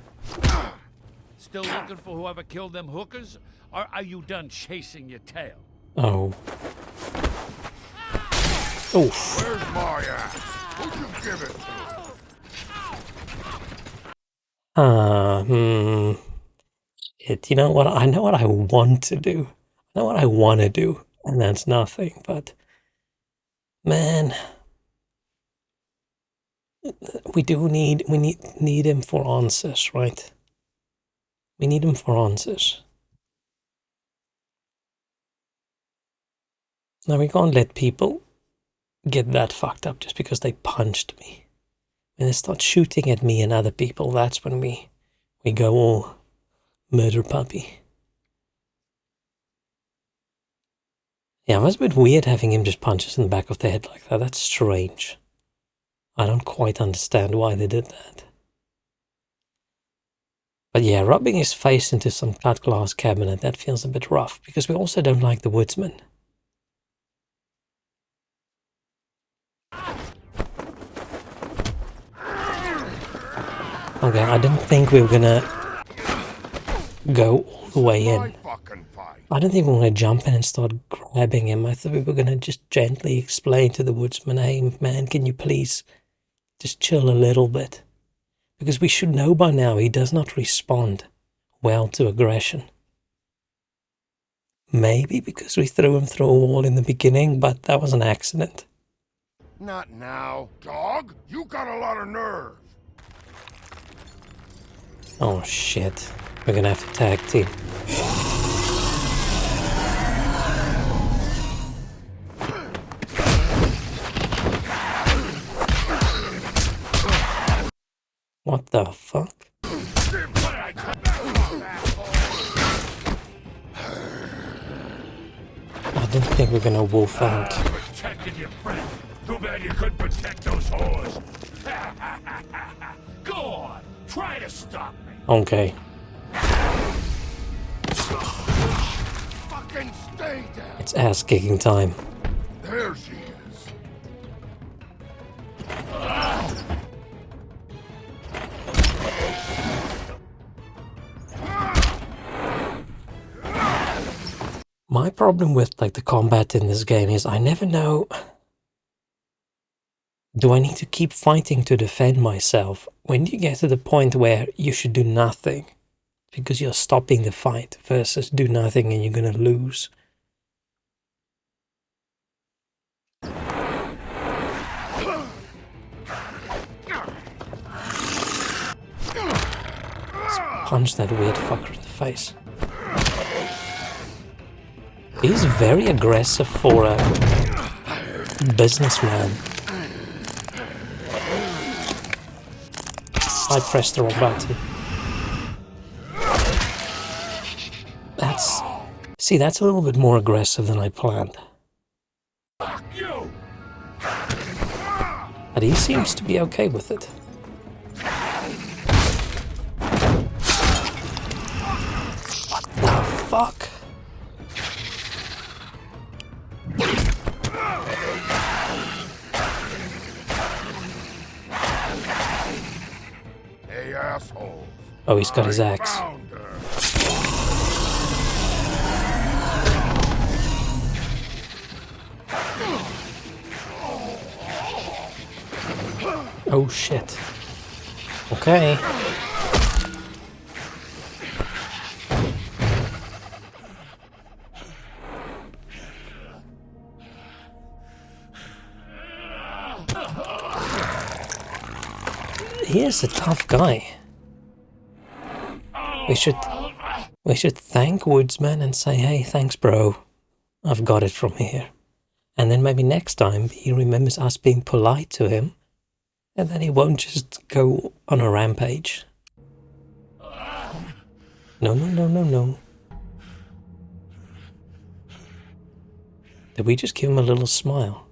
Still looking for whoever killed them hookers? Or are you done chasing your tail?
Oh. Oof.
Where's my ass? Who'd you give it to?
Shit, you know what? I know what I want to do. I know what I want to do, and that's nothing, but... Man... We need him for answers, right? We need him for answers. Now we can't let people get that fucked up just because they punched me. When they start shooting at me and other people, that's when we go all murder puppy. Yeah, it was a bit weird having him just punch us in the back of the head like that. That's strange. I don't quite understand why they did that. But yeah, rubbing his face into some cut glass cabinet, that feels a bit rough, because we also don't like the woodsman. Okay, I didn't think we were gonna go all the way in. I don't think we were gonna jump in and start grabbing him. I thought we were gonna just gently explain to the woodsman, hey man, can you please just chill a little bit? Because we should know by now he does not respond well to aggression. Maybe because we threw him through a wall in the beginning, but that was an accident.
Not now. Dog, you got a lot of nerve.
Oh shit. We're gonna have to tag team. What the fuck? I didn't think we were gonna wolf out.
Protected your friend. Too bad you couldn't protect those whores. Go on, try to stop me.
Okay.
Fucking stay down.
It's ass kicking time.
There she is.
My problem with like the combat in this game is I never know, do I need to keep fighting to defend myself? When do you get to the point where you should do nothing because you're stopping the fight versus do nothing and you're gonna lose? Let's punch that weird fucker in the face. He's very aggressive for a businessman. I pressed the wrong button. That's a little bit more aggressive than I planned. But he seems to be okay with it. What the fuck?
Hey, assholes.
Oh, he's got his axe. Oh shit. Okay. He is a tough guy. We should thank Woodsman and say, hey, thanks bro. I've got it from here. And then maybe next time he remembers us being polite to him. And then he won't just go on a rampage. No, no, no, no, no. Did we just give him a little smile?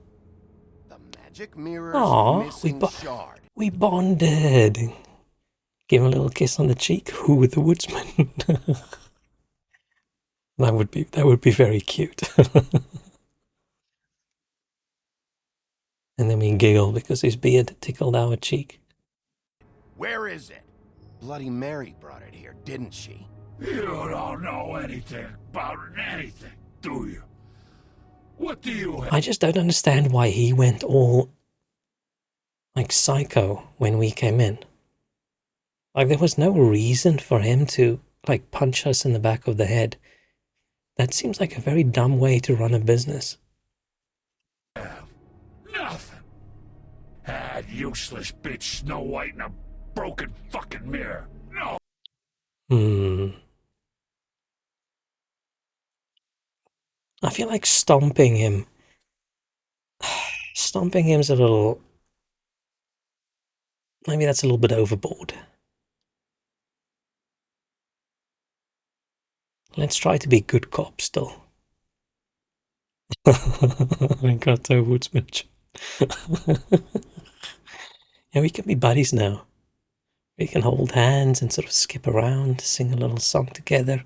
The magic mirror's missing shard.
We bonded. Give him a little kiss on the cheek. Who with the woodsman? That would be very cute. And then we giggle because his beard tickled our cheek.
Where is it? Bloody Mary brought it here, didn't she?
You don't know anything about anything, do you? What do you have?
I just don't understand why he went all like psycho when we came in. Like there was no reason for him to like punch us in the back of the head. That seems like a very dumb way to run a business.
Nothing. That useless bitch Snow White in a broken fucking mirror. No.
I feel like stomping him. Stomping him's a little... Maybe that's a little bit overboard. Let's try to be good cops still. I got a woodsman. Yeah, we can be buddies now. We can hold hands and sort of skip around, sing a little song together.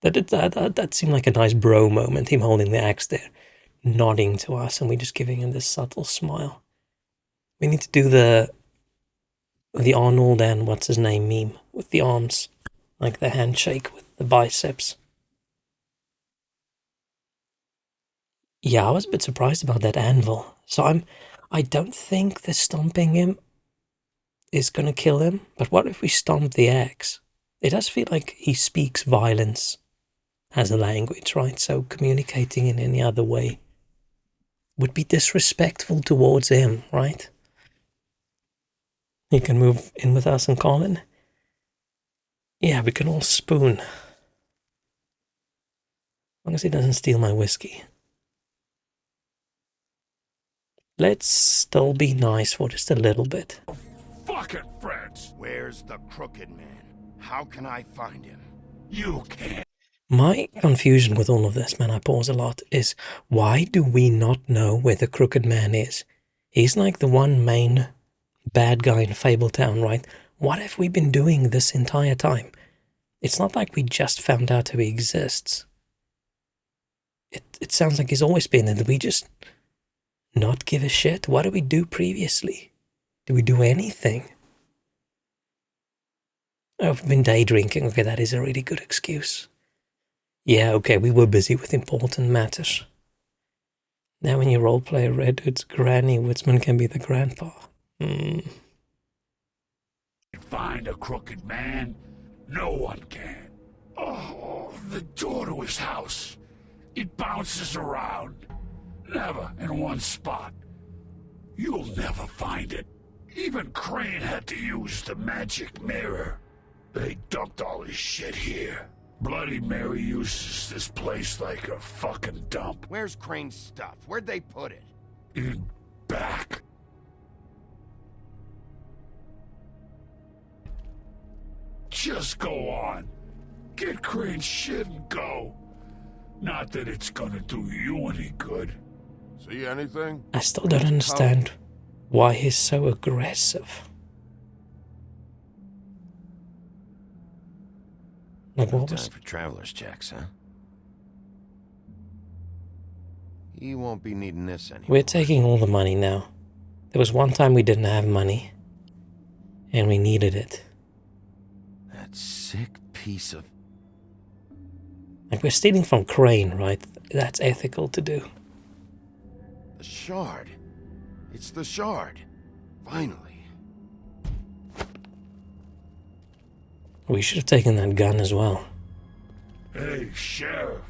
That seemed like a nice bro moment, him holding the axe there, nodding to us, and we just giving him this subtle smile. We need to do the Arnold and what's his name meme with the arms, like the handshake with the biceps. Yeah, I was a bit surprised about that anvil. So I don't think the stomping him is gonna kill him, but what if we stomp the axe? It does feel like he speaks violence as a language, right? So communicating in any other way would be disrespectful towards him, right? He can move in with us and Colin. Yeah, we can all spoon. As long as he doesn't steal my whiskey. Let's still be nice for just a little bit.
Fucking friends.
Where's the Crooked Man? How can I find him?
You can't.
My confusion with all of this, man, I pause a lot, is why do we not know where the Crooked Man is? He's like the one main bad guy in Fabletown, right? What have we been doing this entire time? It's not like we just found out who he exists. It sounds like he's always been there. Did we just not give a shit? What did we do previously? Did we do anything? Oh, we've been day drinking. Okay, that is a really good excuse. Yeah, okay, we were busy with important matters. Now when you roleplay a Red Hood's granny, Woodsman can be the grandpa.
Find a crooked man? No one can. Oh, the door to his house. It bounces around. Never in one spot. You'll never find it. Even Crane had to use the magic mirror. They dumped all his shit here. Bloody Mary uses this place like a fucking dump.
Where's Crane's stuff? Where'd they put it?
In back. Just go on. Get Crane's shit and go. Not that it's gonna do you any good.
See anything?
I still don't understand why he's so aggressive. Like,
No
what
time
was...
for traveler's checks, huh? You won't be needing this anymore.
We're taking all the money now. There was one time we didn't have money. And we needed it.
That sick piece of...
Like, we're stealing from Crane, right? That's ethical to do.
The shard. It's the shard. Finally.
We should have taken that gun as well.
Hey, Sheriff.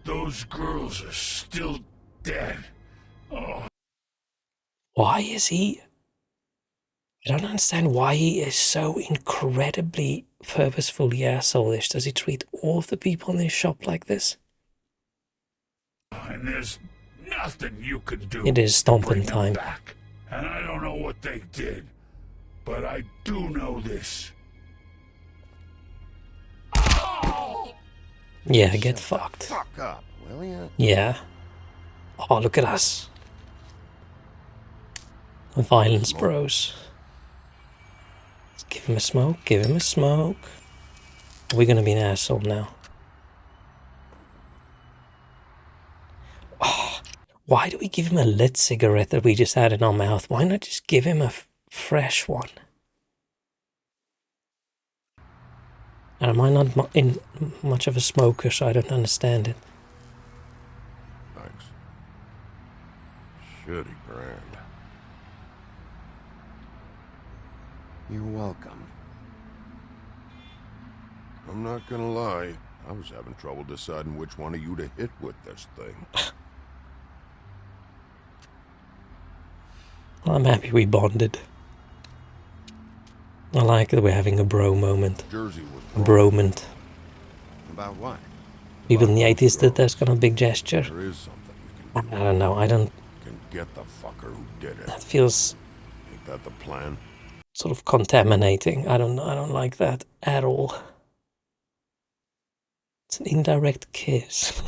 Those girls are still dead. Oh.
Why is he... I don't understand why he is so incredibly purposefully asshole-ish. Does he treat all of the people in his shop like this?
And there's nothing you can do.
It is stomping time.
Back. And I don't know what they did, but I do know this. Oh!
Yeah, get fucked.
Fuck up, will ya?
Yeah. Oh, look at us. Violence bros. Let's give him a smoke, give him a smoke. We're gonna be an asshole now. Oh, why do we give him a lit cigarette that we just had in our mouth? Why not just give him a fresh one? And am I not in much of a smoker, so I don't understand it.
Thanks. Shitty brand.
You're welcome.
I'm not gonna lie. I was having trouble deciding which one of you to hit with this thing.
Well, I'm happy we bonded. I like that we're having a bro moment.
Jersey was
A bromant.
About what?
People in the 80s did that kind of big gesture.
There is something we can do.
I don't know, I don't...
Can get the fucker who did it.
That feels
Ain't that the plan?
sort of contaminating. I don't like that at all. It's an indirect kiss.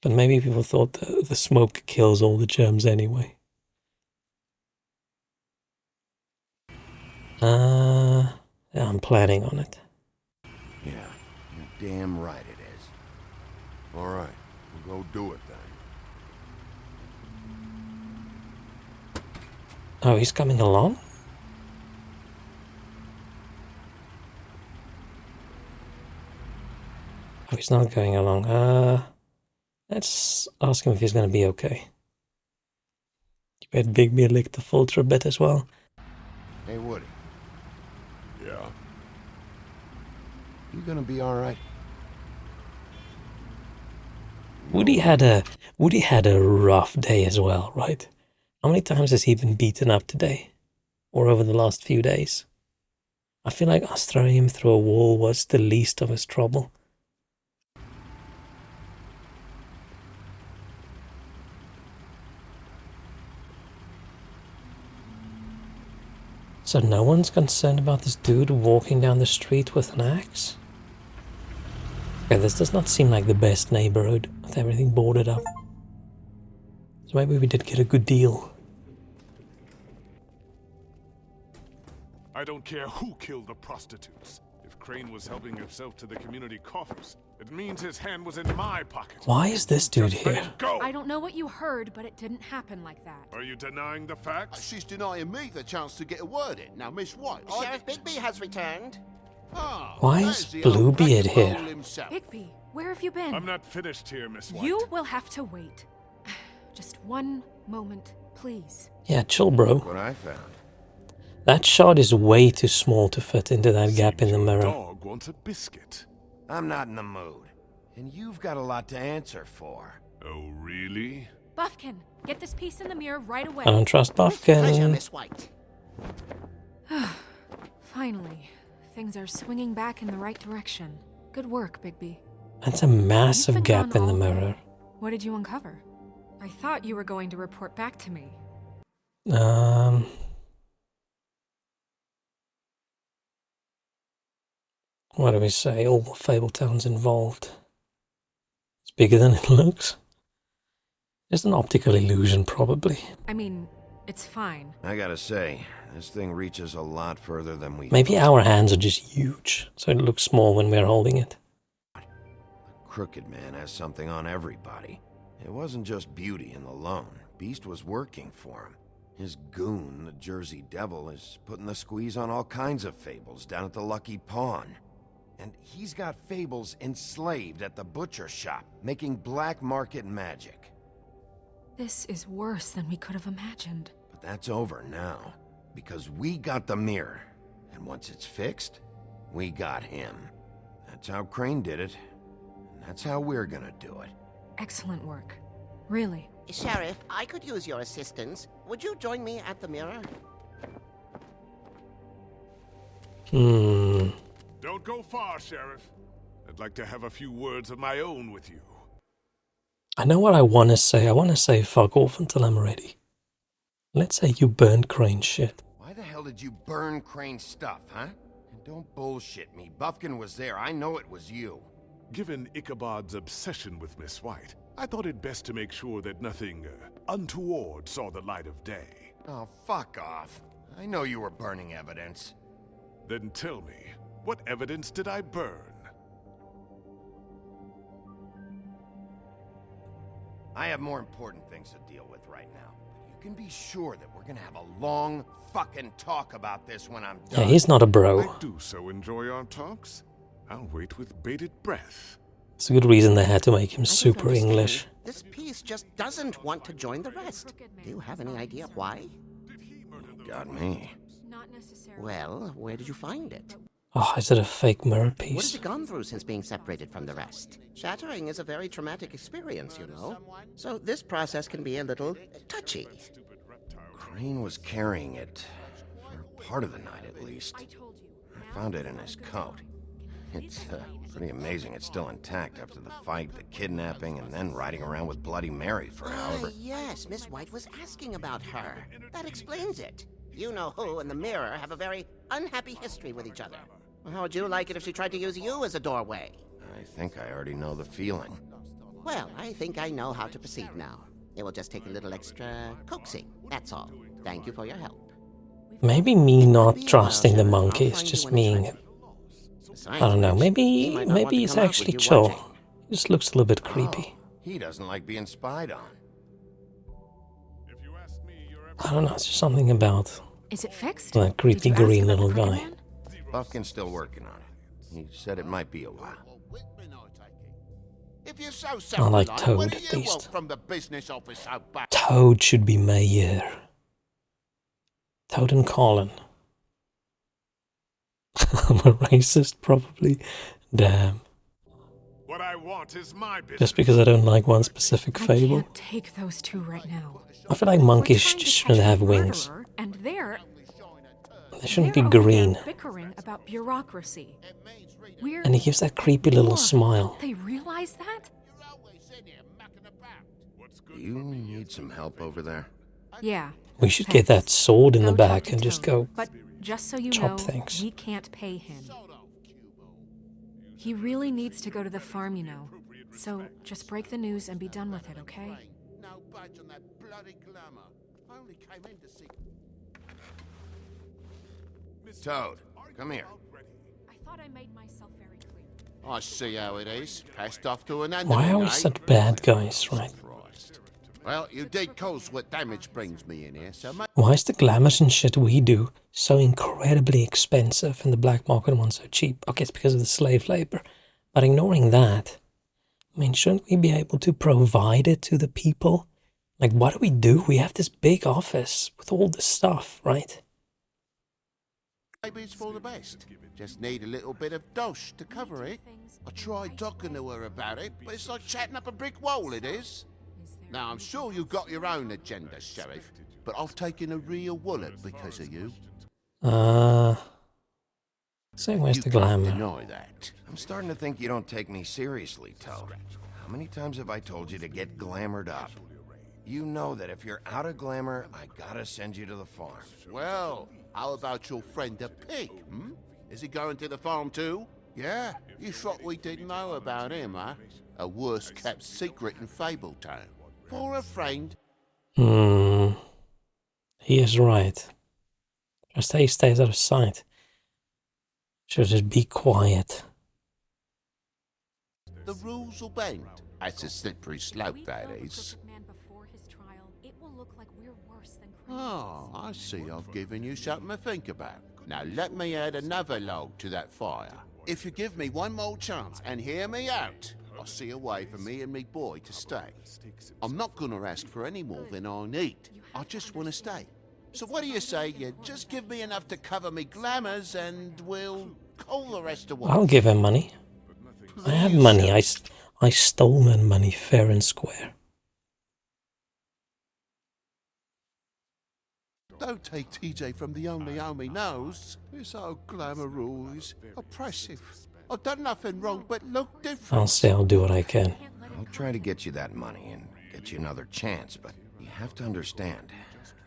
But maybe people thought the smoke kills all the germs anyway. Yeah, I'm planning on it.
Yeah, you're damn right it is.
Alright, we'll go do it then.
Oh, he's coming along? Oh, he's not going along. Let's ask him if he's gonna be okay. You bet Bigby licked the filter a bit as well.
Hey, Woody.
Yeah?
You gonna be alright?
Woody had a rough day as well, right? How many times has he been beaten up today? Or over the last few days? I feel like us throwing him through a wall was the least of his trouble. So no one's concerned about this dude walking down the street with an axe? Okay, this does not seem like the best neighborhood with everything boarded up. So maybe we did get a good deal.
I don't care who killed the prostitutes. If Crane was helping himself to the community coffers, it means his hand was in my pocket.
Why is this dude here?
Go!
I don't know what you heard, but it didn't happen like that.
Are you denying the facts?
She's denying me the chance to get a word in. Now, Miss White...
Sheriff Bigby has returned.
Why is Bluebeard here?
Bigby, where have you been?
I'm not finished here, Miss White.
You will have to wait. Just one moment, please.
Yeah, chill, bro.
What I found.
That shot is way too small to fit into that gap in the mirror.
Dog wants a biscuit.
I'm not in the mood. And you've got a lot to answer for.
Oh, really?
Buffkin, get this piece in the mirror right away.
I don't trust Buffkin.
Pleasure, Miss White.
Finally, things are swinging back in the right direction. Good work, Bigby.
That's a massive gap in the mirror.
What did you uncover? I thought you were going to report back to me. What do we say? All Fabletown's involved.
bigger than it looks. Just an optical illusion, probably.
I mean, it's fine.
I gotta say, this thing reaches a lot further than we
Maybe
thought.
our hands are just huge, so it looks small when we're holding it.
Crooked Man has something on everybody. It wasn't just beauty and the loan. Beast was working for him. His goon, the Jersey Devil, is putting the squeeze on all kinds of fables down at the Lucky Pawn. And he's got fables enslaved at the butcher shop, making black market magic.
This is worse than we could have imagined.
But that's over now, because we got the mirror. And once it's fixed, we got him. That's how Crane did it. And that's how we're gonna do it.
Excellent work. Really.
Sheriff, I could use your assistance. Would you join me at the mirror?
Don't go far, Sheriff. I'd like to have a few words of my own with you.
I know what I want to say. I want to say fuck off until I'm ready. Let's say you burned Crane's shit.
Why the hell did you burn Crane's stuff, huh? And don't bullshit me. Bufkin was there. I know it was you.
Given Ichabod's obsession with Miss White, I thought it best to make sure that nothing untoward saw the light of day.
Oh, fuck off. I know you were burning evidence.
Then tell me, what evidence did I burn?
I have more important things to deal with right now. But you can be sure that we're gonna have a long fucking talk about this when I'm done.
Yeah, he's not a bro.
I do so enjoy our talks. I'll wait with bated breath.
It's a good reason they had to make him super English.
This piece just doesn't want to join the rest. Do you have any idea why?
Got me.
Well, where did you find it?
Oh, is it a fake mirror
What has
piece?
it gone through since being separated from the rest? Shattering is a very traumatic experience, you know. So this process can be a little touchy.
Crane was carrying it for part of the night at least. I found it in his coat. It's pretty amazing it's still intact after the fight, the kidnapping, and then riding around with Bloody Mary for however...
Yes, Miss White was asking about her. That explains it. You know who and the mirror have a very unhappy history with each other. How would you like it if she tried to use you as a doorway?
I think I already know the feeling.
Well, I think I know how to proceed now. It will just take a little extra coaxing, that's all. Thank you for your help.
Maybe me not trusting the monkey is just me. I don't know, maybe he's actually chill. He just looks a little bit creepy.
He doesn't like being spied on.
I don't know, it's just something about
Is it fixed?
that creepy green little guy.
Bufkin's still working on it. He said it might be a while.
If you're so
I like
self-reliant,
Toad,
what do
at
you
least.
want from the business office so bad?
Toad should be mayor. Toad and Colin. I'm a racist, probably. Damn.
What I want is my business.
Just because I don't like one specific
I
fable.
can't take those two right now.
I feel like monkeys just shouldn't have wings.
And they're
They shouldn't be
over there
green.
bickering about bureaucracy. We're
And he gives that creepy little
poor.
smile.
They realize that?
Do you need some help over there?
Yeah.
We should get that sword in the
Go talk
back
to
and just
Toad.
go.
But just so you
chop
know,
things.
we can't pay him. He really needs to go to the farm, you know. So just break the news and be done with it, okay?
No budge on that bloody glamour. I only came in to see...
Toad, come here.
I thought I made myself very clear.
I see how it is. Passed off to an enemy,
Why are we
eh?
such bad guys, right?
Well, you did cause what damage brings me in here, so...
Why is the glamours and shit we do so incredibly expensive and the black market one so cheap? Okay, it's because of the slave labor. But ignoring that, I mean, shouldn't we be able to provide it to the people? Like, what do? We have this big office with all this stuff, right?
Maybe it's for the best. Just need a little bit of dosh to cover it. I tried talking to her about it, but it's like chatting up a brick wall, it is. Now, I'm sure you've got your own agenda, Sheriff, but I've taken a real wallet because of you.
Say, where's the
You can't
glamour?
deny that.
I'm starting to think you don't take me seriously, Toad. How many times have I told you to get glamored up? You know that if you're out of glamour, I gotta send you to the farm.
Well, how about your friend the pig, hmm? Is he going to the farm too? Yeah? You thought we didn't know about him, huh? A worse-kept secret in Fabletown. For a friend.
He is right. Just he stays out of sight. Should just be quiet.
The rules will bend. That's a slippery slope, that is. Oh, I see I've given you something to think about. Now let me add another log to that fire. If you give me one more chance and hear me out, I'll see a way for me and me boy to stay. I'm not gonna ask for any more than I need. I just want to stay. So what do you say you just give me enough to cover me glamours and we'll call the rest away?
I'll give him money. I have money. I stole that money fair and square.
Don't take TJ from the only homie knows. This old glamour rule is oppressive. I've done nothing wrong but look different.
I'll say I'll do what I can.
I'll try to get you that money and get you another chance, but you have to understand,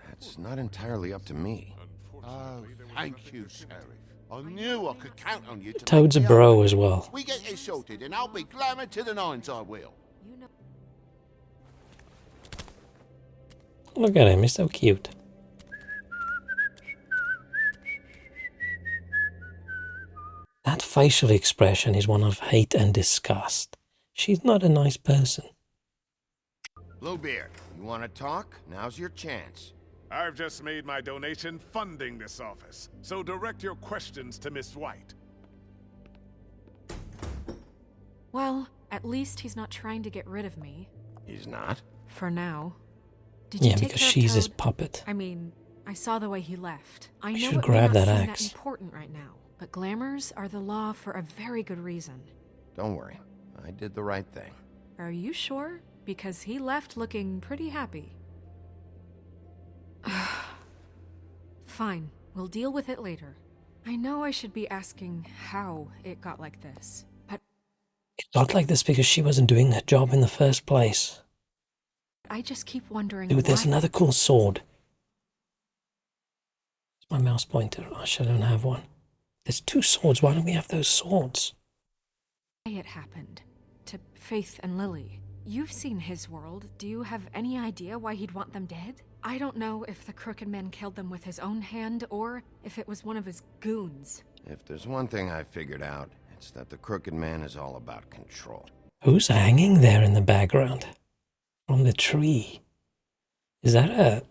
that's not entirely up to me.
Oh, thank you, Sheriff. I knew I could count on you to
Toad's a
make me
bro
up.
as well.
We get it sorted and I'll be glamour to the nines, I will.
Look at him, he's so cute. That facial expression is one of hate and disgust. She's not a nice person.
Bluebeard, you want to talk? Now's your chance.
I've just made my donation funding this office, so direct your questions to Miss White.
Well, at least he's not trying to get rid of me.
He's not?
For now. Did you
Yeah,
take
because
care of
she's his
Toad?
puppet.
I mean, I saw the way he left. I know
should
it may
grab
not
that
seem
axe.
that important right now, but glamours are the law for a very good reason.
Don't worry, I did the right thing.
Are you sure? Because he left looking pretty happy. Fine, we'll deal with it later. I know I should be asking how it got like this, but
It got like this because she wasn't doing her job in the first place.
I just keep wondering
Dude, there's
why
another cool sword. It's my mouse pointer. I should don't have one. There's two swords. Why don't we have those swords?
it happened. To Faith and Lily. You've seen his world. Do you have any idea why he'd want them dead? I don't know if the Crooked Man killed them with his own hand or if it was one of his goons.
If there's one thing I figured out, it's that the Crooked Man is all about control.
Who's hanging there in the background? From the tree. Is that a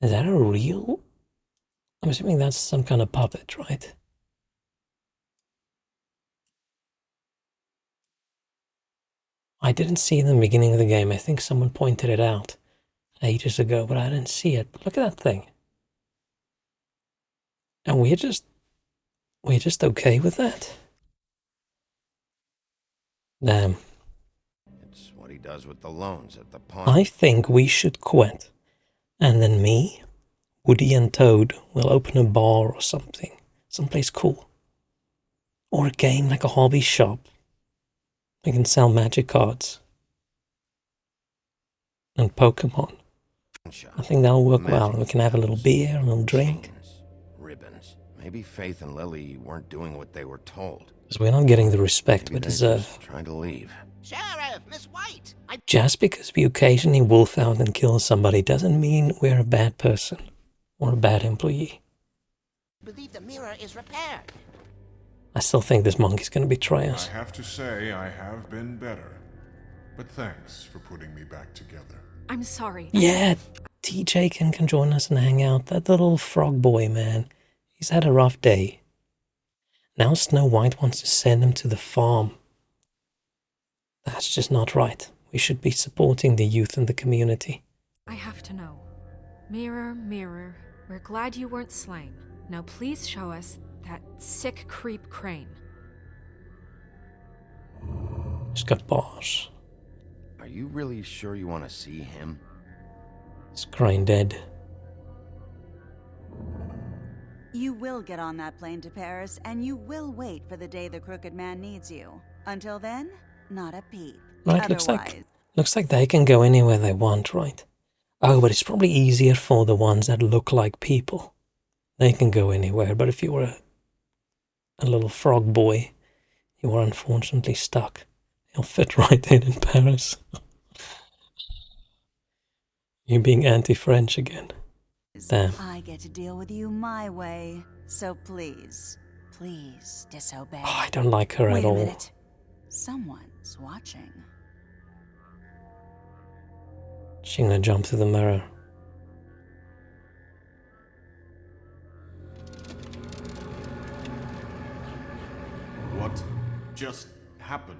real? I'm assuming that's some kind of puppet, right? I didn't see it in the beginning of the game. I think someone pointed it out ages ago, but I didn't see it. But look at that thing. And we're just okay with that? Damn.
It's what he does with the loans at the pawn.
I think we should quit. And then me, Woody and Toad will open a bar or something. Someplace cool. Or a game like a hobby shop. We can sell magic cards. And Pokemon. I think that'll work well. We can have a little beer, a little drink.
Ribbons. Maybe Faith and Lily weren't doing what they were told.
Because we're not getting the respect we
Maybe they're
deserve.
just trying to leave.
Sheriff, Miss White!
Just because we occasionally wolf out and kill somebody doesn't mean we're a bad person. Or a bad employee.
I believe the mirror is repaired.
I still think this monkey's gonna betray us.
I have to say I have been better. But thanks for putting me back together.
I'm sorry.
Yeah, TJ can join us and hang out. That little frog boy, man. He's had a rough day. Now Snow White wants to send him to the farm. That's just not right. We should be supporting the youth in the community.
I have to know. Mirror, mirror, we're glad you weren't slain. Now please show us that sick creep Crane.
He's got bars. Are you really sure you want to see him?
Is Crane dead?
You will get on that plane to Paris, and you will wait for the day the Crooked Man needs you. Until then, not a peep.
Right, looks like they can go anywhere they want, right? Oh, but it's probably easier for the ones that look like people. They can go anywhere, but if you were a little frog boy, you were unfortunately stuck He'll fit right in Paris. You being anti-French again. Damn.
I get to deal with you my way, so please, please disobey.
Oh, I don't like her
Wait
at
a
all.
minute. Someone's watching.
She's gonna jump through the mirror.
What just happened?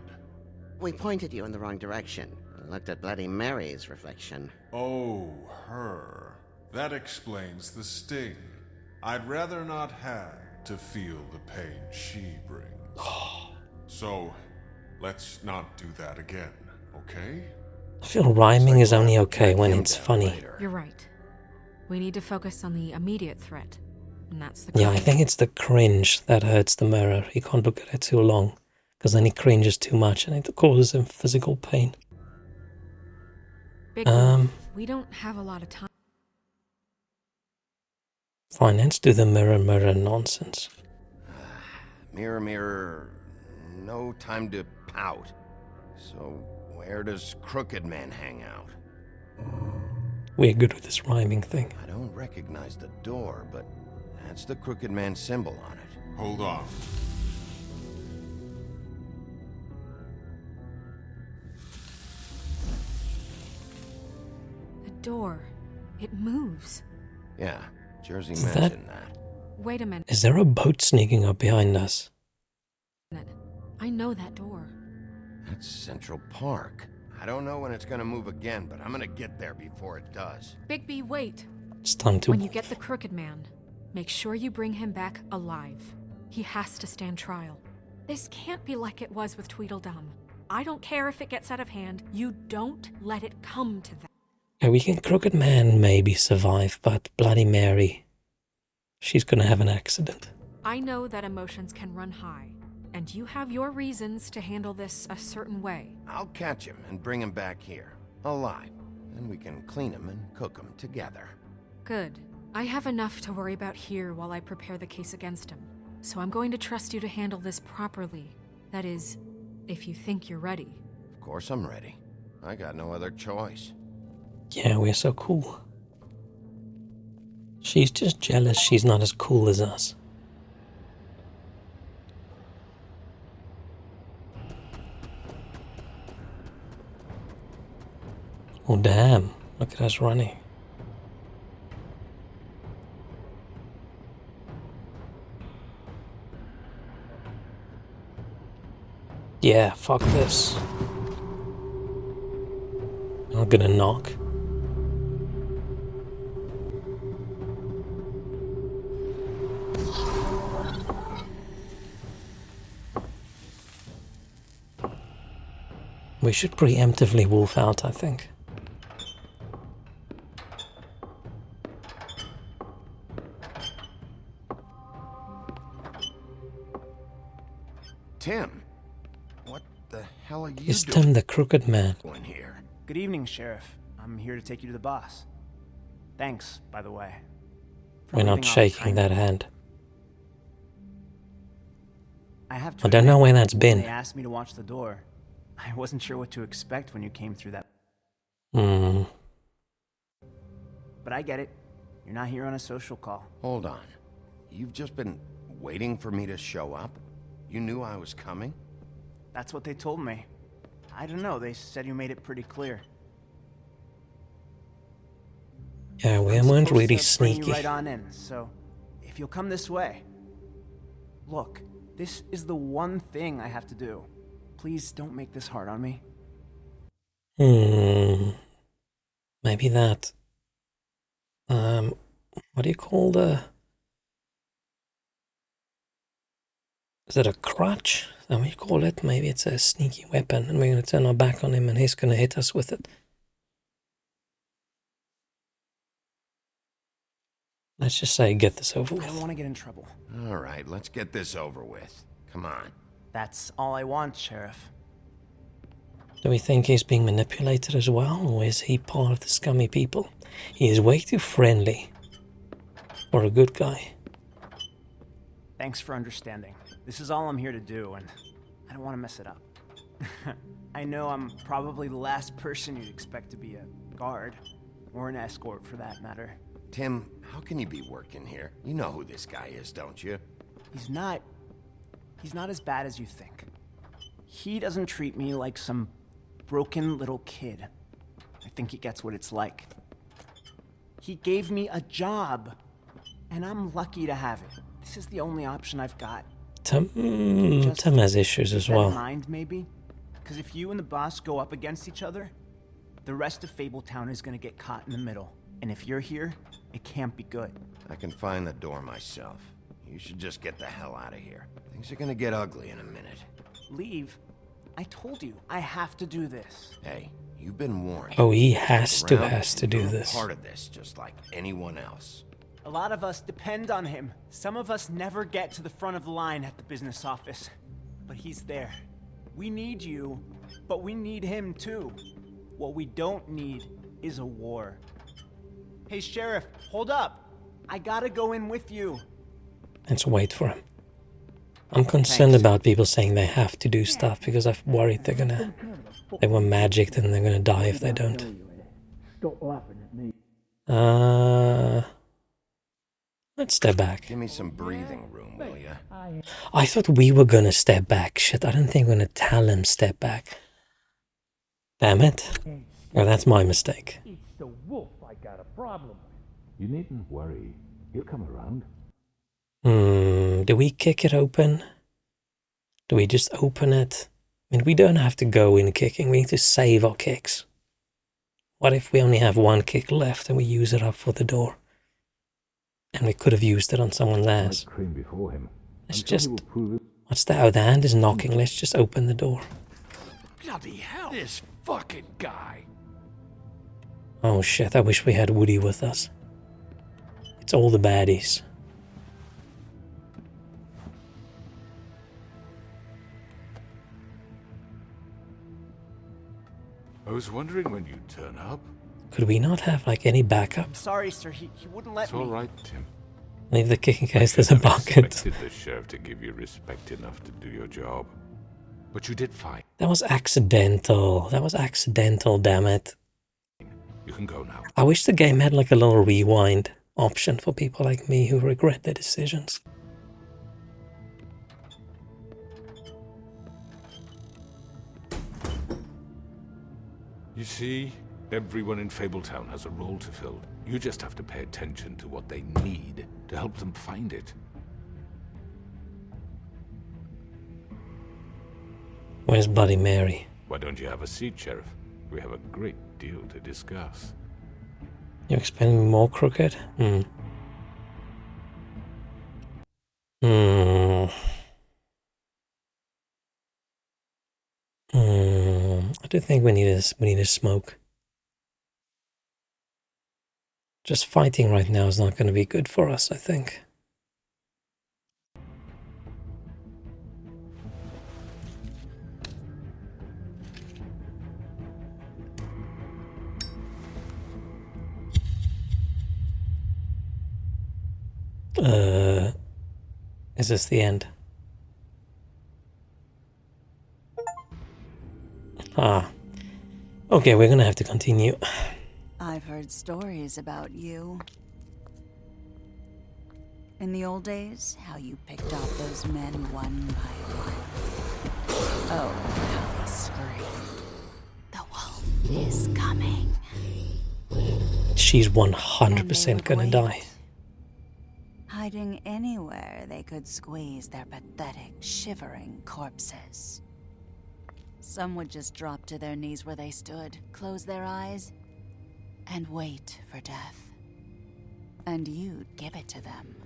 We pointed you in the wrong direction. And looked at Bloody Mary's reflection.
Oh, her. That explains the sting. I'd rather not have to feel the pain she brings. So, let's not do that again, okay?
I feel rhyming is only okay when it's funny.
You're right. We need to focus on the immediate threat, and that's the
Yeah, I
crime.
think it's the cringe that hurts the mirror. He can't look at it too long, because then he cringes too much and it causes him physical pain.
Bigby, we don't have a lot of time.
Fine, let's do the mirror nonsense.
Mirror, mirror, no time to pout. So, where does Crooked Man hang out?
We're good with this rhyming thing.
I don't recognize the door, but that's the Crooked Man symbol on it.
Hold on.
The door. It moves.
Yeah, Jersey
Is
mentioned that.
Wait a minute.
Is there a boat sneaking up behind us?
I know that door.
That's Central Park. I don't know when it's gonna move again, but I'm gonna get there before it does.
Bigby, wait.
It's time to...
When you get the Crooked Man, make sure you bring him back alive. He has to stand trial. This can't be like it was with Tweedledum. I don't care if it gets out of hand. You don't let it come to that.
Yeah, we can Crooked Man maybe survive, but Bloody Mary, she's gonna have an accident.
I know that emotions can run high, and you have your reasons to handle this a certain way.
I'll catch him and bring him back here, alive. Then we can clean him and cook him together.
Good. I have enough to worry about here while I prepare the case against him. So I'm going to trust you to handle this properly. That is, if you think you're ready.
Of course I'm ready. I got no other choice.
Yeah, we're so cool. She's just jealous she's not as cool as us. Oh damn, look at us running. Yeah, fuck this. I'm gonna knock. We should preemptively wolf out, I think.
Tim, what the hell are you
Is
doing?
Tim the Crooked Man?
Here.
Good evening, Sheriff. I'm here to take you to the boss. Thanks, by the way. for
We're not
everything all
shaking
the time.
that hand.
I have to
I don't know
admit,
where that's
when
been.
They asked me to watch the door. I wasn't sure what to expect when you came through that.
Hmm.
But I get it. You're not here on a social call.
Hold on. You've just been waiting for me to show up? You knew I was coming?
That's what they told me. I don't know. They said you made it pretty clear.
Yeah, we
I'm
weren't
supposed
really
to bring
sneaky.
you right on in. So, if you'll come this way. Look, this is the one thing I have to do. Please don't make this hard on me.
Maybe that. What do you call the... Is it a crutch? Is that what you call it? Maybe it's a sneaky weapon and we're going to turn our back on him and he's going to hit us with it. Let's just say get this over
I
with.
don't want to get in trouble.
All right, let's get this over with. Come on.
That's all I want, Sheriff.
Do we think he's being manipulated as well, or is he part of the scummy people? He is way too friendly for a good guy.
Thanks for understanding. This is all I'm here to do, and I don't want to mess it up. I know I'm probably the last person you'd expect to be a guard, or an escort for that matter.
Tim, how can you be working here? You know who this guy is, don't you?
He's not as bad as you think. He doesn't treat me like some broken little kid. I think he gets what it's like. He gave me a job, and I'm lucky to have it. This is the only option I've got.
Tim has issues as well.
Mind, maybe? Because if you and the boss go up against each other, the rest of Fabletown is gonna get caught in the middle. And if you're here, it can't be good.
I can find the door myself. You should just get the hell out of here. Things are gonna get ugly in a minute.
Leave? I told you, I have to do this.
Hey, you've been warned.
Oh, he has to do
You're
this.
part of this, just like anyone else.
A lot of us depend on him. Some of us never get to the front of the line at the business office. But he's there. We need you, but we need him too. What we don't need is a war. Hey, Sheriff, hold up. I gotta go in with you.
Let's wait for him. I'm concerned about people saying they have to do stuff because I'm worried they were magicked and they're gonna die if they don't.
Stop laughing at me.
Let's step back.
Give me some breathing room, will ya?
I thought we were gonna step back. Shit, I didn't think we are gonna tell him step back. Damn it. Oh, that's my mistake.
It's the wolf I got a problem with. You needn't worry. He'll come around.
Do we kick it open? Do we just open it? I mean, we don't have to go in kicking. We need to save our kicks. What if we only have one kick left and we use it up for the door? And we could have used it on someone's ass.
Before him.
Let's just... What's that? Oh, the hand is knocking. Let's just open the door.
Bloody hell! This fucking guy.
Oh shit, I wish we had Woody with us. It's all the baddies.
I was wondering when you'd turn up.
Could we not have like any backup?
Sorry, sir, he wouldn't let
It's
me.
all right, Tim.
Leave the kicking case as a bucket.
Expected the sheriff to give you respect enough to do your job. But you did fine.
That was accidental. That was accidental, damn it.
You can go now.
I wish the game had like a little rewind option for people like me who regret their decisions.
You see, everyone in Fabletown has a role to fill. You just have to pay attention to what they need to help them find it.
Where's Bloody Mary?
Why don't you have a seat, Sheriff? We have a great deal to discuss.
You explaining more crooked? I do think we need a smoke. Just fighting right now is not going to be good for us, I think. Is this the end? Okay, we're gonna have to continue.
I've heard stories about you. In the old days, how you picked off those men one by one. Oh, how they screamed. The wolf is coming.
She's 100% gonna die.
Hiding anywhere they could squeeze their pathetic, shivering corpses. Some would just drop to their knees where they stood, close their eyes, and wait for death. And you'd give it to them.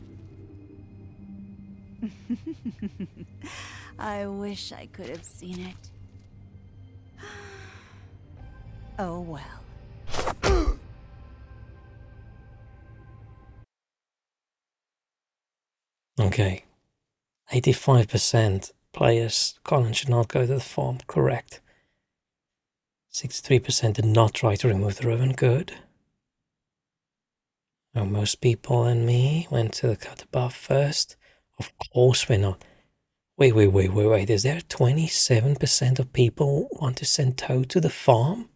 I wish I could have seen it. Oh well.
Okay. 85% players, Colin should not go to the farm, correct. 63% did not try to remove the ribbon, good. Oh, most people and me went to the cut above first. Of course we're not. Wait. Is there 27% of people want to send Toad to the farm?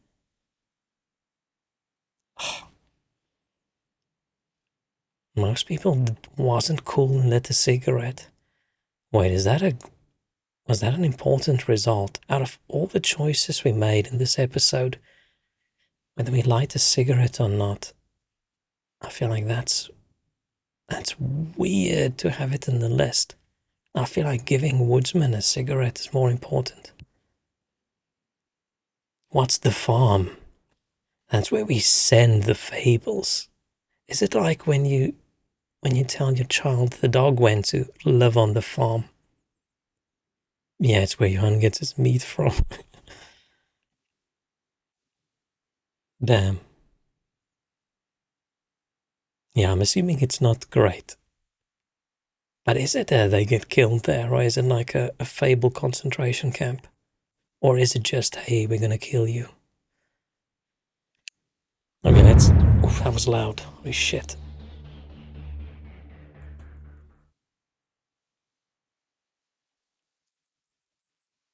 Most people wasn't cool and lit a cigarette. Wait, was that an important result? Out of all the choices we made in this episode, whether we light a cigarette or not, I feel like that's weird to have it in the list. I feel like giving Woodsman a cigarette is more important. What's the farm? That's where we send the fables. Is it like when you tell your child the dog went to live on the farm? Yeah, it's where Johan gets his meat from. Damn. Yeah, I'm assuming it's not great. But is it they get killed there, or is it like a fable concentration camp? Or is it just, hey, we're gonna kill you? Okay, let's... Oof, that was loud. Holy shit.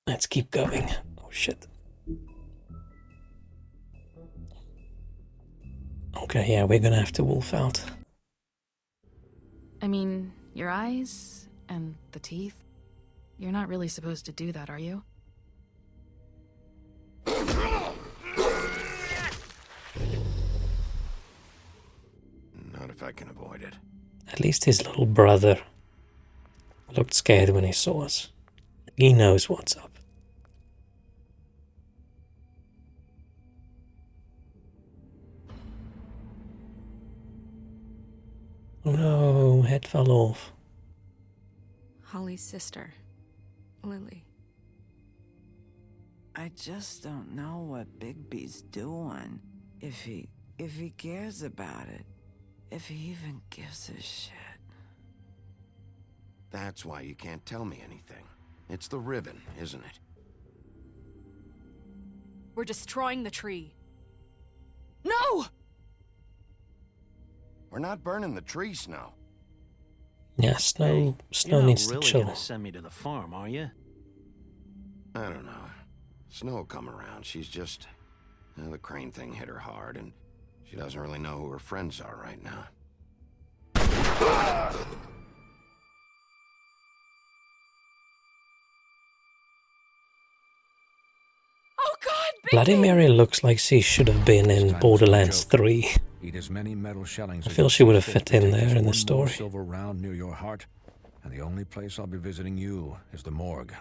Let's keep going. Oh shit. Okay, yeah, we're gonna have to wolf out.
I mean, your eyes and the teeth. You're not really supposed to do that, are you?
Not if I can avoid it.
At least his little brother looked scared when he saw us. He knows what's up. Oh no, head fell off.
Holly's sister, Lily.
I just don't know what Bigby's doing. If he cares about it. If he even gives a shit.
That's why you can't tell me anything. It's the ribbon, isn't it?
We're destroying the tree.
No!
We're not burning the tree, Snow.
Yeah, Snow
You're
needs
not really
to chill.
gonna send me to the farm, are you?
I don't know. Snow will come around. She's just... the Crane thing hit her hard, and she doesn't really know who her friends are right now.
Bloody Mary looks like she should have been in Borderlands 3.
Eat as many metal shellings
I feel she would have fit in there in the story.
Silver round near your heart, and the only place I'll be visiting you is the morgue.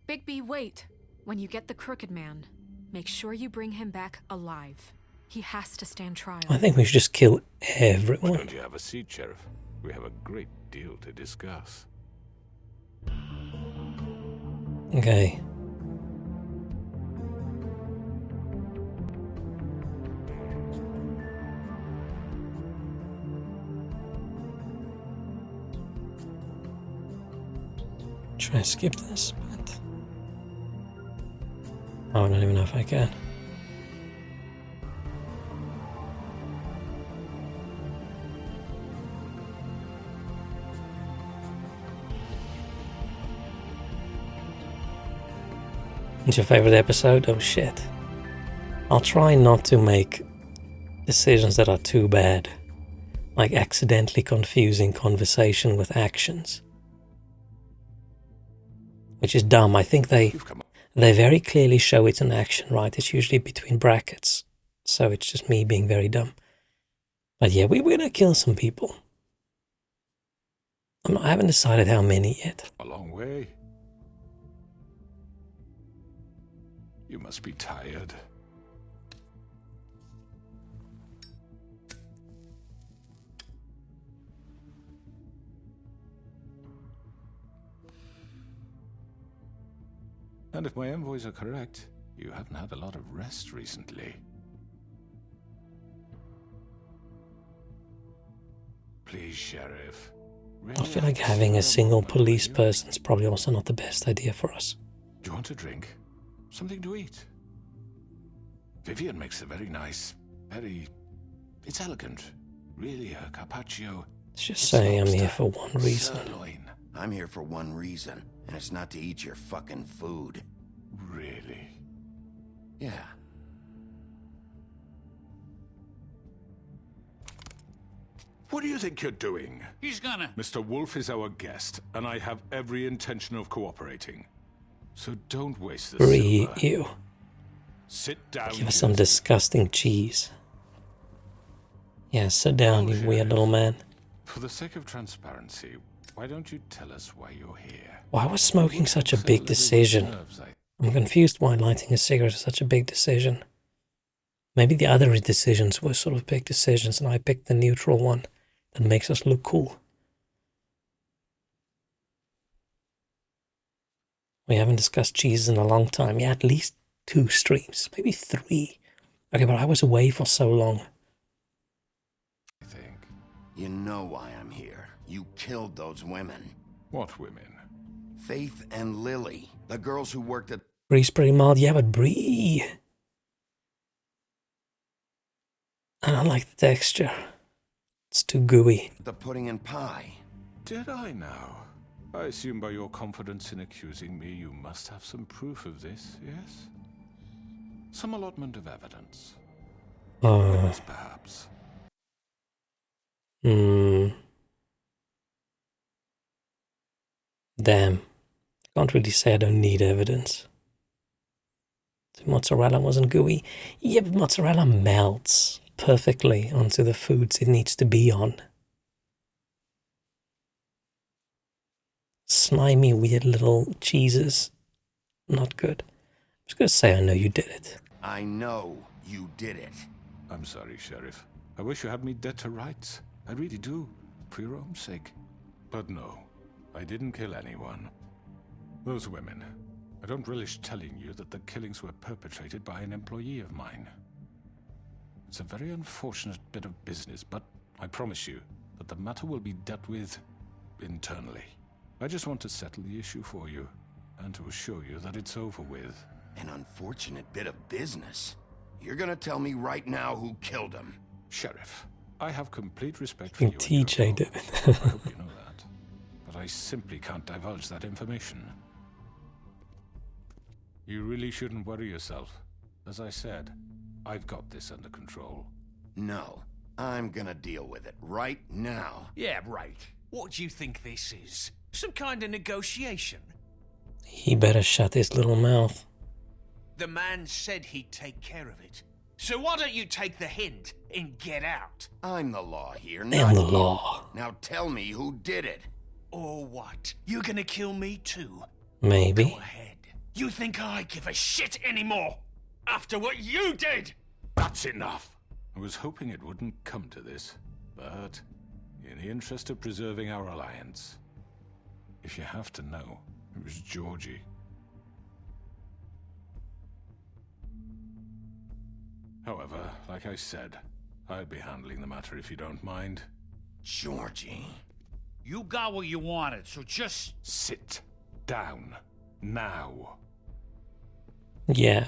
Bigby, wait. When you get the Crooked Man, make sure you bring him back alive. He has to stand trial.
I think we should just kill everyone.
Why don't you have a seat, Sheriff? We have a great deal to discuss.
Okay. Try and skip this, but... Oh, I don't even know if I can. What's your favorite episode? Oh shit. I'll try not to make decisions that are too bad. Like accidentally confusing conversation with actions. Which is dumb. I think they very clearly show it's an action, right? It's usually between brackets. So it's just me being very dumb. But yeah, we're gonna kill some people. I haven't decided how many yet.
A long way. You must be tired. And if my envoys are correct, you haven't had a lot of rest recently. Please, Sheriff.
I feel like having a single police person is probably also not the best idea for us.
Do you want a drink? Something to eat? Vivian makes a very nice, it's elegant. Really, a carpaccio.
Let's just say I'm here for one reason.
Sirloin.
I'm here for one reason, and it's not to eat your fucking food.
Really?
Yeah.
What do you think you're doing?
He's gonna...
Mr. Wolf is our guest, and I have every intention of cooperating. So don't waste the
Bree,
silver.
ew.
Sit down.
Give us some disgusting cheese. Yeah, sit down, you weird little man.
For the sake of transparency, why don't you tell us why you're here?
Why was smoking such a big decision? I'm confused why lighting a cigarette is such a big decision. Maybe the other decisions were sort of big decisions, and I picked the neutral one that makes us look cool. We haven't discussed cheese in a long time. Yeah, at least 2 streams, maybe 3. Okay, but I was away for so long.
You know why I'm here. You killed those women.
What women?
Faith and Lily, the girls who worked at...
Bree's pretty mild. Yeah, but Bree... I don't like the texture. It's too gooey.
The pudding and pie.
Did I now? I assume by your confidence in accusing me, you must have some proof of this, yes? Some allotment of evidence. Witness, perhaps.
Damn. Can't really say I don't need evidence. The mozzarella wasn't gooey. Yeah, but mozzarella melts perfectly onto the foods it needs to be on. Slimy, weird little cheeses. Not good. I'm just gonna say I know you did it.
I know you did it.
I'm sorry, Sheriff. I wish you had me dead to rights. I really do, for your own sake. But no, I didn't kill anyone. Those women. I don't relish telling you that the killings were perpetrated by an employee of mine. It's a very unfortunate bit of business, but I promise you that the matter will be dealt with internally. I just want to settle the issue for you, and to assure you that it's over with.
An unfortunate bit of business? You're gonna tell me right now who killed him?
Sheriff, I have complete respect for you.
TJ did it.
I hope you know that. But I simply can't divulge that information. You really shouldn't worry yourself. As I said, I've got this under control.
No, I'm gonna deal with it right now.
Yeah, right. What do you think this is? Some kind of negotiation?
He better shut his little mouth.
The man said he'd take care of it. So why don't you take the hint and get out?
I'm the law here,
I'm
not
the
you.
law.
Now tell me who did it.
Or what? You're gonna kill me too?
Maybe.
Go ahead. You think I give a shit anymore? After what you did?
That's enough. I was hoping it wouldn't come to this, but in the interest of preserving our alliance, if you have to know, it was Georgie. However, like I said, I'll be handling the matter if you don't mind.
Georgie.
You got what you wanted, so just...
Sit down. Now.
Yeah.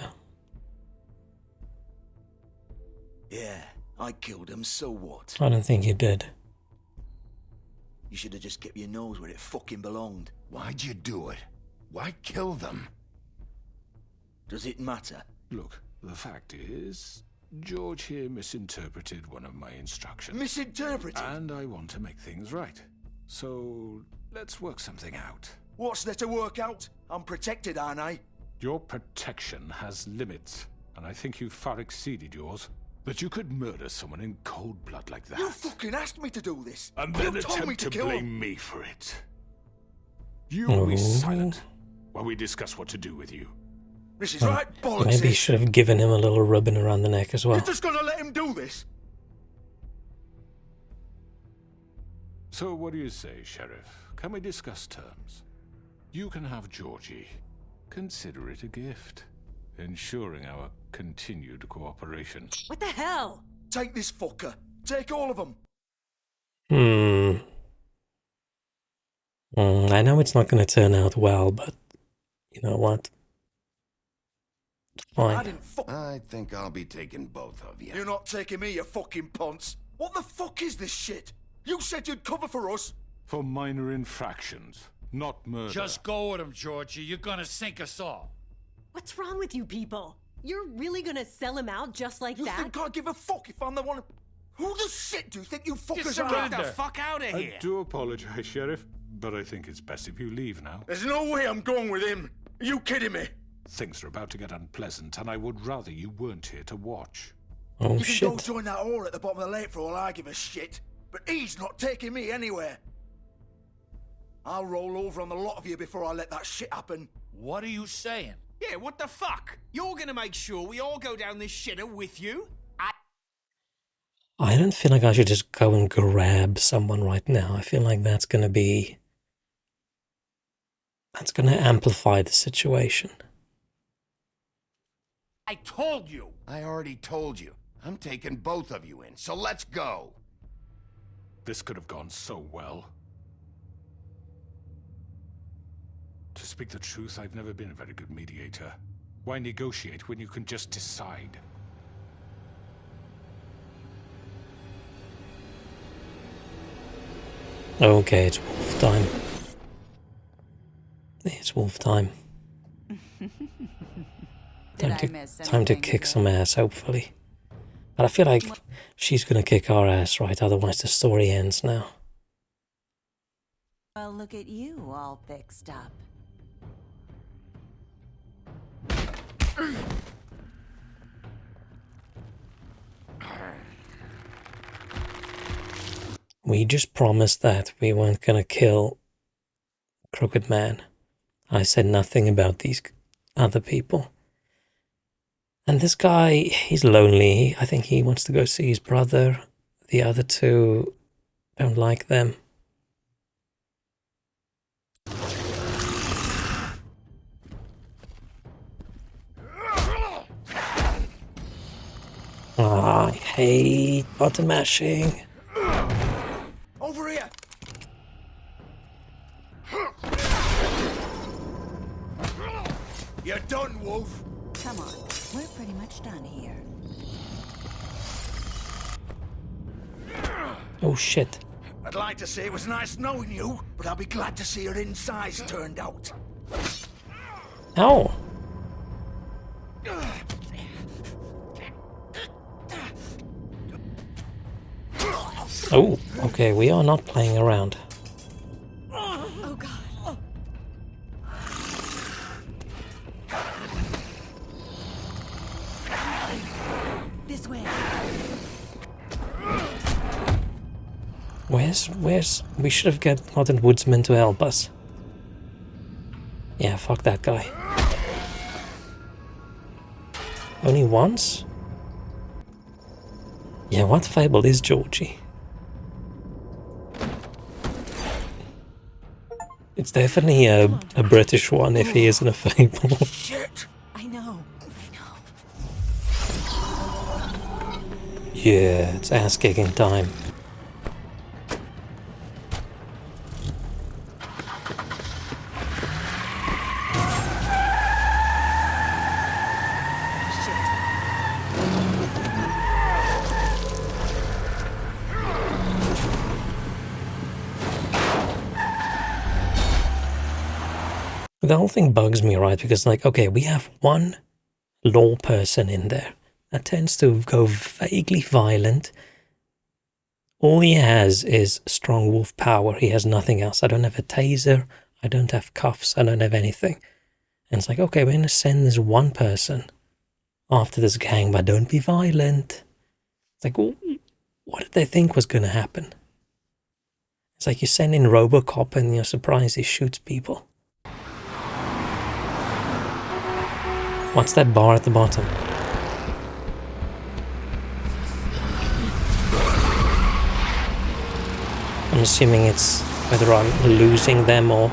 Yeah, I killed him, so what?
I don't think you did.
You should have just kept your nose where it fucking belonged.
Why'd you do it? Why kill them?
Does it matter?
Look, the fact is, George here misinterpreted one of my instructions.
Misinterpreted?
And I want to make things right. So, let's work something out.
What's there to work out? I'm protected, aren't I?
Your protection has limits, and I think you've far exceeded yours. That you could murder someone in cold blood like that.
You fucking asked me to do this.
And then
you told me
attempt to
kill
blame
him.
me for it. You be silent while we discuss what to do with you.
This is right, bollocks.
Maybe you should have given him a little rubbing around the neck as well.
You're just gonna let him do this?
So what do you say, Sheriff? Can we discuss terms? You can have Georgie. Consider it a gift, ensuring our continued cooperation.
What the hell?
Take this fucker. Take all of them.
I know it's not going to turn out well, but you know what? Fine.
I think I'll be taking both of you.
You're not taking me, you fucking ponce. What the fuck is this shit? You said you'd cover for us.
For minor infractions. not murder.
Just go with him, Georgie. You're gonna sink us all.
What's wrong with you people? You're really gonna sell him out just like that?
You think I give a fuck if I'm the one? Who the shit do you think you fuckers are?
Get the fuck out of here!
I do apologize, Sheriff, but I think it's best if you leave now.
There's no way I'm going with him. Are you kidding me?
Things are about to get unpleasant, and I would rather you weren't here to watch.
Oh,
you can go join that whore at the bottom of the lake for all I give a shit. But he's not taking me anywhere. I'll roll over on the lot of you before I let that shit happen.
What are you saying?
Yeah, what the fuck? You're gonna make sure we all go down this shitter with you?
I don't feel like I should just go and grab someone right now. I feel like that's going to amplify the situation.
I told you!
I already told you. I'm taking both of you in, so let's go.
This could have gone so well. To speak the truth, I've never been a very good mediator. Why negotiate when you can just decide?
Okay, it's wolf time. It's wolf time. Time to kick some ass, hopefully. But I feel like she's gonna kick our ass, right? Otherwise the story ends now.
Well, look at you, all fixed up.
We just promised that we weren't gonna kill Crooked Man. I said nothing about these other people. And this guy, he's lonely. I think he wants to go see his brother. The other two don't like them. I hate button mashing.
Over here! You're done, Wolf.
Come on, we're pretty much done here.
Oh shit.
I'd like to say it was nice knowing you, but I'll be glad to see your insides turned out.
Ow. Oh, okay, we are not playing around.
Oh god. This way.
Where's... We should have gotten Woodsman to help us. Yeah, fuck that guy. Only once? Yeah, what fable is Georgie? It's definitely a British one if he isn't a fable.
Shit!
I know.
Yeah, it's ass-kicking time. The whole thing bugs me, right? Because, like, okay, we have one law person in there that tends to go vaguely violent. All he has is strong wolf power. He has nothing else. I don't have a taser. I don't have cuffs. I don't have anything. And it's like, okay, we're going to send this one person after this gang, but don't be violent. It's like, well, what did they think was going to happen? It's like you send in RoboCop and you're surprised he shoots people. What's that bar at the bottom? I'm assuming it's whether I'm losing them or...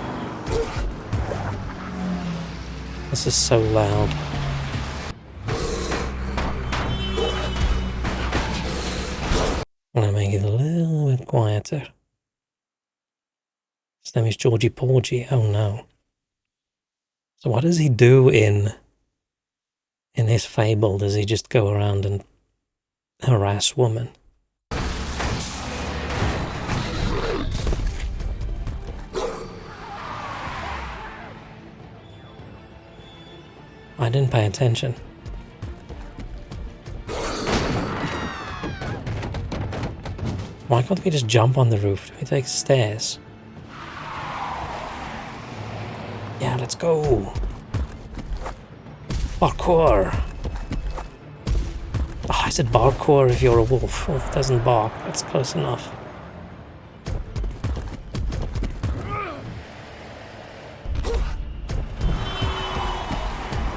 This is so loud. I'm gonna make it a little bit quieter. His name is Georgie Porgy. Oh no. So what does he do in his fable? Does he just go around and harass women? didn't pay attention. Why can't we just jump on the roof? Do we take stairs? Yeah, let's go. Parkour. Oh, I said parkour if you're a wolf. Wolf doesn't bark. That's close enough.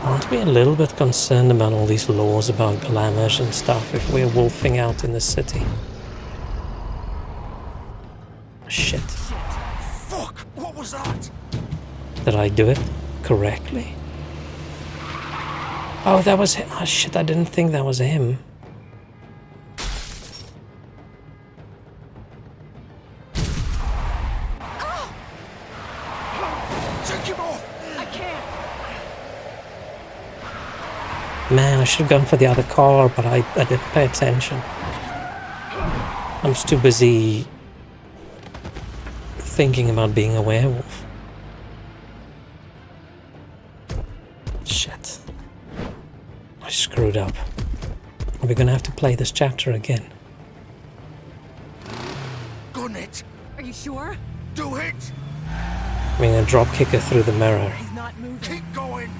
Aren't we a little bit concerned about all these laws about glamours and stuff if we're wolfing out in the city? Shit.
Fuck! What was that?
Did I do it correctly? Oh, that was him. Oh shit, I didn't think that was him.
Take him off! I can't!
Man, I should have gone for the other car, but I didn't pay attention. I'm just too busy thinking about being a werewolf. Shit. I screwed up. Are we gonna have to play this chapter again?
Gun it!
Are you sure?
Do it!
I'm gonna drop kick her through the mirror.
He's not moving.
Keep going!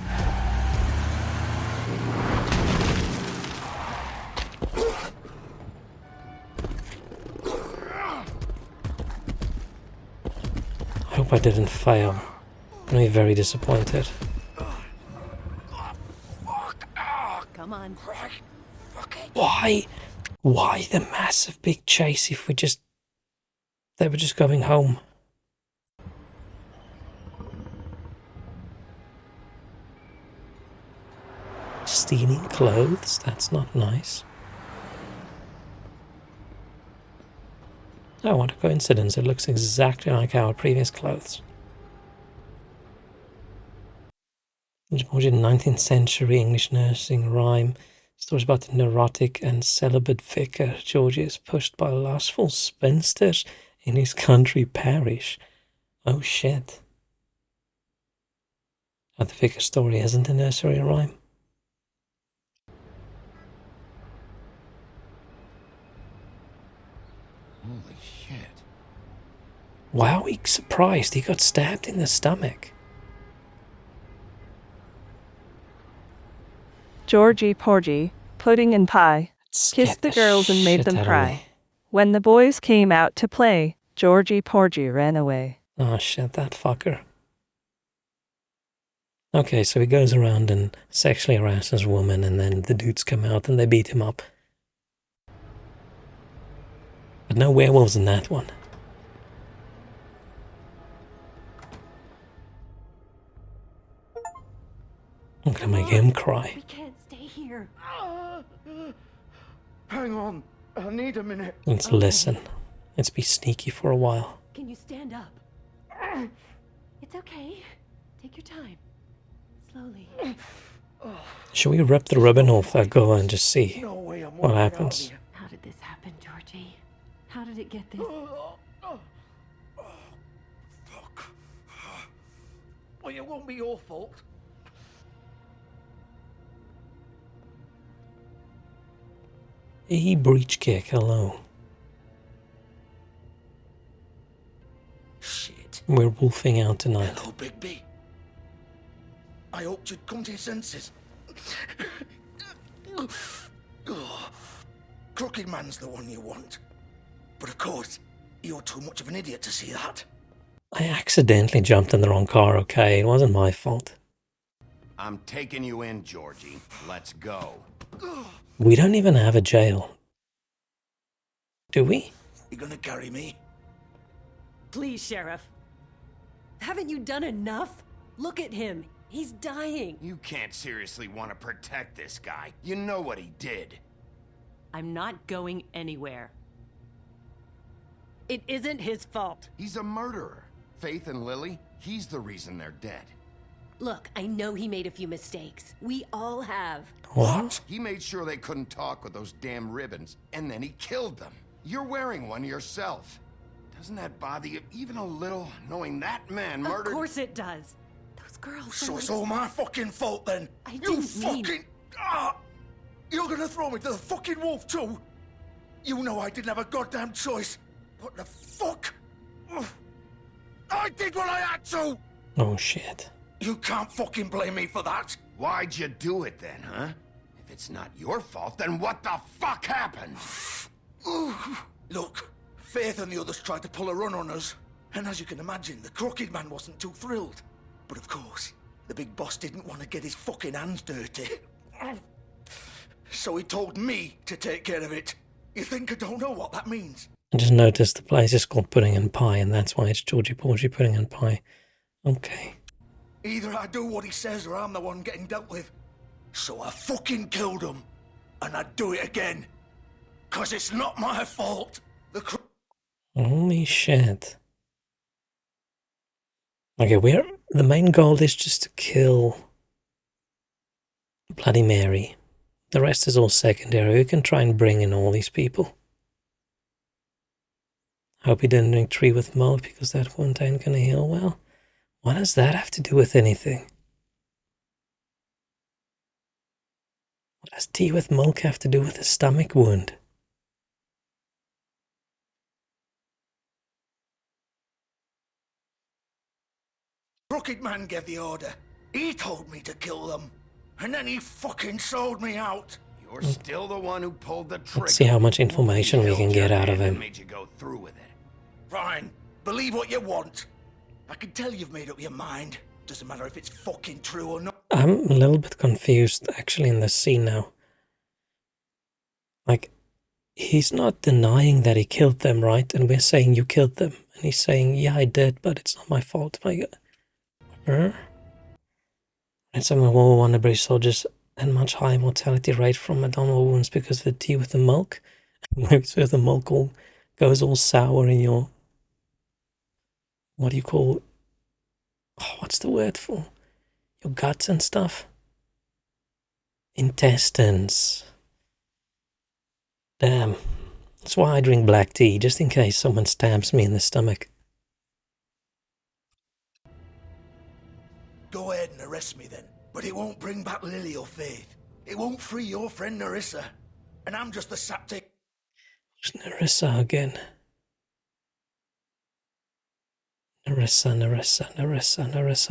I hope I didn't fail. I'm be very disappointed.
Come on.
Why? Why the massive big chase if they were just going home? Stealing clothes? That's not nice. Oh, what a coincidence. It looks exactly like our previous clothes. Georgian 19th century English nursing rhyme. Stories about the neurotic and celibate vicar. Georgie is pushed by lustful spinsters in his country parish. Oh shit. Oh, the vicar story isn't a nursery rhyme.
Holy shit.
Wow, he's surprised. He got stabbed in the stomach.
Georgie Porgy, pudding and pie, kissed the girls and made them cry. When the boys came out to play, Georgie Porgy ran away.
Oh shit, that fucker. Okay, so he goes around and sexually harasses women, and then the dudes come out and they beat him up. But no werewolves in that one. I'm gonna make him cry.
We can't stay here.
Hang on. I need a minute.
Let's listen. Let's be sneaky for a while.
Can you stand up? It's okay. Take your time. Slowly.
Should we rip the ribbon off that girl and just see what happens?
How did this happen, Georgie? How did it get this?
Fuck. Well, it won't be your fault.
A breach kick, hello.
Shit.
We're wolfing out tonight.
Hello, Bigby. I hoped you'd come to your senses. Crooked Man's the one you want. But of course, you're too much of an idiot to see that.
I accidentally jumped in the wrong car, okay? It wasn't my fault.
I'm taking you in, Georgie. Let's go.
We don't even have a jail. Do we?
You gonna carry me?
Please, Sheriff. Haven't you done enough? Look at him. He's dying.
You can't seriously want to protect this guy. You know what he did.
I'm not going anywhere. It isn't his fault.
He's a murderer. Faith and Lily, he's the reason they're dead.
Look, I know he made a few mistakes. We all have.
What?
He made sure they couldn't talk with those damn ribbons, and then he killed them. You're wearing one yourself. Doesn't that bother you even a little, knowing that man murdered—
Of course it does. Those girls.
So it's all my fucking fault then.
I
You
didn't mean-
fucking... Ah! You're gonna throw me to the fucking wolf too? You know I didn't have a goddamn choice. What the fuck? Ugh. I did what I had to!
Oh shit.
You can't fucking blame me for that.
Why'd you do it then, huh? If it's not your fault, then what the fuck happened?
Look, Faith and the others tried to pull a run on us. And as you can imagine, the Crooked Man wasn't too thrilled. But of course, the big boss didn't want to get his fucking hands dirty. So he told me to take care of it. You think I don't know what that means?
I just noticed the place is called Pudding and Pie, and that's why it's Georgie Porgy Pudding and Pie. Okay.
Either I do what he says or I'm the one getting dealt with. So I fucking killed him. And I'd do it again. 'Cause it's not my fault.
Holy shit. Okay, the main goal is just to kill Bloody Mary. The rest is all secondary. We can try and bring in all these people. Hope he didn't drink Tree with Milk because that wound ain't gonna heal well. What does that have to do with anything? What does tea with milk have to do with a stomach wound?
Crooked Man gave the order. He told me to kill them. And then he fucking sold me out.
You're still the one who pulled the trigger.
Let's see how much information we can get out of him.
Made you go through with it.
Fine. Believe what you want. I can tell you've made up your mind. Doesn't matter if it's fucking true or not.
I'm a little bit confused actually in this scene now. Like, he's not denying that he killed them, right? And we're saying you killed them. And he's saying, yeah, I did, but it's not my fault. And some of World War I British soldiers had much higher mortality rate from abdominal wounds because of the tea with the milk. So the milk goes all sour in your... What do you call... Oh, what's the word for? Your guts and stuff? Intestines. Damn. That's why I drink black tea, just in case someone stabs me in the stomach.
Go ahead and arrest me then. But it won't bring back Lily or Faith. It won't free your friend Nerissa. And I'm just the saptic.
Who's Nerissa again? Nerissa.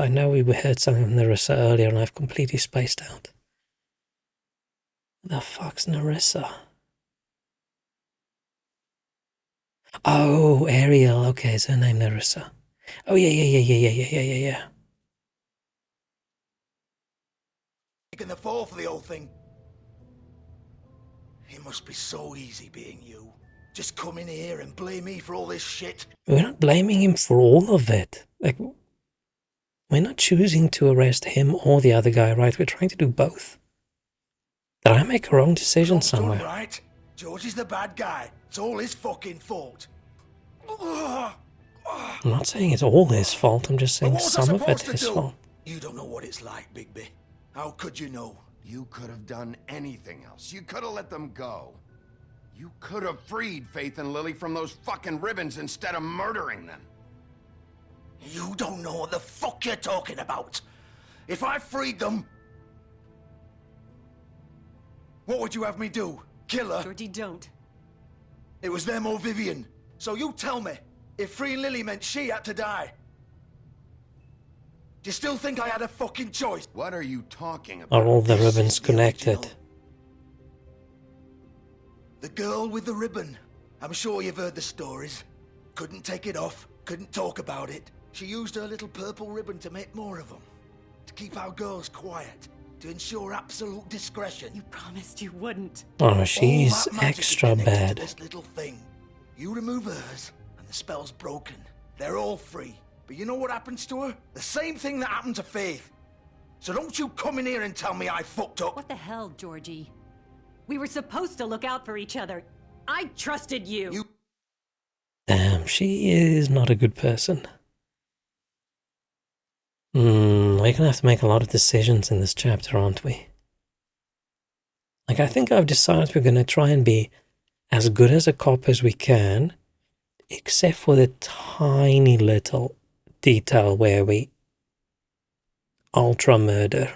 I know we heard something from Nerissa earlier and I've completely spaced out. The fuck's Nerissa? Oh, Ariel. Okay, is her name Nerissa? Oh, yeah.
Taking the fall for the whole thing. It must be so easy being you. Just come in here and blame me for all this shit.
We're not blaming him for all of it. Like, we're not choosing to arrest him or the other guy, right? We're trying to do both. Did I make a wrong decision somewhere?
Right? George is the bad guy. It's all his fucking fault.
I'm not saying it's all his fault. I'm just saying some of it is his fault.
You don't know what it's like, Bigby. How could you know?
You could have done anything else. You could have let them go. You could have freed Faith and Lily from those fucking ribbons instead of murdering them.
You don't know what the fuck you're talking about. If I freed them... What would you have me do? Kill her?
Georgie, don't.
It was them or Vivian. So you tell me, if freeing Lily meant she had to die, do you still think I had a fucking choice?
What are you talking about?
Are all the ribbons connected?
The girl with the ribbon. I'm sure you've heard the stories. Couldn't take it off, couldn't talk about it. She used her little purple ribbon to make more of them. To keep our girls quiet. To ensure absolute discretion.
You promised you wouldn't.
Oh, she's extra bad.
This little thing. You remove hers, and the spell's broken. They're all free. But you know what happens to her? The same thing that happened to Faith. So don't you come in here and tell me I fucked up.
What the hell, Georgie? We were supposed to look out for each other. I trusted you.
Damn, she is not a good person. We're gonna have to make a lot of decisions in this chapter, aren't we? Like, I think I've decided we're gonna try and be as good as a cop as we can, except for the tiny little detail where we Ultra murder.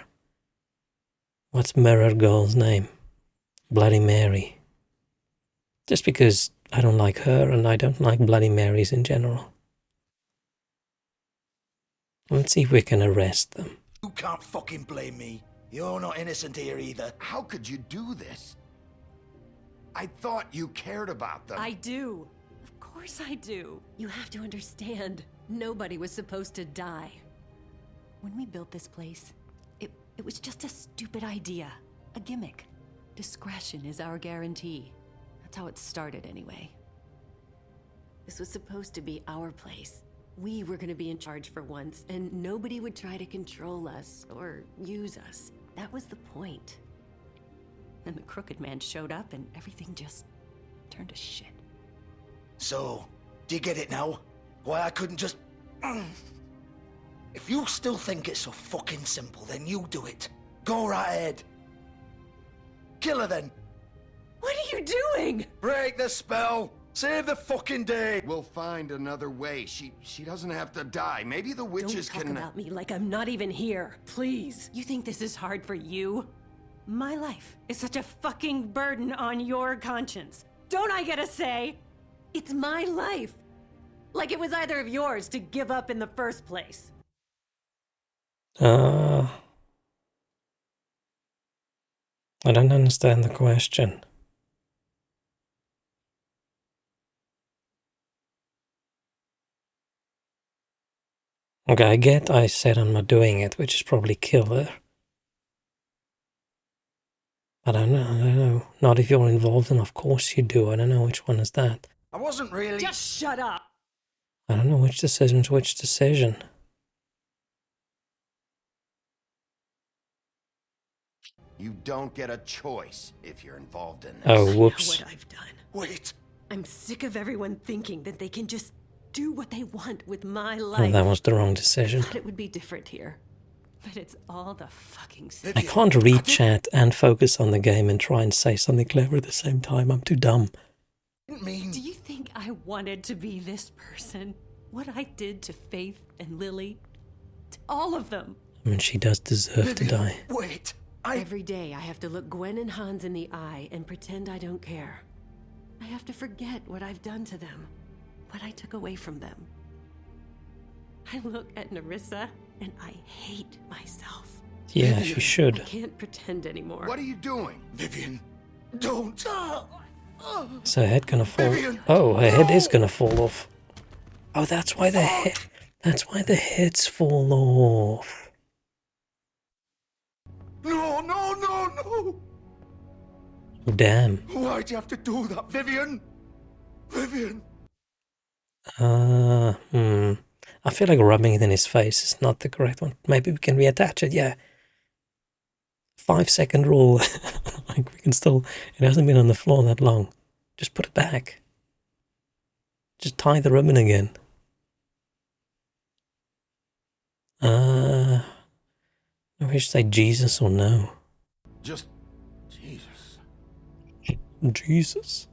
What's Mirror Girl's name? Bloody Mary. Just because I don't like her and I don't like Bloody Marys in general. Let's see if we can arrest them.
You can't fucking blame me. You're not innocent here either.
How could you do this? I thought you cared about them.
I do. Of course I do. You have to understand, nobody was supposed to die. When we built this place, it was just a stupid idea. A gimmick. Discretion is our guarantee. That's how it started anyway. This was supposed to be our place. We were gonna be in charge for once, and nobody would try to control us or use us. That was the point. Then the Crooked Man showed up and everything just turned to shit.
So, do you get it now? Why I couldn't just... If you still think it's so fucking simple, then you do it. Go right ahead. Kill her then.
What are you doing?
Break the spell. Save the fucking day.
We'll find another way. She doesn't have to die. Maybe the witches
Don't talk
can...
about me like I'm not even here. Please. You think this is hard for you? My life is such a fucking burden on your conscience. Don't I get a say? It's my life. Like it was either of yours to give up in the first place.
I don't understand the question. Okay, I get I said I'm not doing it, which is probably kill her. I don't know. Not if you're involved, and of course you do. I don't know which one is that.
I wasn't really...
Just shut up.
I don't know which decision's which decision.
You don't get a choice if you're involved in this.
Oh, whoops.
I know what I've done. Wait. I'm sick of everyone thinking that they can just do what they want with my life.
Oh, that was the wrong decision.
I thought it would be different here. But it's all the fucking same.
I can't read chat and focus on the game and try and say something clever at the same time. I'm too dumb.
Do you think I wanted to be this person? What I did to Faith and Lily? To all of them.
I mean, she does deserve to die.
Wait.
Every day I have to look Gwen and Hans in the eye and pretend I don't care. I have to forget what I've done to them. What I took away from them. I look at Nerissa and I hate myself.
Yeah, she should.
I can't pretend anymore.
What are you doing?
Vivian, don't.
Is her head gonna fall? Oh, her head is gonna fall off. Oh, that's why the head. That's why the heads fall off.
No, no, no, no!
Oh, damn.
Why'd you have to do that, Vivian? Vivian!
I feel like rubbing it in his face is not the correct one. Maybe we can reattach it, yeah. 5-second rule. Like, we can still... It hasn't been on the floor that long. Just put it back. Just tie the ribbon again. We should say Jesus or no.
Just... Jesus.
Jesus.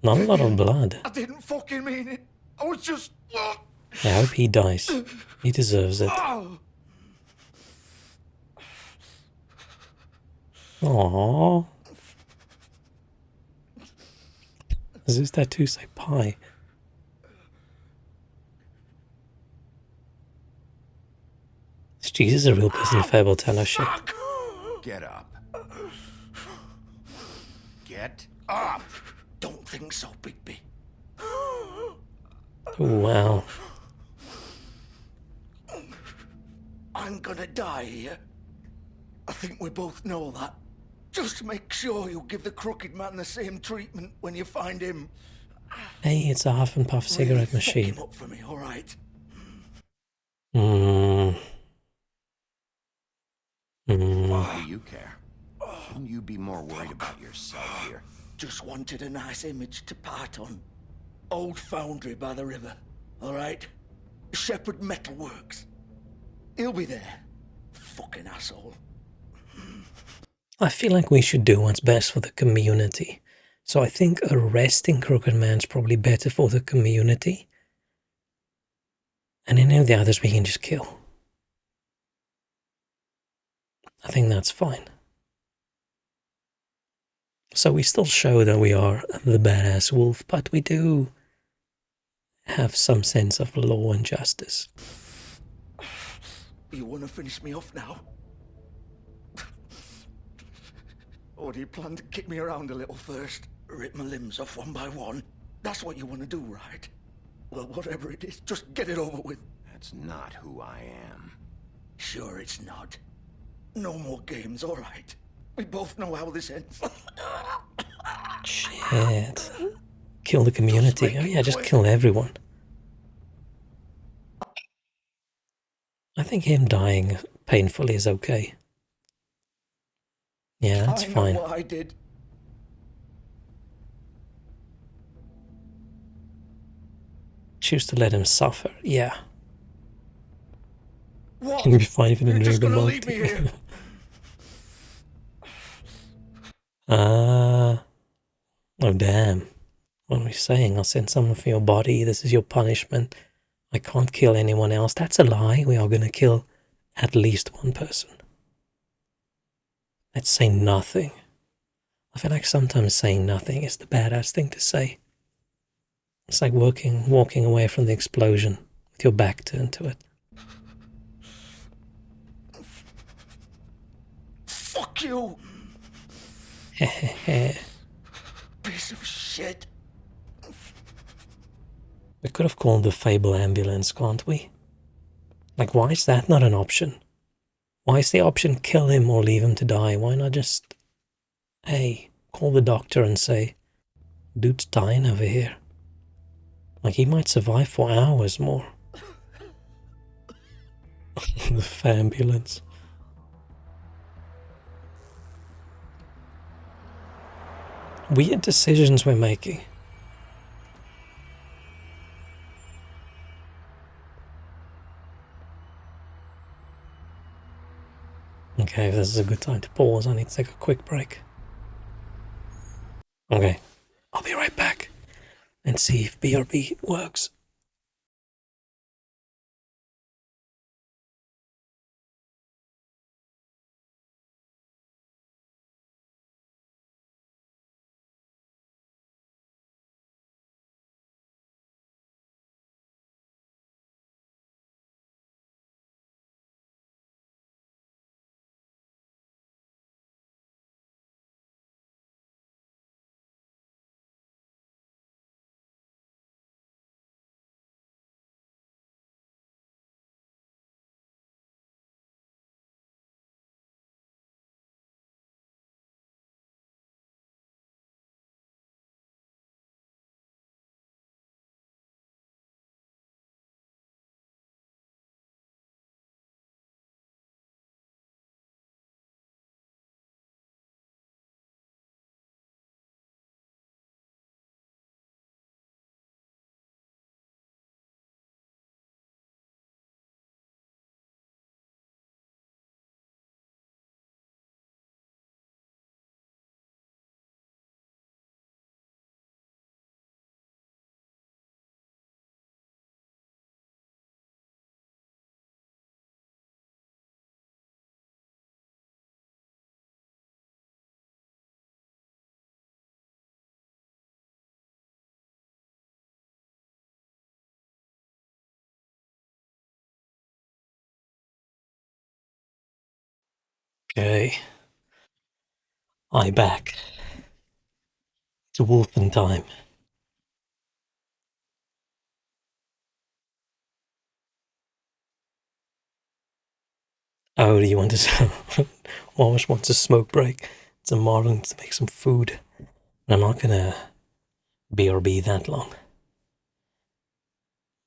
Not a lot of blood.
I didn't fucking mean it. I was just...
I hope he dies. He deserves it. Aww. Does this tattoo say pie? Is Jesus a real person fable teller shit?
Get up. Get up!
Don't think so, Bigby.
Oh, wow.
I'm gonna die here. I think we both know that. Just make sure you give the Crooked Man the same treatment when you find him.
Hey, it's a Huff and Puff cigarette machine.
Fuck him up for me, alright?
Why do you care? Shouldn't you be more worried about yourself here?
Just wanted a nice image to part on. Old foundry by the river, alright? Shepherd Metalworks. He'll be there. Fucking asshole.
I feel like we should do what's best for the community. So I think arresting Crooked Man's probably better for the community. And any of the others we can just kill. I think that's fine. So we still show that we are the badass wolf, but we do have some sense of law and justice.
You want to finish me off now? Or do you plan to kick me around a little first? Rip my limbs off one by one? That's what you want to do, right? Well, whatever it is, just get it over with.
That's not who I am.
Sure it's not. No more games, all right. We both know how this ends.
Shit. Kill the community. Oh yeah, just kill everyone. I think him dying painfully is okay. Yeah, that's fine.
I know what I did.
Choose to let him suffer. Yeah.
What?
Can be fine if you didn't
You're just
drink the
gonna
milk
leave me here?
Oh damn. What are we saying? I'll send someone for your body. This is your punishment. I can't kill anyone else. That's a lie. We are gonna kill at least one person. Let's say nothing. I feel like sometimes saying nothing is the badass thing to say. It's like walking away from the explosion with your back turned to it.
Fuck you!
Hehehe.
Piece of shit.
We could have called the Fable ambulance, can't we? Like, why is that not an option? Why is the option kill him or leave him to die? Why not just, hey, call the doctor and say, dude's dying over here. Like, he might survive for hours more. The Fambulance. Weird decisions we're making. Okay, if this is a good time to pause, I need to take a quick break. Okay, I'll be right back and see if BRB works. Okay. I back. It's wolfen time. Oh, do you want to... Always wants a smoke break. It's a Marlin to make some food. And I'm not gonna BRB that long.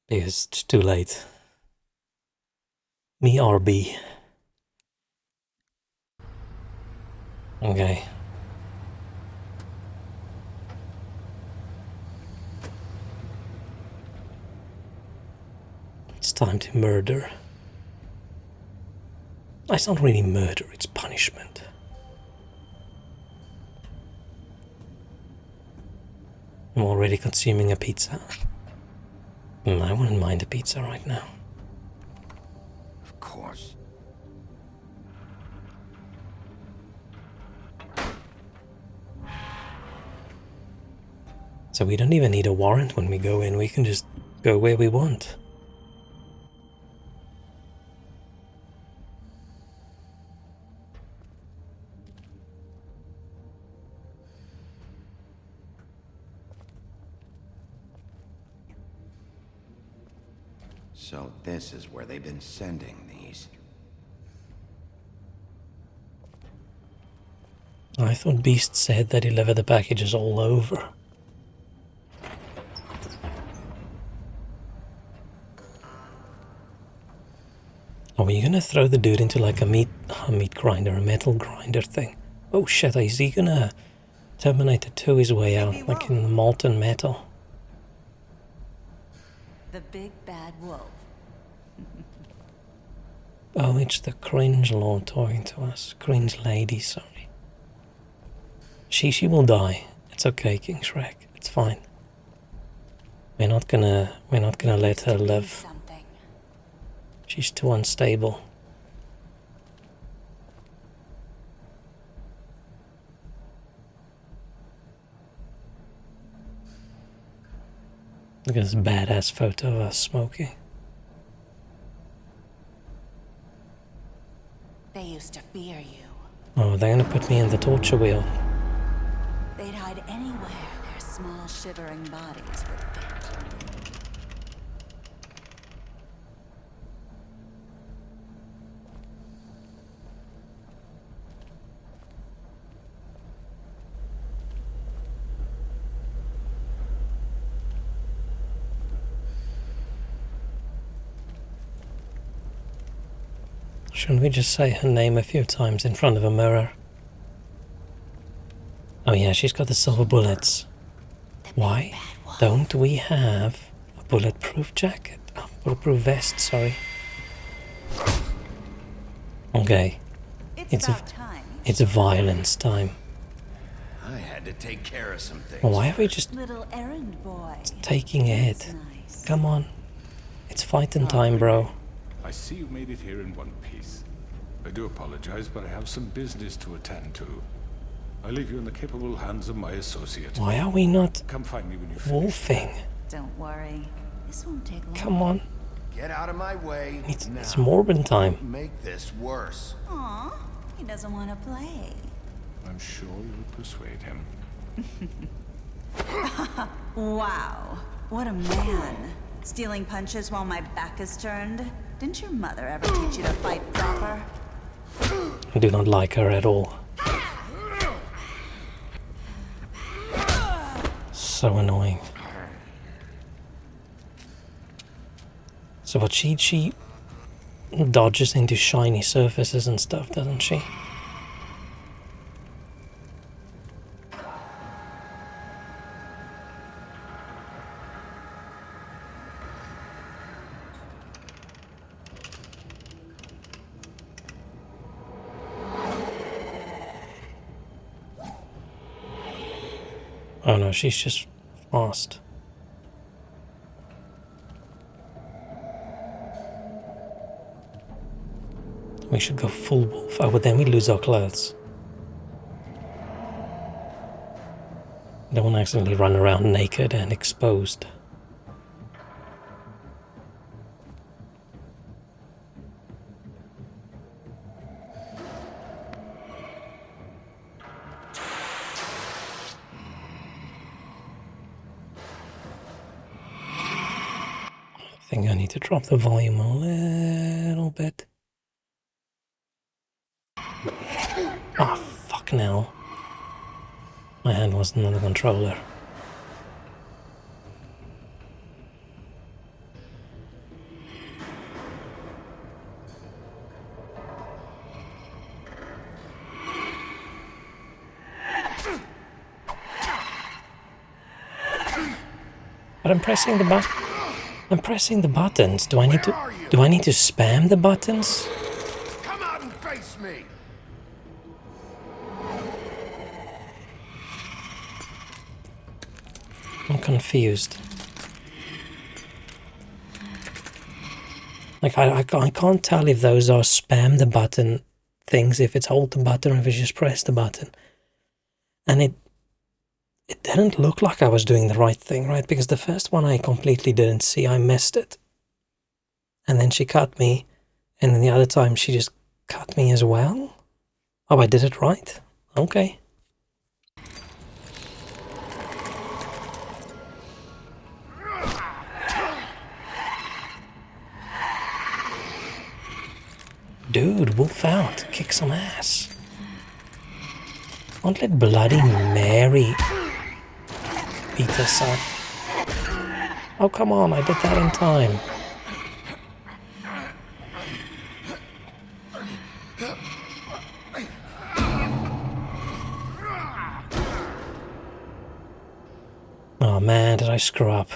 Because it's too late. Me RB. Okay. It's time to murder. It's not really murder, it's punishment. I'm already consuming a pizza. I wouldn't mind a pizza right now.
course.
So we don't even need a warrant when we go in, we can just go where we want.
So this is where they've been sending these.
I thought Beast said that he delivered the packages all over. Are we gonna throw the dude into like a meat grinder, a metal grinder thing? Oh shit, is he gonna Terminator 2 his way out, like in the molten metal?
The big bad wolf.
Oh, it's the cringe lord talking to us. Cringe lady, sorry. She will die. It's okay, King Shrek. It's fine. We're not gonna let her live. She's too unstable. Look at this badass photo of us smoking.
They used to fear you.
Oh, they're gonna put me in the torture wheel.
They'd hide anywhere their small shivering bodies would fit.
Shouldn't we just say her name a few times in front of a mirror? Oh yeah, she's got the silver bullets. Why don't we have a bulletproof jacket? Oh, bulletproof vest, sorry. Okay. It's violence time.
I had to take care of some things.
Why are we just
Little errand boy.
taking it? Come on. It's fighting time, bro.
I see you made it here in one piece. I do apologize, but I have some business to attend to. I leave you in the capable hands of my associate.
Why are we not
Come find me when you finish.
wolfing?
Don't worry. This won't take long.
Come on.
Get out of my way.
It's
now.
Morbin time.
Make this worse.
Aw, he doesn't want to play.
I'm sure you'll persuade him.
Wow, what a man. Stealing punches while my back is turned? Didn't your mother ever teach you to fight proper?
I do not like her at all. So annoying. So what, she dodges into shiny surfaces and stuff, doesn't she? Oh no, she's just fast. We should go full wolf. Oh, but then we lose our clothes. Don't want to accidentally run around naked and exposed. I think I need to drop the volume a little bit. Ah, fuck now. My hand wasn't on the controller. But I'm pressing the button. I'm pressing the buttons. Do I need to spam the buttons?
Come out and face me.
I'm confused. Like, I can't tell if those are spam the button things, if it's hold the button or if it's just press the button. And it didn't look like I was doing the right thing, right? Because the first one I completely didn't see. I missed it. And then she cut me. And then the other time she just cut me as well. Oh, I did it right? Okay. Dude, wolf out. Kick some ass. Don't let Bloody Mary beat us up. Oh, come on. I did that in time. Oh man, did I screw up?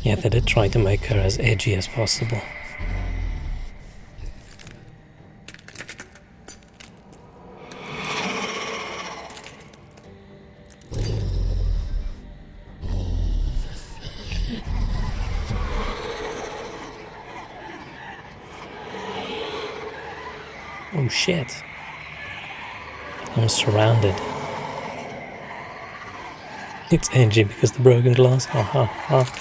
Yeah, they did try to make her as edgy as possible. Oh shit. I'm surrounded. It's edgy because the broken glass. Ha ha ha.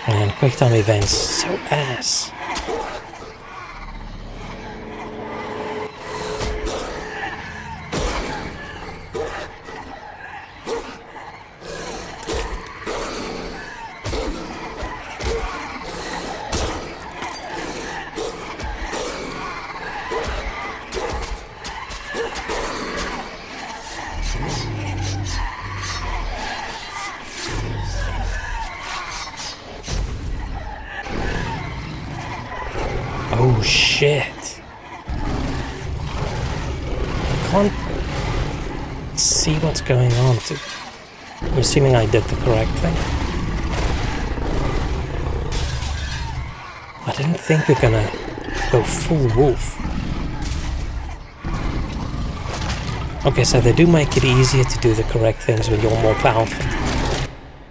Man, quick time events, so ass. Oh shit. I can't see what's going on. I'm assuming I did the correct thing. I didn't think we're gonna go full wolf. Okay, so they do make it easier to do the correct things when you're more powerful.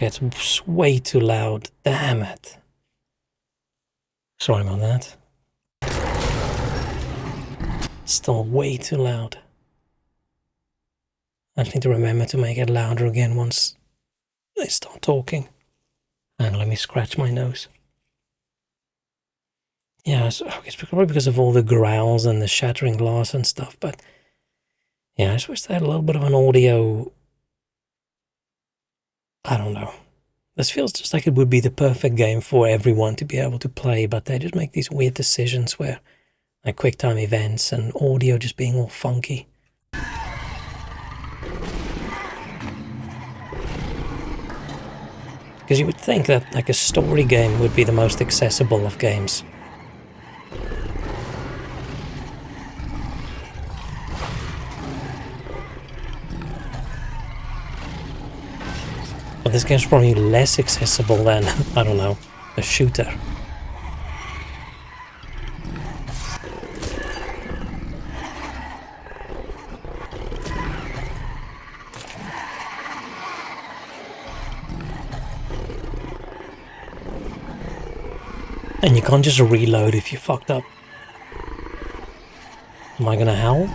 It's way too loud. Damn it. Sorry about that. Still way too loud. I just need to remember to make it louder again once they start talking. And let me scratch my nose. Yeah, it's probably because of all the growls and the shattering glass and stuff, but yeah, I just wish they had a little bit of an audio. I don't know. This feels just like it would be the perfect game for everyone to be able to play, but they just make these weird decisions where like quick time events and audio just being all funky. Because you would think that like a story game would be the most accessible of games. But this game's probably less accessible than, I don't know, a shooter. And you can't just reload if you fucked up. Am I gonna howl?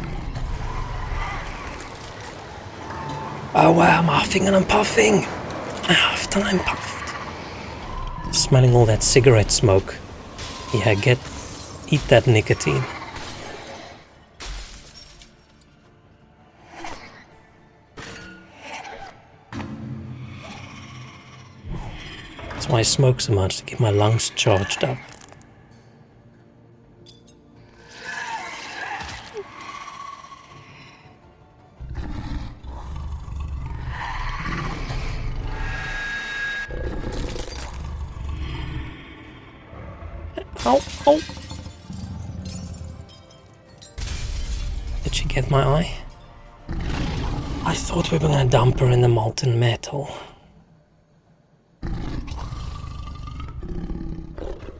Oh wow, I'm huffing and I'm puffing. I huffed and I'm puffed. Smelling all that cigarette smoke. Yeah, eat that nicotine. That's why I smoke so much, to keep my lungs charged up. Ow, ow. get my eye? I thought we were gonna dump her in the molten metal.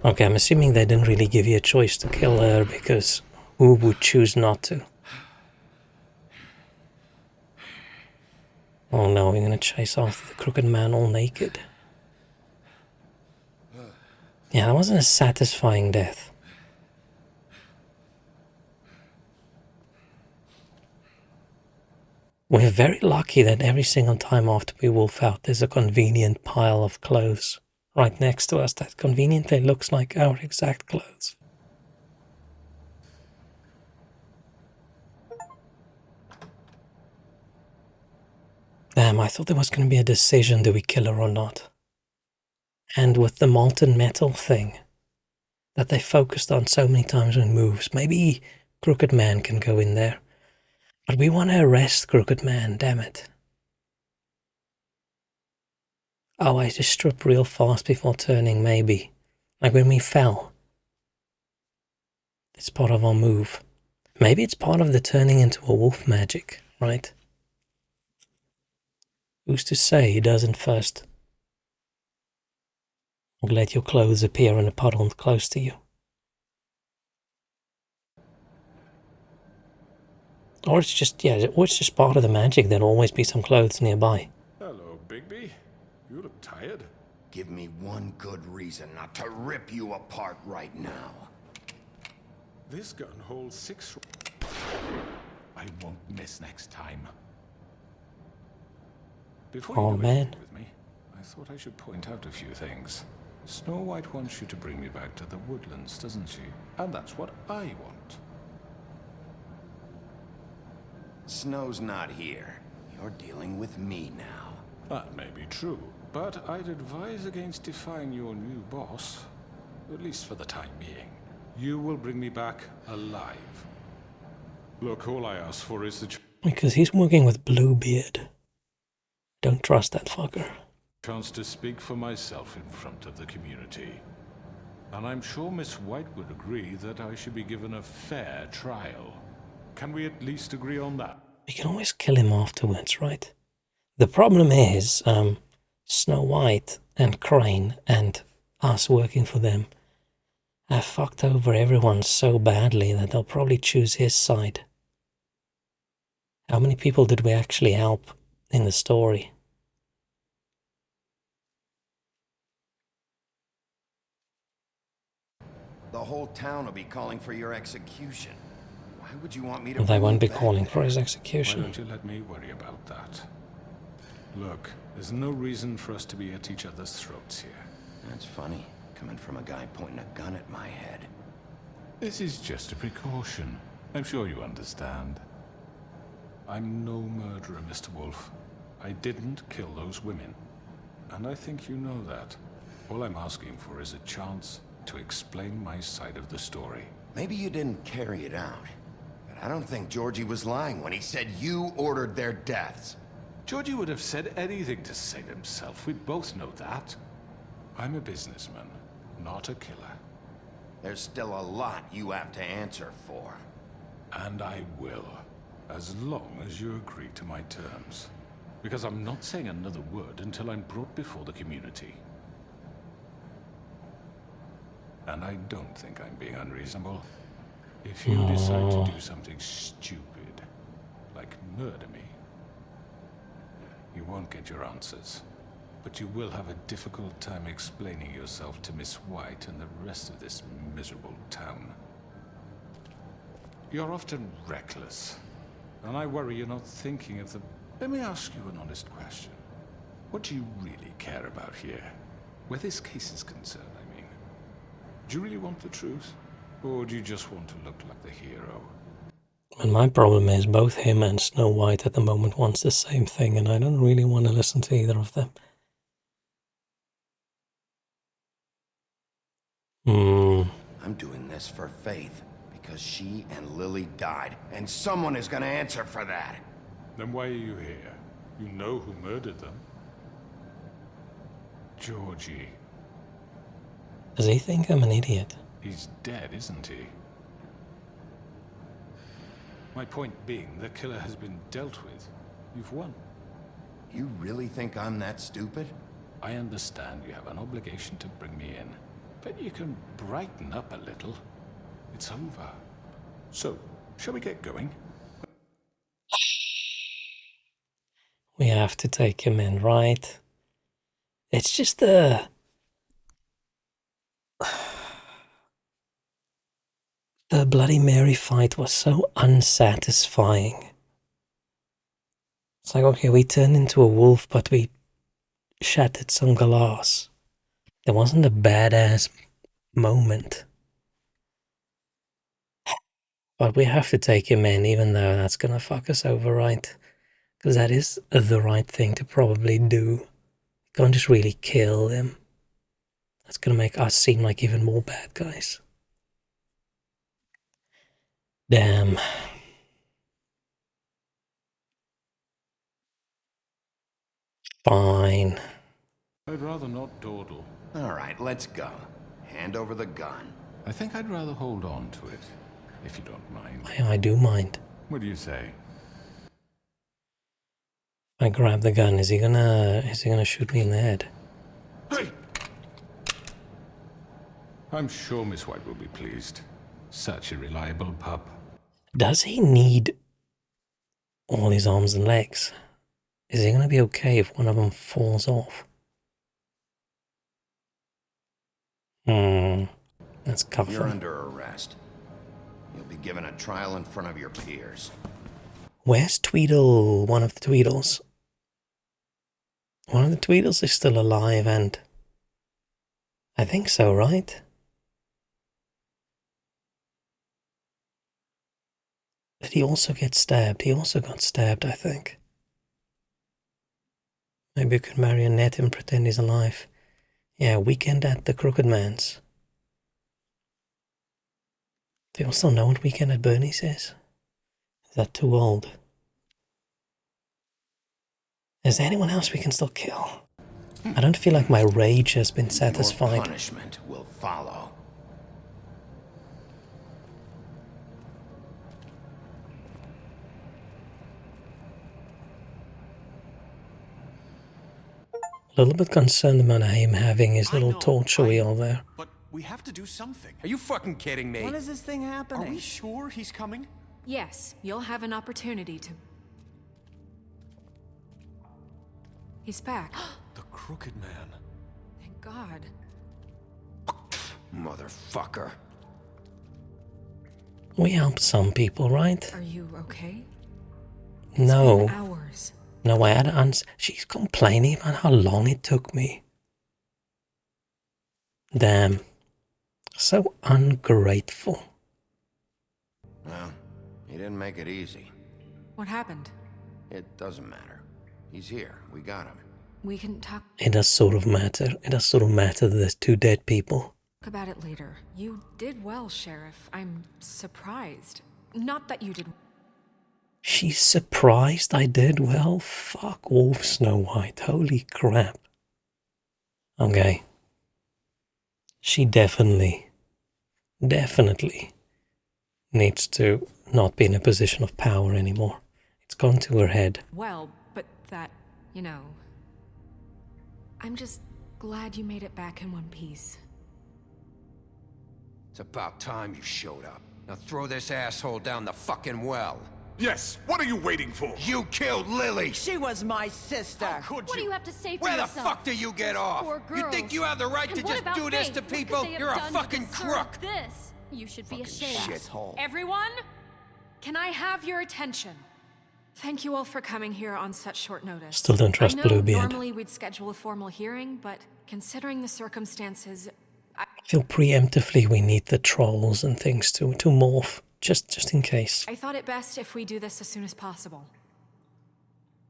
Okay, I'm assuming they didn't really give you a choice to kill her, because who would choose not to? Oh no, we're gonna chase after the crooked man all naked. Yeah, that wasn't a satisfying death. We're very lucky that every single time after we wolf out, there's a convenient pile of clothes right next to us that conveniently looks like our exact clothes. Damn, I thought there was going to be a decision, do we kill her or not? And with the molten metal thing that they focused on so many times in moves, maybe Crooked Man can go in there. But we want to arrest Crooked Man, damn it. Oh, I just stripped real fast before turning, maybe. Like when we fell. It's part of our move. Maybe it's part of the turning into a wolf magic, right? Who's to say he doesn't first? Or let your clothes appear in a puddle close to you. Or it's just, yeah, or it's just part of the magic. There'll always be some clothes nearby.
Hello, Bigby. You look tired.
Give me one good reason not to rip you apart right now.
This gun holds 6... I won't miss next time. Before you do anything with me, I thought I should point out a few things. Snow White wants you to bring me back to the woodlands, doesn't she? And that's what I want.
Snow's not here. You're dealing with me now.
That may be true, but I'd advise against defying your new boss, at least for the time being. You will bring me back alive. Look, all I ask for is the
because he's working with Bluebeard. Don't trust that fucker.
Chance to speak for myself in front of the community. And I'm sure Miss White would agree that I should be given a fair trial. Can we at least agree on that?
We can always kill him afterwards, right? The problem is, Snow White and Crane and us working for them have fucked over everyone so badly that they'll probably choose his side. How many people did we actually help in the story?
The whole town will be calling for your execution. Why would you want me to...
They won't be calling for his execution.
Why don't you let me worry about that? Look, there's no reason for us to be at each other's throats here.
That's funny, coming from a guy pointing a gun at my head.
This is just a precaution. I'm sure you understand. I'm no murderer, Mr. Wolf. I didn't kill those women. And I think you know that. All I'm asking for is a chance to explain my side of the story.
Maybe you didn't carry it out, but I don't think Georgie was lying when he said you ordered their deaths.
Georgie would have said anything to save himself. We both know that. I'm a businessman, not a killer.
There's still a lot you have to answer for.
And I will, as long as you agree to my terms. Because I'm not saying another word until I'm brought before the community. And I don't think I'm being unreasonable. If you decide to do something stupid, like murder me, you won't get your answers. But you will have a difficult time explaining yourself to Miss White and the rest of this miserable town. You're often reckless, and I worry you're not thinking of the... Let me ask you an honest question. What do you really care about here? Where this case is concerned, I mean. Do you really want the truth? Or do you just want to look like the hero?
And my problem is both him and Snow White at the moment wants the same thing, and I don't really want to listen to either of them.
I'm doing this for Faith, because she and Lily died, and someone is gonna answer for that.
Then why are you here? You know who murdered them. Georgie.
Does he think I'm an idiot?
He's dead, isn't he? My point being, the killer has been dealt with. You've won.
You really think I'm that stupid?
I understand you have an obligation to bring me in, but you can brighten up a little. It's over. So, shall we get going?
We have to take him in, right? It's just the Bloody Mary fight was so unsatisfying. It's like, okay, we turned into a wolf, but we shattered some glass. There wasn't a badass moment. But we have to take him in, even though that's gonna fuck us over, right? Because that is the right thing to probably do. You can't just really kill him. That's gonna make us seem like even more bad guys. Damn. Fine.
I'd rather not dawdle.
Alright, let's go. Hand over the gun.
I think I'd rather hold on to it, if you don't mind.
I do mind.
What do you say?
I grab the gun. Is he gonna shoot me in the head?
Hey! I'm sure Miss White will be pleased. Such a reliable pup.
Does he need all his arms and legs? Is he gonna be okay if one of them falls off? Let's cover
You're
him.
under arrest. You'll be given a trial in front of your peers.
Where's Tweedle? One of the Tweedles. One of the Tweedles is still alive, and I think so, right? Did he also get stabbed? He also got stabbed, I think. Maybe we could marionette him, pretend he's alive. Yeah, Weekend at the Crooked Man's. Do you also know what Weekend at Bernie's is? Is that too old? Is there anyone else we can still kill? I don't feel like my rage has been satisfied.
Your punishment will follow.
A little bit concerned about him having his little torture wheel there.
But we have to do something.
Are you fucking kidding me?
When is this thing happening?
Are we sure he's coming?
Yes, you'll have an opportunity to... He's back.
The Crooked Man.
Thank God.
Motherfucker.
We helped some people, right?
Are you okay?
No.
It's been hours.
No, I had to answer. She's complaining about how long it took me. Damn. So ungrateful.
Well, he didn't make it easy.
What happened?
It doesn't matter. He's here. We got him.
We can talk
It does sort of matter. It does sort of matter that there's 2 dead people.
about it later. You did well, Sheriff. I'm surprised. Not that you did...
She's surprised I did well? Fuck off, Snow White. Holy crap. Okay. She definitely needs to not be in a position of power anymore. It's gone to her head.
Well, but that, you know... I'm just glad you made it back in one piece.
It's about time you showed up. Now throw this asshole down the fucking well.
Yes, what are you waiting for?
You killed Lily!
She was my sister.
Could
What do you have to say for
Where the
yourself?
fuck do you get off?
Poor
You
girls.
think you have the right
And
to
what
just
about
do this
Faith?
to
What could
people?
they have
You're a
done to
fucking
deserve
crook!
This. You should be ashamed.
Shithole.
Everyone, can I have your attention? Thank you all for coming here on such short notice.
Still don't trust
I know
Bluebeard.
normally we'd schedule a formal hearing, but considering the circumstances,
I feel preemptively we need the trolls and things to morph, just in case.
I thought it best if we do this as soon as possible.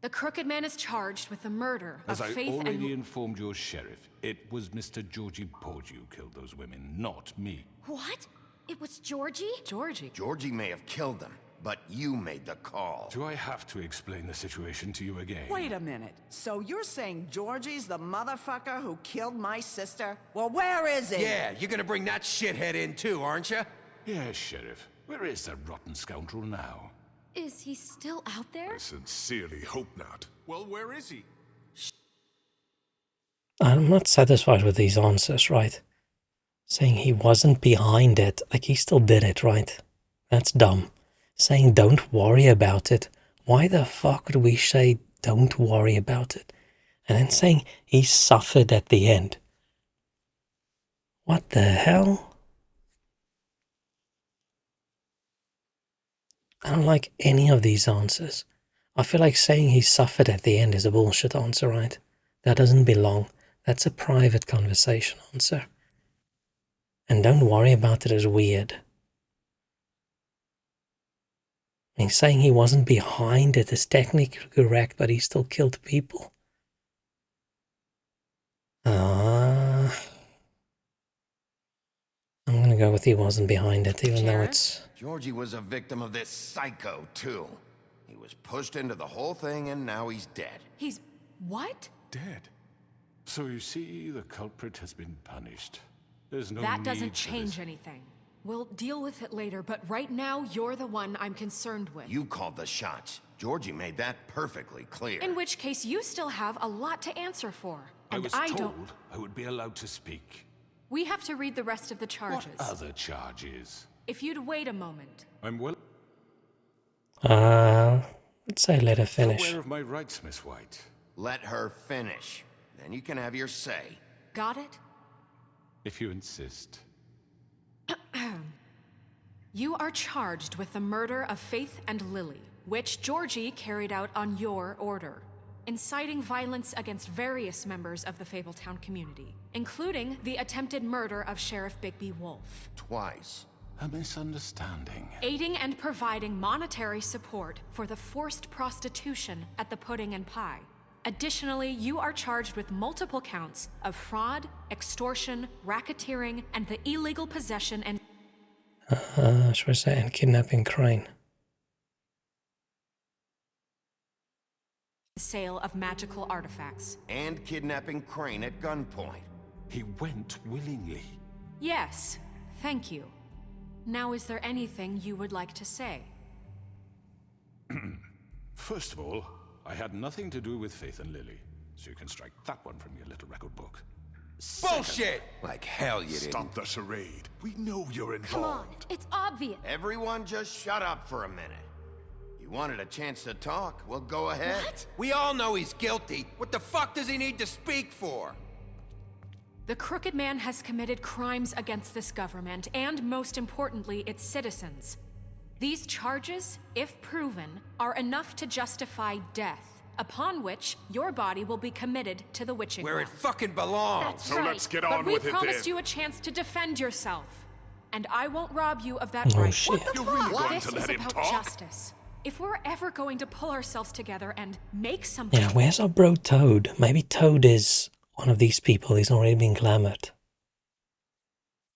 The Crooked Man is charged with the murder
As
of
I
Faith
already
and...
informed your sheriff, it was Mr. Georgie Porgy who killed those women, not me.
What? It was Georgie?
Georgie?
Georgie may have killed them, but you made the call.
Do I have to explain the situation to you again?
Wait a minute. So you're saying Georgie's the motherfucker who killed my sister? Well, where is he?
Yeah, you're gonna bring that shithead in too, aren't you?
Yes, Sheriff. Where is that rotten scoundrel now?
Is he still out there?
I sincerely hope not.
Well, where is he?
I'm not satisfied with these answers, right? Saying he wasn't behind it, like he still did it, right? That's dumb. Saying don't worry about it. Why the fuck would we say don't worry about it? And then saying he suffered at the end. What the hell? I don't like any of these answers. I feel like saying he suffered at the end is a bullshit answer, right? That doesn't belong. That's a private conversation answer. And don't worry about it is weird. I mean, saying he wasn't behind it is technically correct, but he still killed people. I'm gonna go with he wasn't behind it, even though it's...
Georgie was a victim of this psycho, too. He was pushed into the whole thing, and now he's dead.
He's... what?
Dead. So you see, the culprit has been punished. There's no
That
need
doesn't
for
change
this.
anything. We'll deal with it later, but right now, you're the one I'm concerned with.
You called the shots. Georgie made that perfectly clear.
In which case, you still have a lot to answer for.
I
And
was
I
told
don't...
I would be allowed to speak.
We have to read the rest of the charges.
What other charges?
If you'd wait a moment.
I'm well
let's say let her finish.
aware of my rights, Miss White.
Let her finish. Then you can have your say.
Got it?
If you insist.
You are charged with the murder of Faith and Lily, which Georgie carried out on your order, inciting violence against various members of the Fabletown community, including the attempted murder of Sheriff Bigby Wolf.
Twice.
A misunderstanding.
Aiding and providing monetary support for the forced prostitution at the Pudding and Pie. Additionally, you are charged with multiple counts of fraud, extortion, racketeering, and the illegal possession and
Should I say, and kidnapping Crane.
sale of magical artifacts.
And kidnapping Crane at gunpoint.
He went willingly.
Yes, thank you. Now, is there anything you would like to say?
First of all, I had nothing to do with Faith and Lily, so you can strike that one from your little record book.
Bullshit! Like hell you didn't.
Stop the charade. We know you're
Come on,
involved.
it's obvious.
Everyone just shut up for a minute. You wanted a chance to talk? Well, go ahead.
What?
We all know he's guilty. What the fuck does he need to speak for?
The Crooked Man has committed crimes against this government, and most importantly, its citizens. These charges, if proven, are enough to justify death, upon which your body will be committed to the witching
Where
well.
it fucking belongs.
That's
So
right.
let's get
but
on
we
with it
promised
then.
you a chance to defend yourself. And I won't rob you of that
Oh,
right.
shit.
You're really going
This
to
is
let him
about
talk?
justice. If we're ever going to pull ourselves together and make something
Yeah, where's our bro Toad? Maybe Toad is one of these people. He's already been glamored.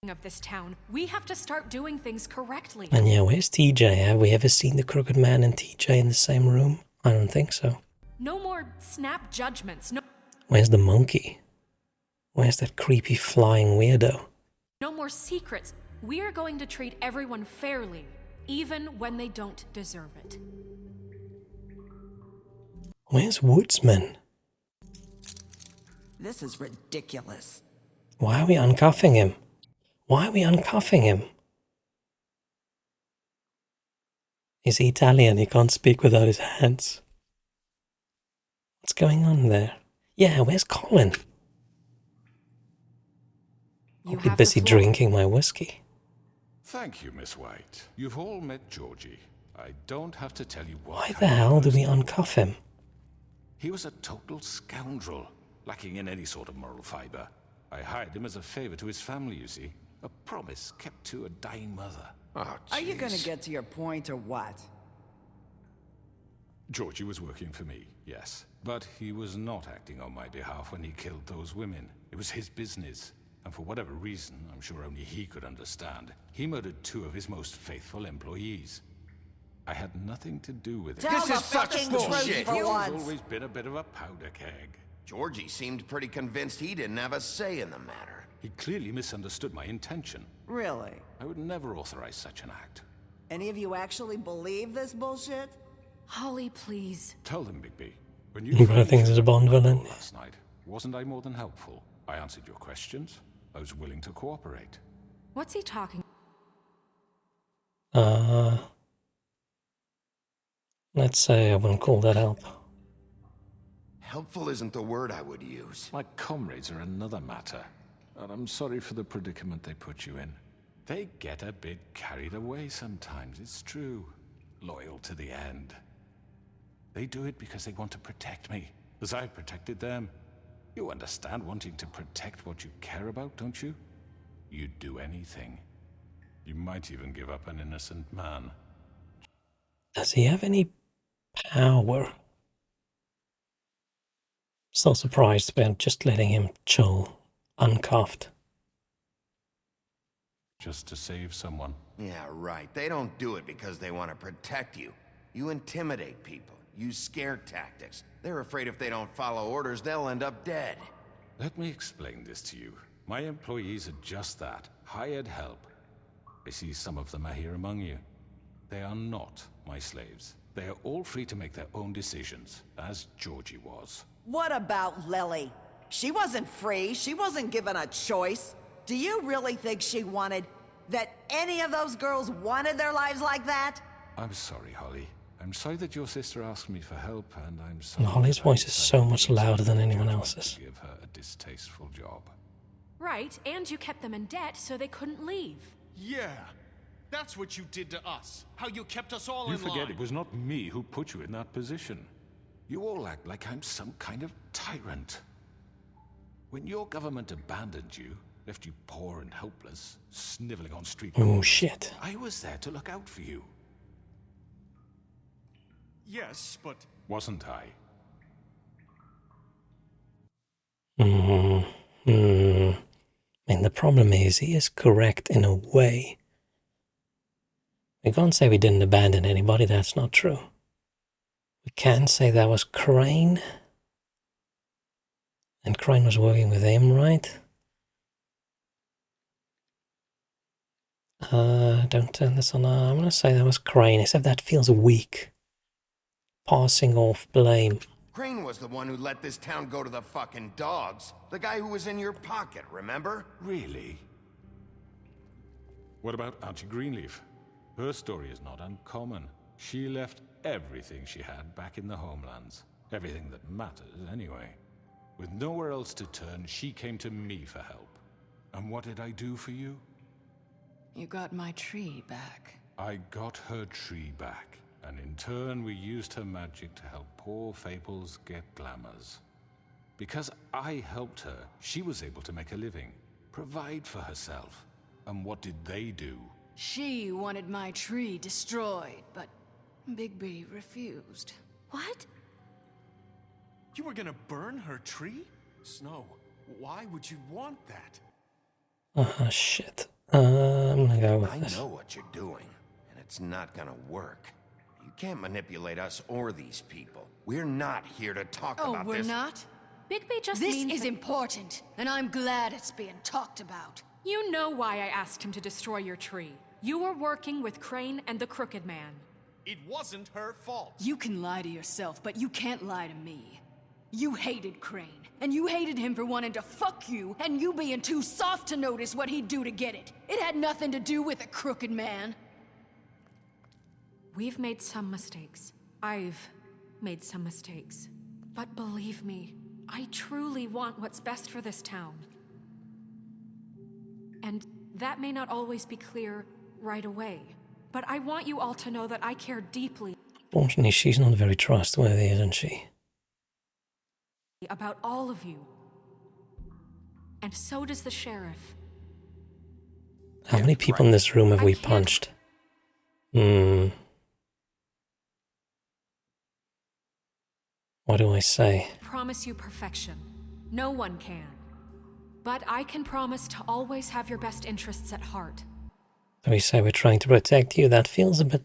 of this town, we have to start doing things correctly.
And yeah, where's TJ? Have we ever seen the Crooked Man and TJ in the same room? I don't think so.
No more snap judgments.
Where's the monkey? Where's that creepy flying weirdo?
No more secrets. We are going to treat everyone fairly, even when they don't deserve it.
Where's Woodsman?
This is ridiculous.
Why are we uncuffing him? Why are we uncuffing him? He's Italian, he can't speak without his hands. What's going on there? Yeah, where's Colin? Probably busy drinking my whiskey.
Thank you, Miss White. You've all met Georgie. I don't have to tell you what.
Why the hell do we uncuff him?
He was a total scoundrel, lacking in any sort of moral fiber. I hired him as a favor to his family, you see. A promise kept to a dying mother.
Are you gonna get to your point or what?
Georgie was working for me, yes. But he was not acting on my behalf when he killed those women. It was his business. And for whatever reason, I'm sure only he could understand, he murdered 2 of his most faithful employees. I had nothing to do with it.
This is such bullshit.
He's always been a bit of a powder keg.
Georgie seemed pretty convinced he didn't have a say in the matter.
He clearly misunderstood my intention.
Really?
I would never authorize such an act.
Any of you actually believe this bullshit?
Holly, please.
Tell them, Bigby. When
I think it's a Bond villain.
last night, wasn't I more than helpful? I answered your questions. I was willing to cooperate.
What's he talking?
Let's say I wouldn't call that help.
Helpful isn't the word I would use.
My comrades are another matter. And I'm sorry for the predicament they put you in. They get a bit carried away sometimes, it's true. Loyal to the end. They do it because they want to protect me, as I've protected them. You understand wanting to protect what you care about, don't you? You'd do anything. You might even give up an innocent man.
Does he have any power? Still surprised about just letting him chill, uncuffed.
Just to save someone.
Yeah, right. They don't do it because they want to protect you. You intimidate people, use scare tactics. They're afraid if they don't follow orders, they'll end up dead.
Let me explain this to you. My employees are just that, hired help. I see some of them are here among you. They are not my slaves. They are all free to make their own decisions, as Georgie was.
What about Lily? She wasn't free. She wasn't given a choice. Do you really think she wanted... that any of those girls wanted their lives like that?
I'm sorry, Holly. I'm sorry that your sister asked me for help, and I'm sorry...
And Holly's voice is so much louder than anyone else's.
Give her a distasteful job.
Right, and you kept them in debt so they couldn't leave.
Yeah, that's what you did to us. How you kept us all
You
in
forget
line.
it was not me who put you in that position. You all act like I'm some kind of tyrant. When your government abandoned you, left you poor and helpless, sniveling on street
Oh
corners,
shit.
I was there to look out for you.
Yes, but...
Wasn't I?
I mean, the problem is, he is correct in a way. We can't say we didn't abandon anybody, that's not true. We can say that was Crane. And Crane was working with him, right? Don't turn this on. I'm gonna say that was Crane, except that feels weak. Passing off blame.
Crane was the one who let this town go to the fucking dogs. The guy who was in your pocket, remember?
Really? What about Auntie Greenleaf? Her story is not uncommon. She left everything she had back in the homelands. Everything that matters, anyway. With nowhere else to turn, she came to me for help. And what did I do for you?
You got my tree back.
I got her tree back, and in turn we used her magic to help poor Fables get glamours. Because I helped her, she was able to make a living, provide for herself. And what did they do?
She wanted my tree destroyed, but Bigby refused.
What?
You were gonna burn her tree? Snow, why would you want that?
Shit. I'm gonna go with
I
this.
know what you're doing, and it's not gonna work. You can't manipulate us or these people. We're not here to talk about this.
Oh, we're not?
Bigby just
This
means
is
that-
important, and I'm glad it's being talked about.
You know why I asked him to destroy your tree. You were working with Crane and the Crooked Man.
It wasn't her fault.
You can lie to yourself, but you can't lie to me. You hated Crane, and you hated him for wanting to fuck you, and you being too soft to notice what he'd do to get it. It had nothing to do with the Crooked Man.
We've made some mistakes. I've made some mistakes. But believe me, I truly want what's best for this town. And that may not always be clear right away. But I want you all to know that I care deeply
Fortunately, she's not very trustworthy, isn't she?
about all of you. And so does the sheriff.
How many people in this room have we punched? What do I say?
Promise you perfection. No one can. But I can promise to always have your best interests at heart.
So we say we're trying to protect you. That feels a bit...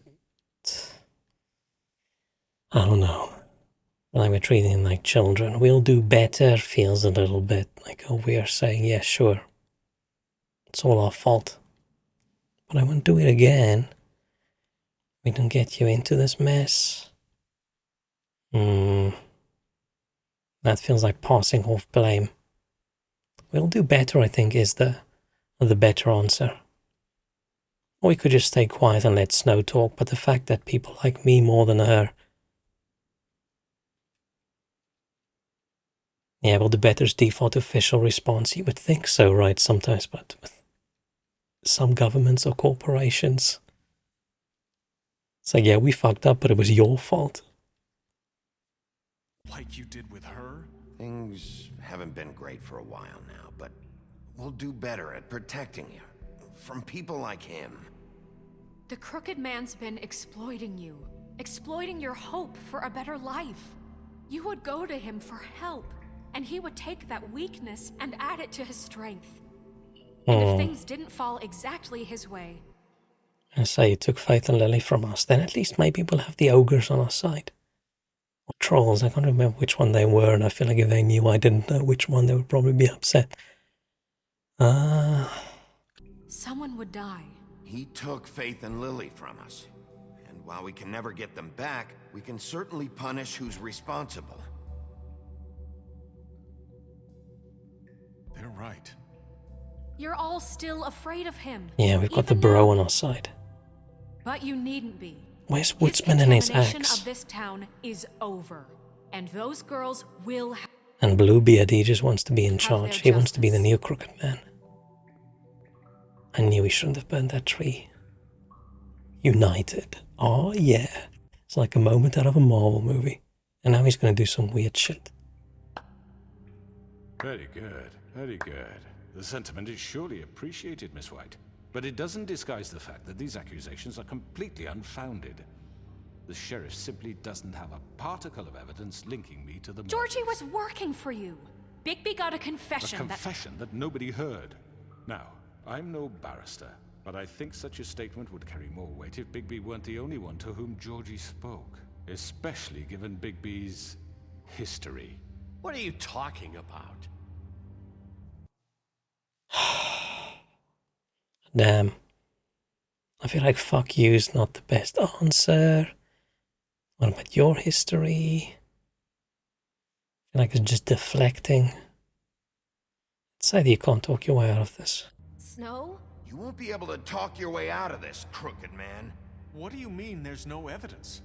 I don't know. Like we're treating them like children. We'll do better feels a little bit like, oh, we are saying, yeah, sure. It's all our fault. But I won't do it again. We don't get you into this mess. That feels like passing off blame. We'll do better, I think, is the better answer. Or we could just stay quiet and let Snow talk, but the fact that people like me more than her... Yeah, well, the better's default official response, you would think so, right, sometimes, but with some governments or corporations... It's like, yeah, we fucked up, but it was your fault.
Like you did with her?
Things haven't been great for a while now, but we'll do better at protecting you. From people like him.
The Crooked Man's been exploiting you. Exploiting your hope for a better life. You would go to him for help, and he would take that weakness and add it to his strength. And if things didn't fall exactly his way...
I say you took Faith and Lily from us, then at least maybe we'll have the ogres on our side. Or trolls, I can't remember which one they were, and I feel like if they knew I didn't know which one, they would probably be upset.
Someone would die.
He took Faith and Lily from us. And while we can never get them back, we can certainly punish who's responsible.
They're right.
You're all still afraid of him.
Yeah, we've got the bro on our side.
But you needn't be.
Where's Woodsman and his
Contamination
axe?
of this town is over, and those girls will have...
And Bluebeard, he just wants to be in charge. He wants to be the new Crooked Man. I knew he shouldn't have burned that tree. United. Oh yeah. It's like a moment out of a Marvel movie. And now he's going to do some weird shit.
Very good, very good. The sentiment is surely appreciated, Miss White. But it doesn't disguise the fact that these accusations are completely unfounded. The sheriff simply doesn't have a particle of evidence linking me to the murder.
Georgie was working for you. Bigby got a confession.
A confession that nobody heard. Now, I'm no barrister, but I think such a statement would carry more weight if Bigby weren't the only one to whom Georgie spoke. Especially given Bigby's history.
What are you talking about?
Damn. I feel like fuck you's not the best answer. What about your history? I feel like it's just deflecting. Let's say that you can't talk your way out of this.
Snow?
You won't be able to talk your way out of this, Crooked Man.
What do you mean there's no evidence?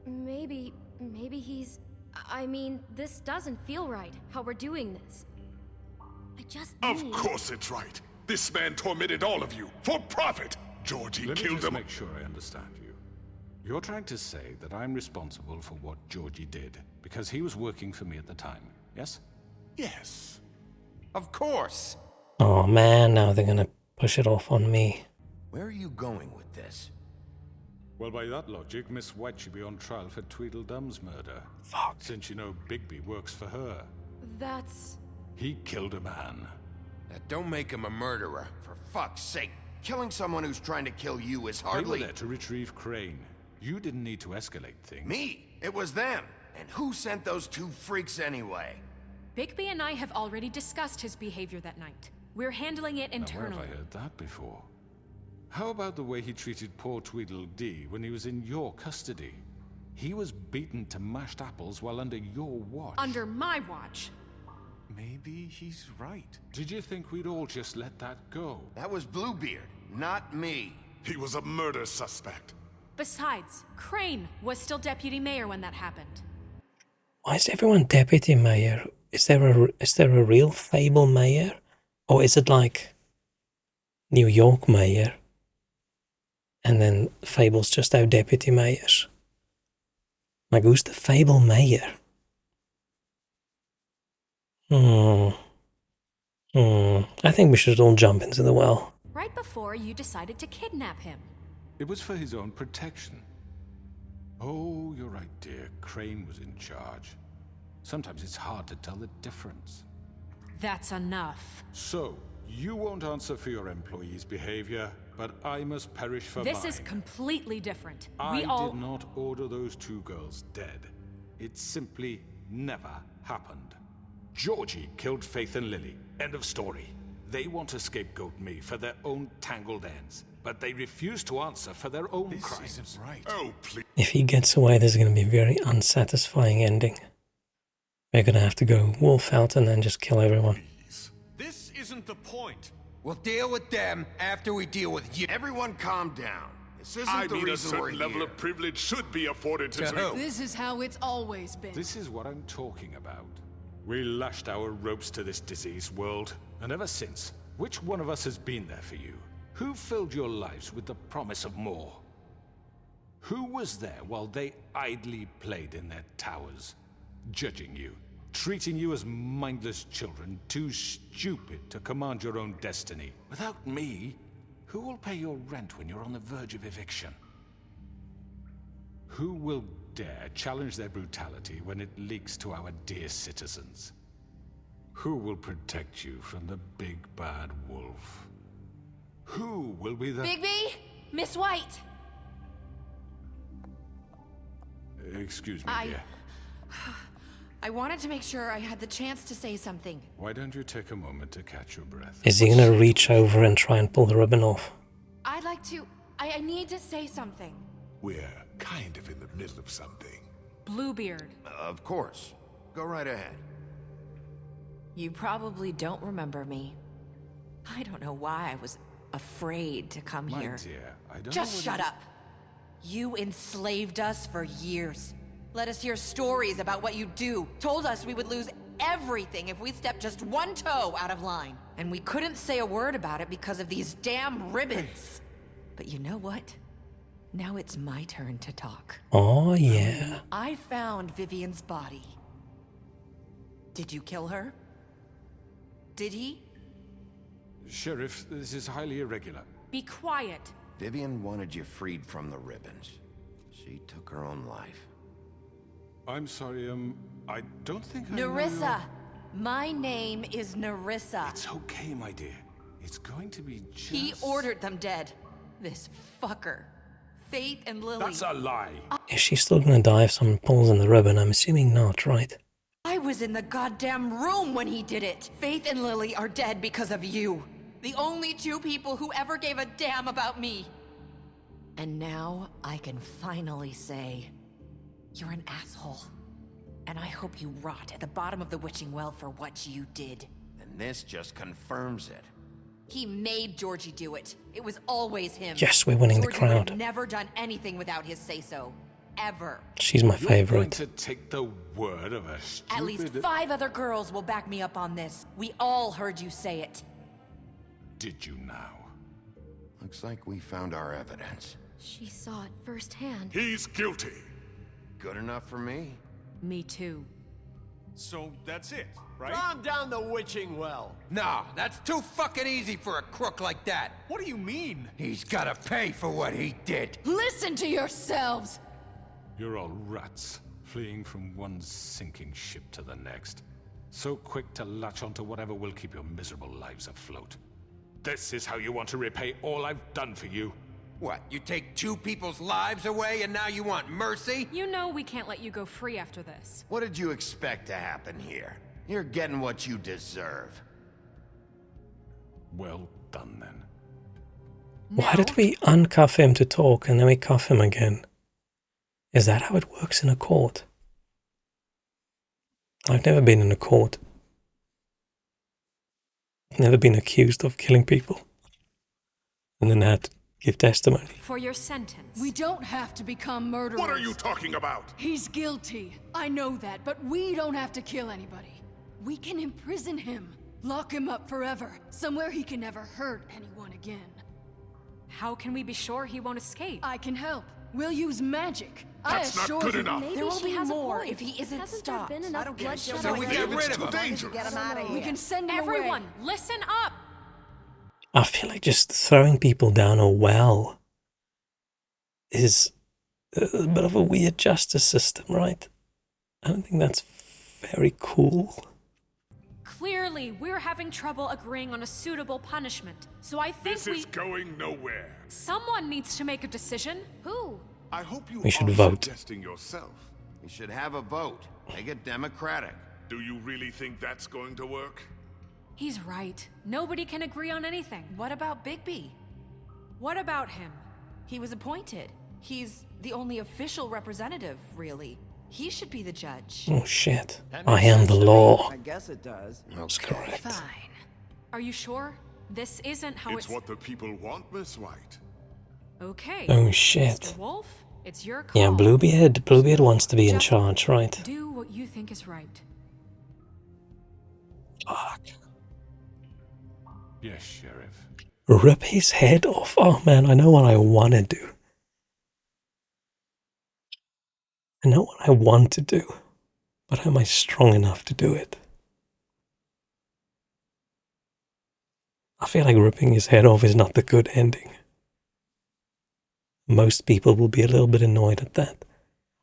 Maybe he's... I mean, this doesn't feel right, how we're doing this. I just
Of course it's right. This man tormented all of you, for profit! Georgie
Let me
killed
just
him.
make sure I understand you. You're trying to say that I'm responsible for what Georgie did, because he was working for me at the time, yes?
Yes.
Of course!
Oh man, now they're gonna push it off on me.
Where are you going with this?
Well, by that logic, Miss White should be on trial for Tweedledum's murder.
Fuck.
Since you know Bigby works for her.
That's...
He killed a man.
That don't make him a murderer, for fuck's sake. Killing someone who's trying to kill you is
They
hardly...
were there to retrieve Crane. You didn't need to escalate things.
Me? It was them. And who sent those two freaks anyway?
Bigby and I have already discussed his behavior that night. We're handling it internally.
Now, where have I heard that before? How about the way he treated poor Tweedledee when he was in your custody? He was beaten to mashed apples while under your watch.
Under my watch.
Maybe he's right.
Did you think we'd all just let that go?
That was Bluebeard, not me.
He was a murder suspect.
Besides, Crane was still deputy mayor when that happened.
Why is everyone deputy mayor? Is there a real Fable mayor? Or is it like New York mayor? And then Fable's just our deputy mayors? Like, who's the Fable mayor? I think we should all jump into the well.
Right before you decided to kidnap him.
It was for his own protection. Oh, you're right, dear. Crane was in charge. Sometimes it's hard to tell the difference.
That's enough.
So, you won't answer for your employees' behavior, but I must perish for mine.
This is completely different.
I
We all...
did not order those two girls dead. It simply never happened. Georgie killed Faith and Lily. End of story. They want to scapegoat me for their own tangled ends, but they refuse to answer for their own crimes.
This isn't right.
Oh, please.
If he gets away, there's going to be a very unsatisfying ending. We're going to have to go wolf out and then just kill everyone.
This isn't the point.
We'll deal with them after we deal with you.
Everyone calm down. This isn't
I
the
mean, a
reason we're
certain level
here.
of privilege should be afforded to
who?
This is how it's always been.
This is what I'm talking about. We lashed our ropes to this diseased world, and ever since, which one of us has been there for you? Who filled your lives with the promise of more? Who was there while they idly played in their towers, judging you, treating you as mindless children, too stupid to command your own destiny? Without me, who will pay your rent when you're on the verge of eviction? Who will dare challenge their brutality when it leaks to our dear citizens? Who will protect you from the big bad wolf? Who will be the—
Bigby? Miss White!
Excuse me, dear.
I wanted to make sure I had the chance to say something.
Why don't you take a moment to catch your breath?
Is he going to reach over and try and pull the ribbon off?
I'd like to... I need to say something.
We're kind of in the middle of something.
Bluebeard.
Of course. Go right ahead.
You probably don't remember me. I don't know why I was afraid to come
My
here.
dear, I don't
Just
know
shut
whether-
up. You enslaved us for years. Let us hear stories about what you do. Told us we would lose everything if we stepped just one toe out of line. And we couldn't say a word about it because of these damn ribbons. But you know what? Now it's my turn to talk.
Oh, yeah.
I found Vivian's body. Did you kill her? Did he?
Sheriff, this is highly irregular.
Be quiet.
Vivian wanted you freed from the ribbons. She took her own life.
I'm sorry, I don't think I know
Nerissa! My name is Nerissa.
It's okay, my dear. It's going to be just...
He ordered them dead. This fucker. Faith and Lily.
That's a lie.
Is she still going to die if someone pulls in the ribbon? I'm assuming not, right?
I was in the goddamn room when he did it. Faith and Lily are dead because of you. The only two people who ever gave a damn about me. And now I can finally say, you're an asshole. And I hope you rot at the bottom of the witching well for what you did.
And this just confirms it.
He made Georgie do it. It was always him.
Yes, we're winning the
Georgie would
crowd.
have never done anything without his say-so. Ever.
She's my
You're going
favorite.
to take the word of a stupid...
At least 5 other girls will back me up on this. We all heard you say it.
Did you now?
Looks like we found our evidence.
She saw it firsthand.
He's guilty.
Good enough for me.
Me too.
So that's it, right?
Calm down the witching well. Nah, that's too fucking easy for a crook like that.
What do you mean?
He's gotta pay for what he did.
Listen to yourselves!
You're all rats, fleeing from one sinking ship to the next. So quick to latch onto whatever will keep your miserable lives afloat. This is how you want to repay all I've done for you?
What, you take 2 people's lives away and now you want mercy?
You know we can't let you go free after this.
What did you expect to happen here? You're getting what you deserve.
Well done, then.
Why did we uncuff him to talk and then we cuff him again? Is that how it works in a court? I've never been in a court. Never been accused of killing people. And then had to give testimony.
For your sentence.
We don't have to become murderers.
What are you talking about?
He's guilty. I know that, but we don't have to kill anybody. We can imprison him. Lock him up forever. Somewhere he can never hurt anyone again.
How can we be sure he won't escape?
I can help. We'll use magic.
That's
I
not
assure
good
you.
enough.
Maybe
There will
she
be
has a
more
point.
if he isn't
Hasn't
stopped.
there been enough
I don't give a
bloodshed
shit.
So we get rid
It's
of
too
him.
dangerous.
Get him out of here.
We can send him away.
Everyone, listen up!
I feel like just throwing people down a well is a bit of a weird justice system, right? I don't think that's very cool.
Clearly, we're having trouble agreeing on a suitable punishment. So I think
This is going nowhere.
someone needs to make a decision.
Who?
I hope you
We should
are
vote.
suggesting yourself.
We should have a vote. Make it democratic.
Do you really think that's going to work?
He's right. Nobody can agree on anything.
What about Bigby?
What about him?
He was appointed. He's the only official representative, really. He should be the judge.
Oh shit. I am the law.
I guess it does.
That's correct.
Fine. Are you sure? This isn't how
It's what the people want, Miss White.
Okay.
Oh shit.
Mr. Wolf, it's your call.
Yeah, Bluebeard wants to be in charge, right?
Do what you think is right.
Fuck.
Yes, Sheriff.
Rip his head off. Oh man, I know what I want to do. I know what I want to do. But am I strong enough to do it? I feel like ripping his head off is not the good ending. Most people will be a little bit annoyed at that.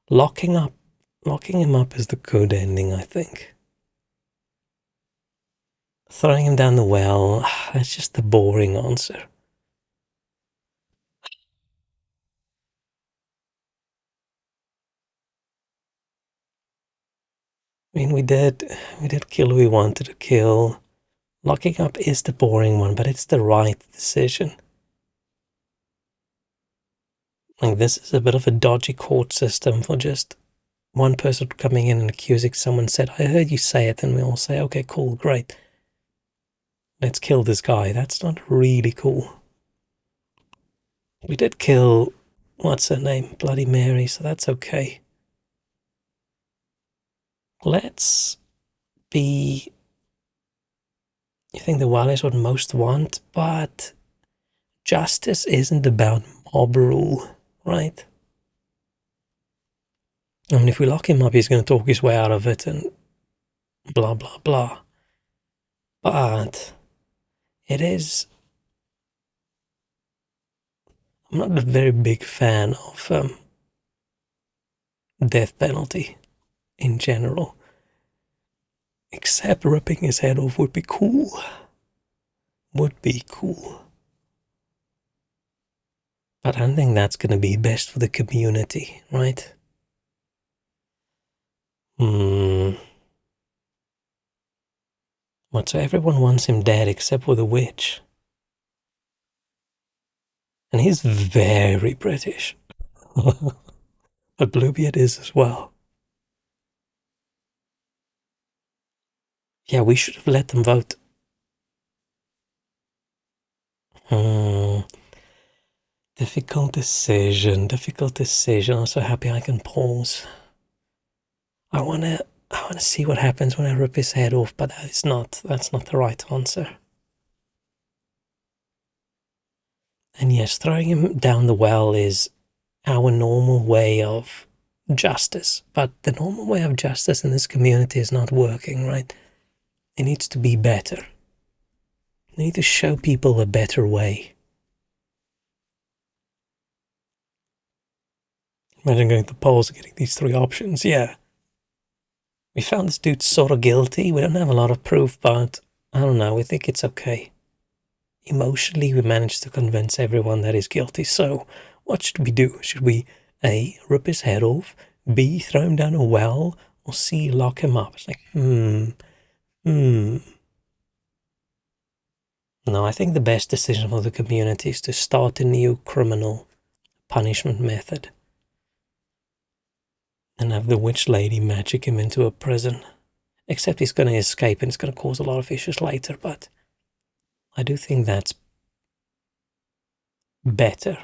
Locking him up is the good ending, I think. Throwing him down the well, that's just the boring answer. I mean, we did kill who we wanted to kill. Locking up is the boring one, but it's the right decision. Like, this is a bit of a dodgy court system for just one person coming in and accusing someone said, I heard you say it, and we all say, okay, cool, great. Let's kill this guy. That's not really cool. We did kill, what's her name? Bloody Mary, so that's okay. Let's be... You think the well is what most want, but justice isn't about mob rule, right? I mean, if we lock him up, he's going to talk his way out of it and blah, blah, blah. But it is... I'm not a very big fan of death penalty in general. Except ripping his head off would be cool. Would be cool. But I don't think that's going to be best for the community, right? What, so everyone wants him dead except for the witch? And he's very British. But Bluebeard is as well. Yeah, we should have let them vote. Difficult decision, difficult decision. I'm so happy I can pause. I wanna see what happens when I rip his head off, but that's not the right answer. And yes, throwing him down the well is our normal way of justice, but the normal way of justice in this community is not working, right? It needs to be better. We need to show people a better way. Imagine going to the polls and getting these three options. Yeah. We found this dude sort of guilty. We don't have a lot of proof, but I don't know. We think it's okay. Emotionally, we managed to convince everyone that he's guilty. So, what should we do? Should we A, rip his head off, B, throw him down a well, or C, lock him up? It's like, No, I think the best decision for the community is to start a new criminal punishment method. And have the witch lady magic him into a prison. Except he's going to escape and it's going to cause a lot of issues later, but I do think that's better.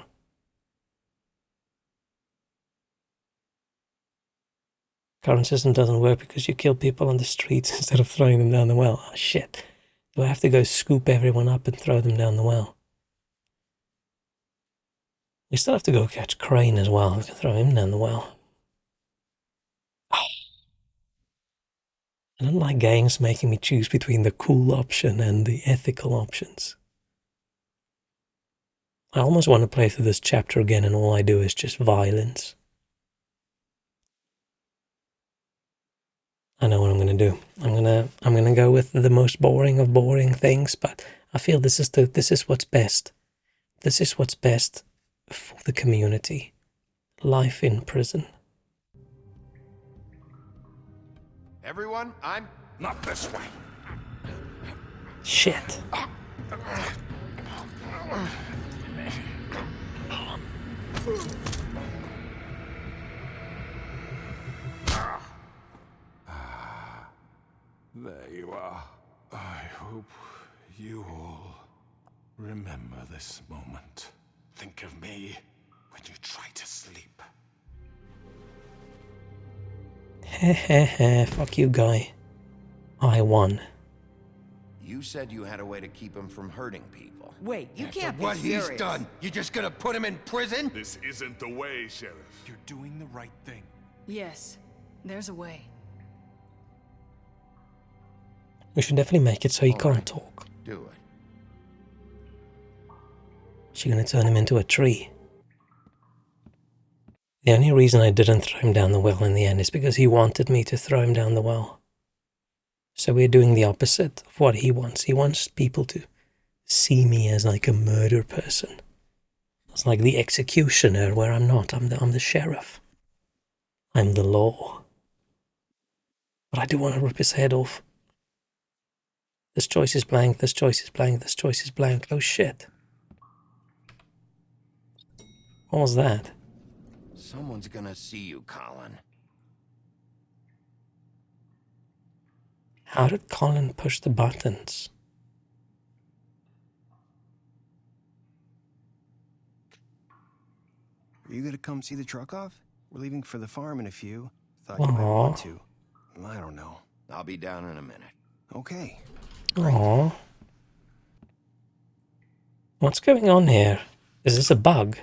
Current system doesn't work because you kill people on the streets instead of throwing them down the well. Oh shit. Do I have to go scoop everyone up and throw them down the well? We still have to go catch Crane as well. We can throw him down the well. I don't like games making me choose between the cool option and the ethical options. I almost want to play through this chapter again and all I do is just violence. I know what I'm going to do. I'm going to go with the most boring of boring things, but I feel this is what's best. This is what's best for the community. Life in prison.
Everyone, I'm...
Not this way.
Shit.
There you are. I hope you all remember this moment. Think of me when you try to sleep.
Heh heh heh, fuck you, guy. I won.
You said you had a way to keep him from hurting people.
Wait, you
After
can't
what
be serious.
he's done, you just gonna put him in prison?
This isn't the way, Sheriff.
You're doing the right thing.
Yes, there's a way.
We should definitely make it so he can't talk.
Do it.
She's gonna turn him into a tree. The only reason I didn't throw him down the well in the end is because he wanted me to throw him down the well. So we're doing the opposite of what he wants. He wants people to see me as like a murder person. It's like the executioner, where I'm not. I'm the sheriff. I'm the law. But I do want to rip his head off. This choice is blank, this choice is blank, this choice is blank. Oh shit. What was that?
Someone's gonna see you, Colin.
How did Colin push the buttons?
Are you gonna come see the truck off? We're leaving for the farm in a few. Thought you might
Aw.
want to. I don't know.
I'll be down in a minute.
Okay.
Aww. What's going on here? Is this a bug?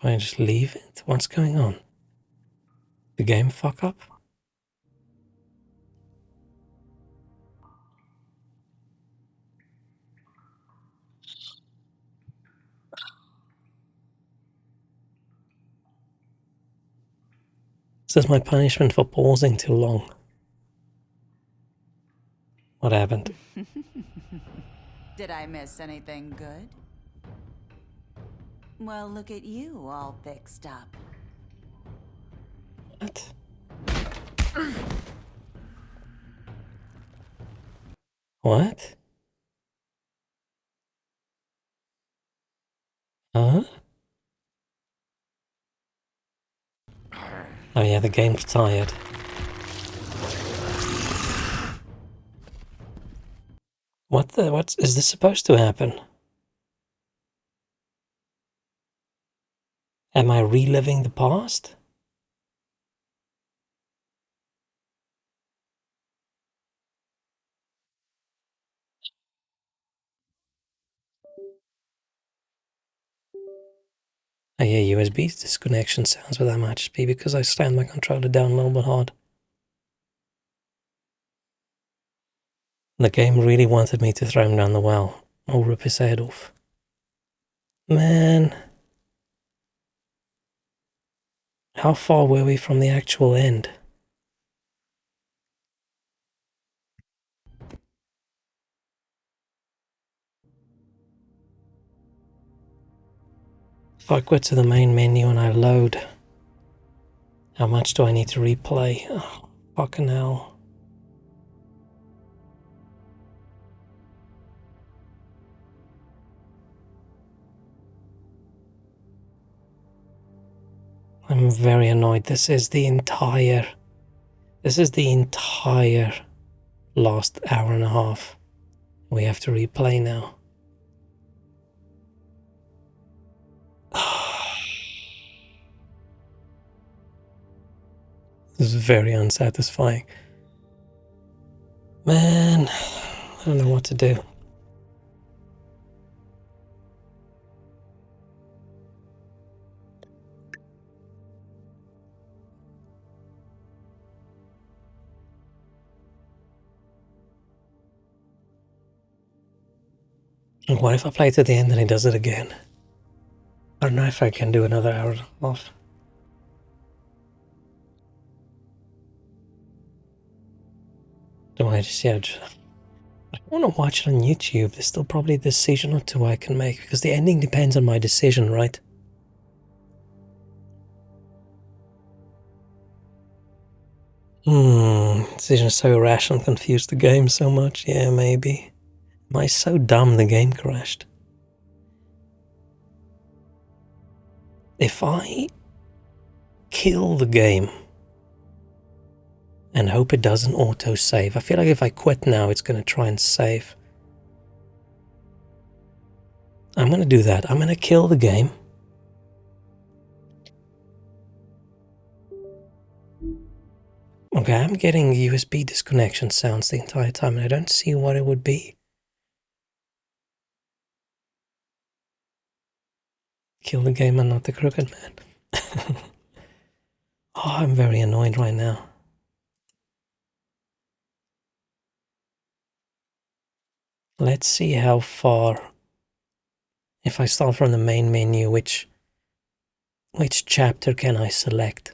Do I just leave it? What's going on? The game fuck up? This is my punishment for pausing too long. What happened?
Did I miss anything good? Well, look at you, all fixed up.
What? What? Huh? Oh yeah, the game's tired. What is this supposed to happen? Am I reliving the past? Oh yeah, USB disconnection sounds, but that might just be because I slammed my controller down a little bit hard. The game really wanted me to throw him down the well or rip his head off. Man. How far were we from the actual end? If I go to the main menu and I load, how much do I need to replay? Oh, fucking hell. I'm very annoyed. This is the entire last hour and a half. We have to replay now. This is very unsatisfying. Man, I don't know what to do. What if I play to the end and he does it again? I don't know if I can do another hour and a half. Do I just, yeah, I want to watch it on YouTube. There's still probably a decision or two I can make, because the ending depends on my decision, right? Decision is so irrational, confused the game so much. Yeah, maybe. Am I so dumb the game crashed? If I kill the game and hope it doesn't auto-save, I feel like if I quit now, it's going to try and save. I'm going to do that. I'm going to kill the game. Okay, I'm getting USB disconnection sounds the entire time, and I don't see what it would be. Kill the game and not the crooked man. Oh, I'm very annoyed right now. Let's see how far, if I start from the main menu, which chapter can I select?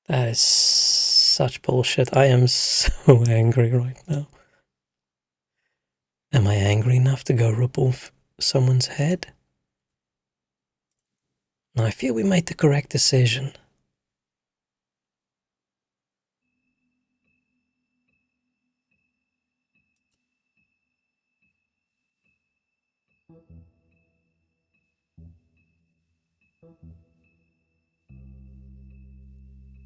That is such bullshit. I am so angry right now. Am I angry enough to go rip off someone's head? No, I feel we made the correct decision.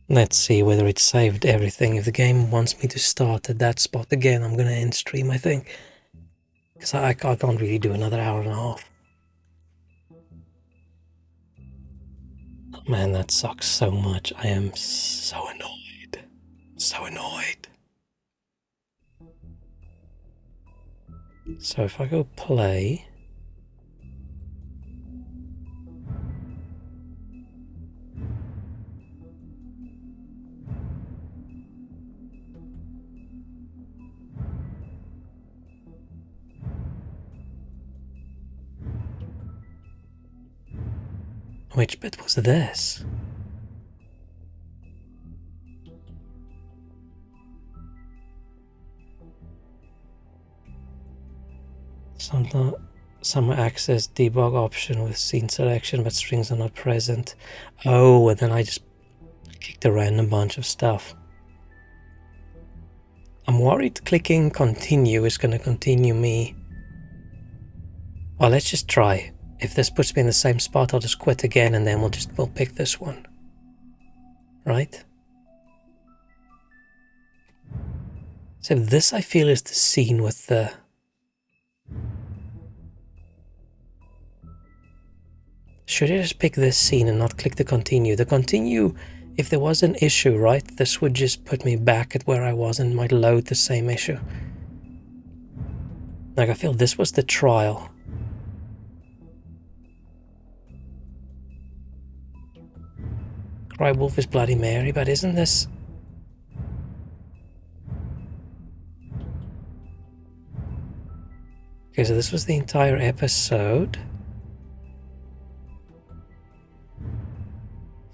Let's see whether it saved everything. If the game wants me to start at that spot again, I'm gonna end stream, I think. Because I can't really do another hour and a half. Man, that sucks so much. I am so annoyed. So annoyed. So if I go play... Which bit was this? Some access debug option with scene selection, but strings are not present. Oh, and then I just kicked a random bunch of stuff. I'm worried clicking continue is going to continue me. Well, let's just try. If this puts me in the same spot, I'll just quit again, and then we'll pick this one. Right? So this, I feel, is the scene with the... Should I just pick this scene and not click the continue? The continue, if there was an issue, right, this would just put me back at where I was and might load the same issue. Like, I feel this was the trial. Cry Wolf is Bloody Mary, but isn't this... Okay, so this was the entire episode.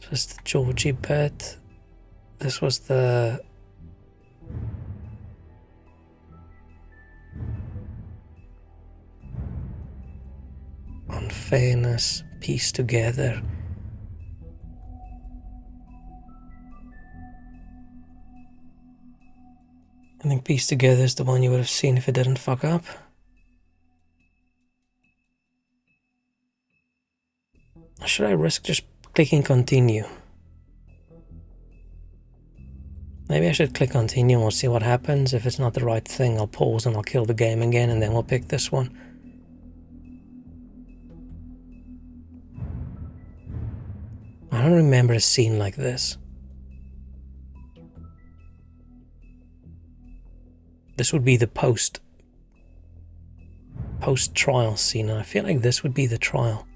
This was the Georgie bit. This was the... Unfairness, piece together. I think piece together is the one you would have seen if it didn't fuck up. Or should I risk just clicking continue? Maybe I should click continue and we'll see what happens. If it's not the right thing, I'll pause and I'll kill the game again, and then we'll pick this one. I don't remember a scene like this. This would be the post-trial scene, and I feel like this would be the trial.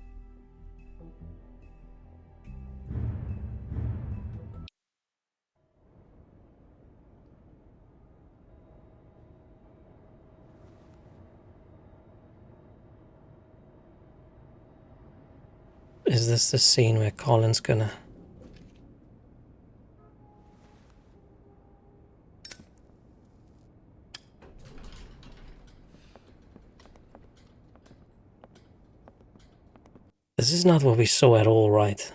Is this the scene where Colin's gonna... This is not what we saw at all, right?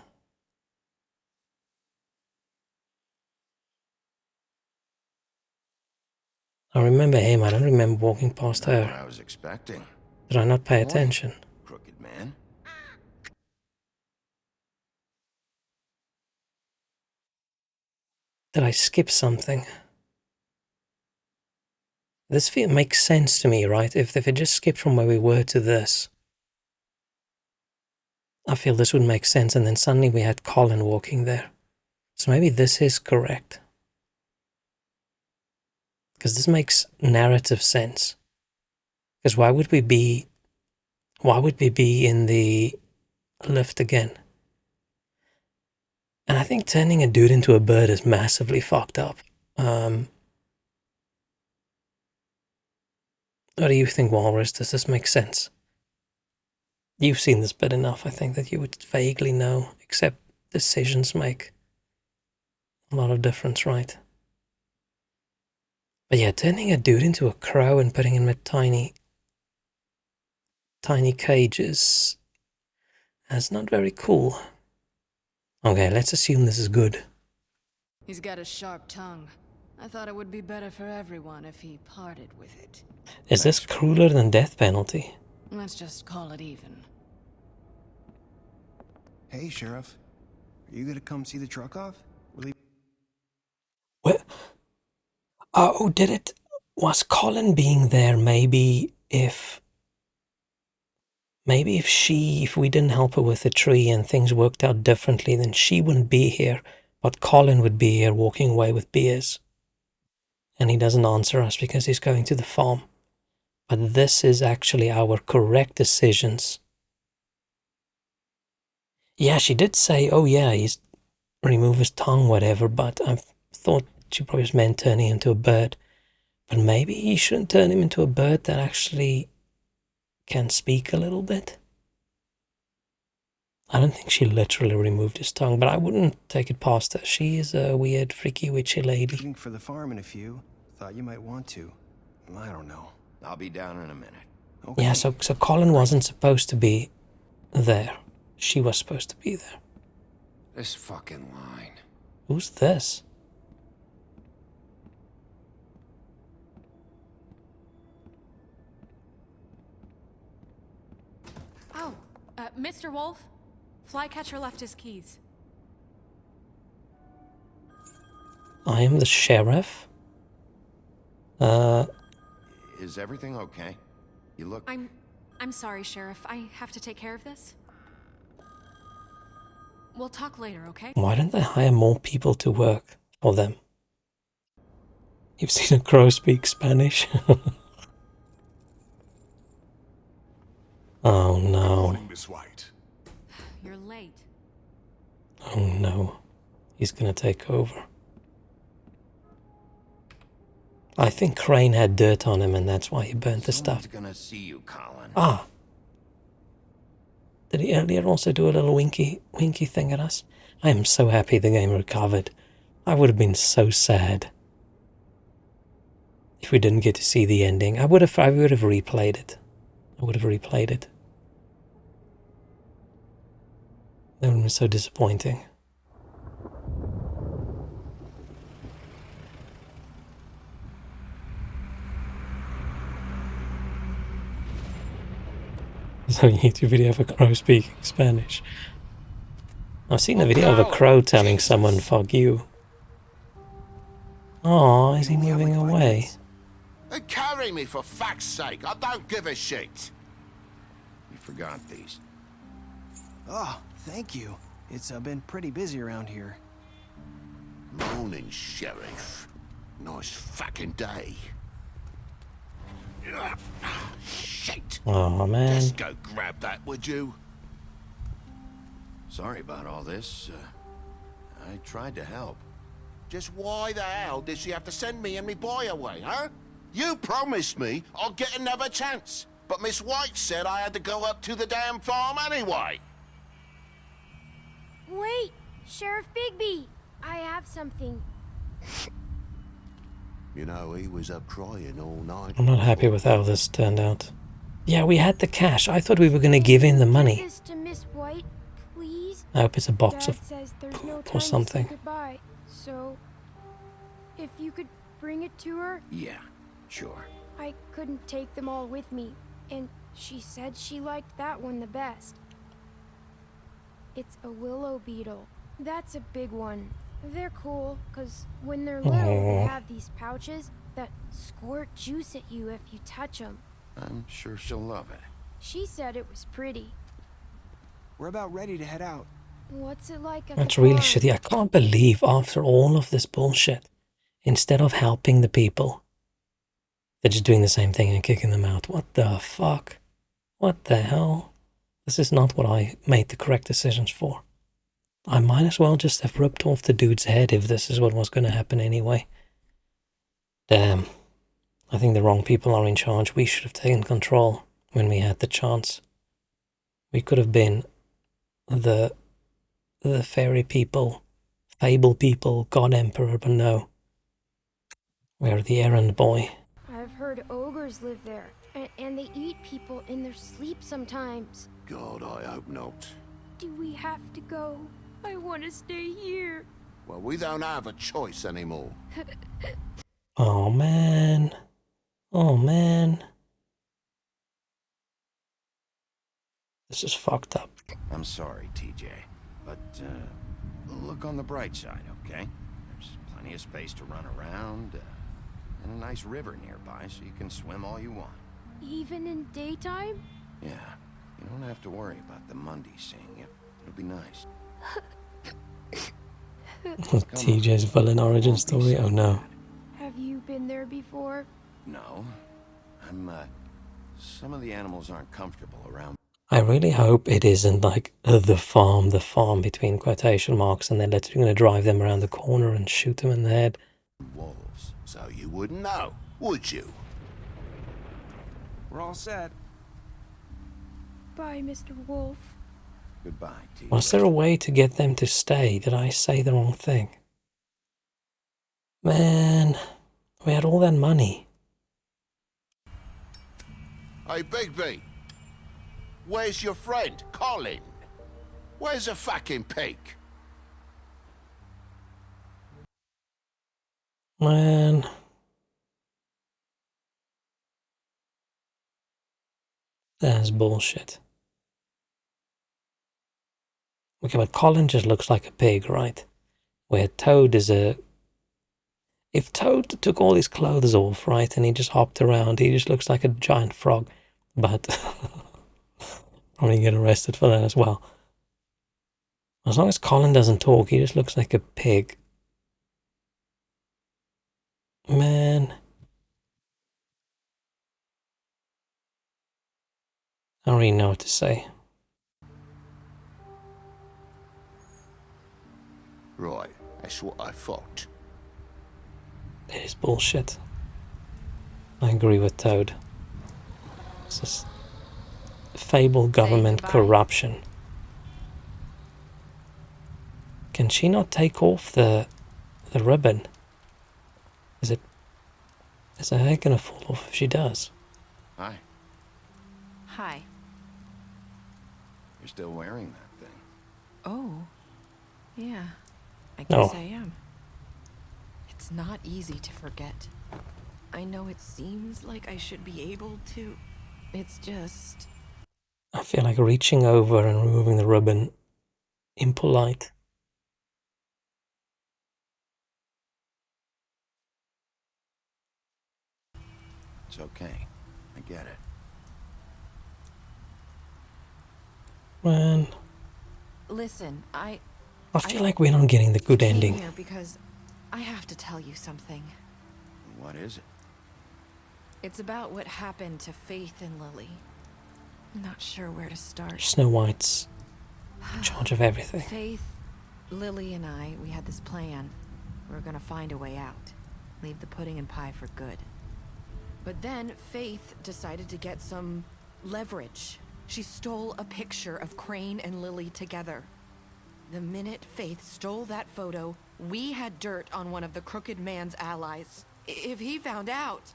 I remember him, I don't remember walking past
Not what
her.
I was expecting.
Did I not pay attention?
Crooked man.
Did I skip something? This makes sense to me, right? If it just skipped from where we were to this, I feel this would make sense, and then suddenly we had Colin walking there. So maybe this is correct. Because this makes narrative sense. Because why would we be in the lift again? And I think turning a dude into a bird is massively fucked up. What do you think, Walrus? Does this make sense? You've seen this bit enough, I think, that you would vaguely know, except decisions make a lot of difference, right? But yeah, turning a dude into a crow and putting him in tiny cages, that's not very cool. Okay, let's assume this is good.
He's got a sharp tongue. I thought it would be better for everyone if he parted with it.
Is this crueler than death penalty?
Let's just call it even.
Hey, Sheriff. Are you gonna come see the truck off?
What? Oh, did it? Was Colin being there maybe if we didn't help her with the tree and things worked out differently, then she wouldn't be here, but Colin would be here walking away with beers. And he doesn't answer us because he's going to the farm. But this is actually our correct decisions. Yeah, she did say, oh yeah, he's remove his tongue, whatever, but I thought she probably just meant turning him into a bird. But maybe he shouldn't turn him into a bird that actually can speak a little bit. I don't think she literally removed his tongue, but I wouldn't take it past her. She is a weird, freaky, witchy lady.
Looking for the farm in a few. Thought you might want to. I don't know.
I'll be down in a minute.
Okay.
Yeah, so Colin wasn't supposed to be there. She was supposed to be there.
This fucking line.
Who's this?
Oh, Mr. Wolf? Flycatcher left his keys.
I am the sheriff.
Is everything okay? You look...
I'm sorry, Sheriff. I have to take care of this. We'll talk later, okay?
Why don't they hire more people to work for them? You've seen a crow speak Spanish? Oh no.
Miss White.
You're late.
Oh no. He's gonna take over. I think Crane had dirt on him and that's why he burnt the stuff.
Someone's gonna see you, Colin.
Ah. Did he earlier also do a little winky thing at us? I am so happy the game recovered. I would have been so sad if we didn't get to see the ending. I would have replayed it. I would have replayed it. That would have been so disappointing. There's a YouTube video of a crow speaking Spanish. I've seen a video of a crow telling someone, fuck you. Aw, is he moving away?
Carry me, for fuck's sake. I don't give a shit.
You forgot these.
Oh, thank you. It's been pretty busy around here.
Morning, Sheriff. Nice fucking day. Shit.
Oh man.
Just go grab that, would you?
Sorry about all this. I tried to help.
Just why the hell did she have to send me and me boy away, huh? You promised me I'd get another chance, but Miss White said I had to go up to the damn farm anyway.
Wait, Sheriff Bigby, I have something.
You know, he was up crying all night.
I'm not happy with how this turned out. Yeah, we had the cash. I thought we were going to give him the money.
This to Miss White.
I hope it's a box
Dad
of
says there's
poop
no
or
time
something.
to say goodbye, so if you could bring it to her.
Yeah, sure.
I couldn't take them all with me, and she said she liked that one the best. It's a willow beetle. That's a big one. They're cool, because when they're little, they have these pouches that squirt juice at you if you touch them.
I'm sure she'll love it.
She said it was pretty.
We're about ready to head out.
What's it like at
That's
the
really
farm?
shitty. I can't believe after all of this bullshit, instead of helping the people, they're just doing the same thing and kicking them out. What the fuck? What the hell? This is not what I made the correct decisions for. I might as well just have ripped off the dude's head if this is what was going to happen anyway. Damn. I think the wrong people are in charge. We should have taken control when we had the chance. We could have been the fairy people, fable people, god emperor, but no. We're the errand boy.
I've heard ogres live there, and they eat people in their sleep sometimes.
God, I hope not.
Do we have to go? I want to stay here.
Well, we don't have a choice anymore.
Oh man. Oh man. This is fucked up.
I'm sorry, TJ, but look on the bright side, okay? There's plenty of space to run around, and a nice river nearby, so you can swim all you want.
Even in daytime?
Yeah, you don't have to worry about the Mundies seeing you. It'll be nice.
TJ's villain origin story? Oh no.
Have you been there before?
No, some of the animals aren't comfortable around.
I really hope it isn't like the farm between quotation marks, and they're literally going to drive them around the corner and shoot them in the head.
Wolves, so you wouldn't know, would you?
We're all set.
Bye, Mr. Wolf.
Goodbye, TJ.
Was there a way to get them to stay? Did I say the wrong thing? Man, we had all that money.
Hey, Bigby. Where's your friend, Colin? Where's the fucking pig?
Man. That's bullshit. Okay, but Colin just looks like a pig, right? Where Toad is a... If Toad took all his clothes off, right, and he just hopped around, he just looks like a giant frog. But... probably get arrested for that as well. As long as Colin doesn't talk, he just looks like a pig. Man. I don't really know what to say.
Right, that's what I thought.
It is bullshit. I agree with Toad. This is fable government corruption. Can she not take off the ribbon? Is her hair gonna fall off if she does?
Hi.
Hi.
You're still wearing that thing.
Oh. Yeah. I
No.
guess I am. It's not easy to forget. I know it seems like I should be able to. It's just...
I feel like reaching over and removing the ribbon impolite.
It's okay. I get it.
Man,
Listen, I
feel like we're not getting the good
came
ending.
here because I have to tell you something.
What is it?
It's about what happened to Faith and Lily. I'm not sure where to start.
Snow White's in charge of everything.
Faith, Lily, and I, we had this plan. We were gonna find a way out. Leave the pudding and pie for good. But then Faith decided to get some leverage. She stole a picture of Crane and Lily together. The minute Faith stole that photo, we had dirt on one of the Crooked Man's allies. If he found out,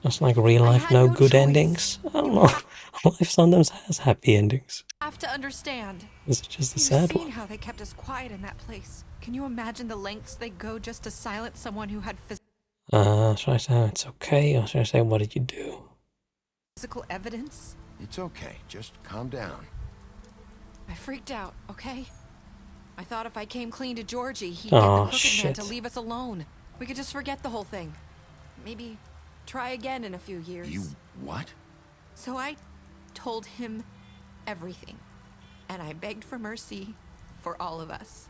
Just like real life, no good endings. I don't know. Life sometimes has happy endings.
I
have to understand.
This is just a
You've
sad
seen
one.
how they kept us quiet in that place. Can you imagine the lengths they go just to silence someone who had
Should I say it's okay, or should I say what did you do?
physical evidence?
It's okay. Just calm down.
I freaked out, okay? I thought if I came clean to Georgie, he'd
Aw,
get the crooked man
shit.
to leave us alone. We could just forget the whole thing. Maybe try again in a few years.
You what?
So I told him everything. And I begged for mercy for all of us.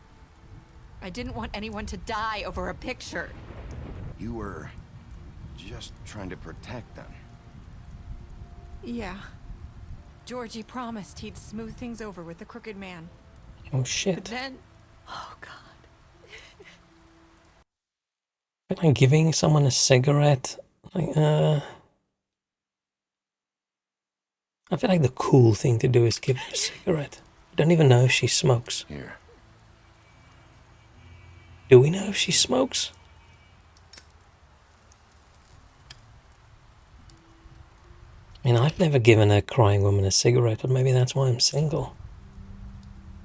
I didn't want anyone to die over a picture.
You were just trying to protect them.
Yeah. Georgie promised he'd smooth things over with the crooked man.
Oh
But
shit.
then,
Like giving someone a cigarette, like, I feel like the cool thing to do is give her a cigarette. I don't even know if she smokes.
Here.
Do we know if she smokes? I mean, I've never given a crying woman a cigarette, but maybe that's why I'm single.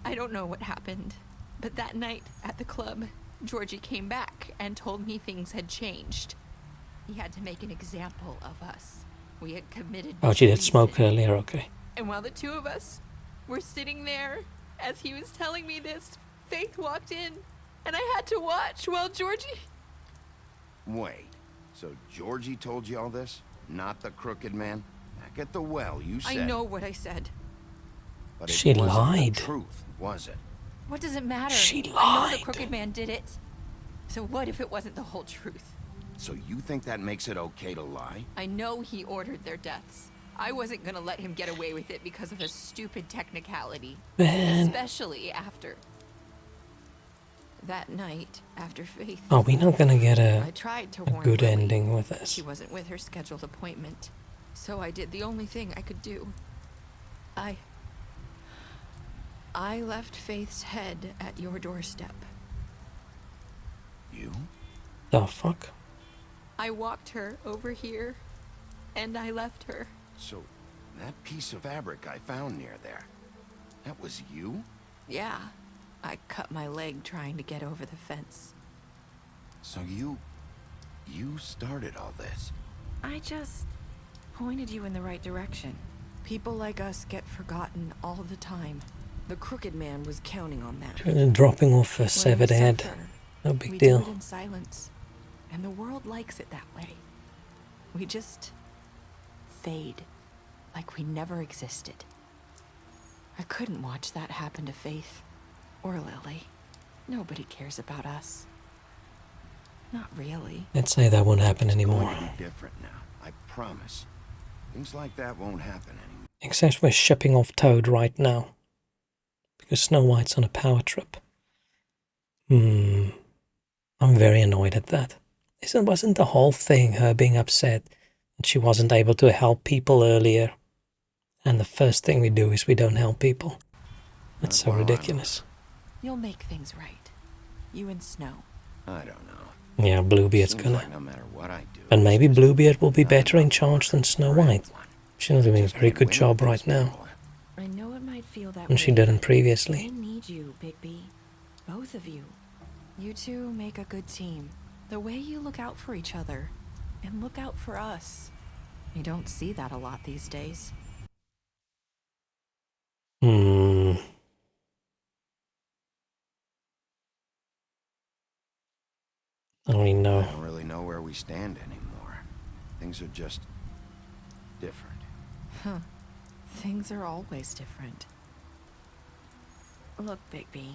I don't know what happened, but that night at the club, Georgie came back and told me things had changed. He had to make an example of us. We had committed
Oh, she did
treason.
smoke earlier, okay.
And while the two of us were sitting there, as he was telling me this, Faith walked in, and I had to watch while Georgie...
Wait. So Georgie told you all this? Not the crooked man? Back at the well, you said...
I know what I said.
But it
She
wasn't
lied.
the truth, was it?
What does it matter?
She
I know
lied.
the crooked man did it. So what if it wasn't the whole truth?
So you think that makes it okay to lie?
I know he ordered their deaths. I wasn't gonna let him get away with it because of a stupid technicality.
Man.
Especially after... That night, after Faith...
Are we not gonna get
I tried to
a
warn
good
Lily.
ending with this?
She wasn't with her scheduled appointment. So I did the only thing I could do. I left Faith's head at your doorstep.
You?
The fuck?
I walked her over here, and I left her.
So, that piece of fabric I found near there, that was you?
Yeah, I cut my leg trying to get over the fence.
So you started all this?
I just pointed you in the right direction. People like us get forgotten all the time. The crooked man was counting on that.
Dropping off a
When
severed
we
head.
suffer,
No big
we
deal.
do it in silence, and the world likes it that way. We just fade, like we never existed. I couldn't watch that happen to Faith or Lily. Nobody cares about us. Not really.
Let's say that won't happen
It's
anymore.
going to be different now, I promise. Things like that won't happen anymore.
Except we're shipping off Toad right now. Because Snow White's on a power trip. I'm very annoyed at that. Wasn't the whole thing her being upset that she wasn't able to help people earlier? And the first thing we do is we don't help people. That's so ridiculous.
You'll make things right. You and Snow.
I don't know.
Yeah, Bluebeard's
Seems
gonna.
like no matter what I do,
And maybe Bluebeard will be better in charge than Snow White. She's doing a very good job right now.
I know it might feel that
And
way.
she didn't previously.
I need you, Bigby. Both of you. You two make a good team. The way you look out for each other and look out for us. You don't see that a lot these days.
I don't even know.
I don't really know where we stand anymore. Things are just different.
Huh. Things are always different. Look, Bigby.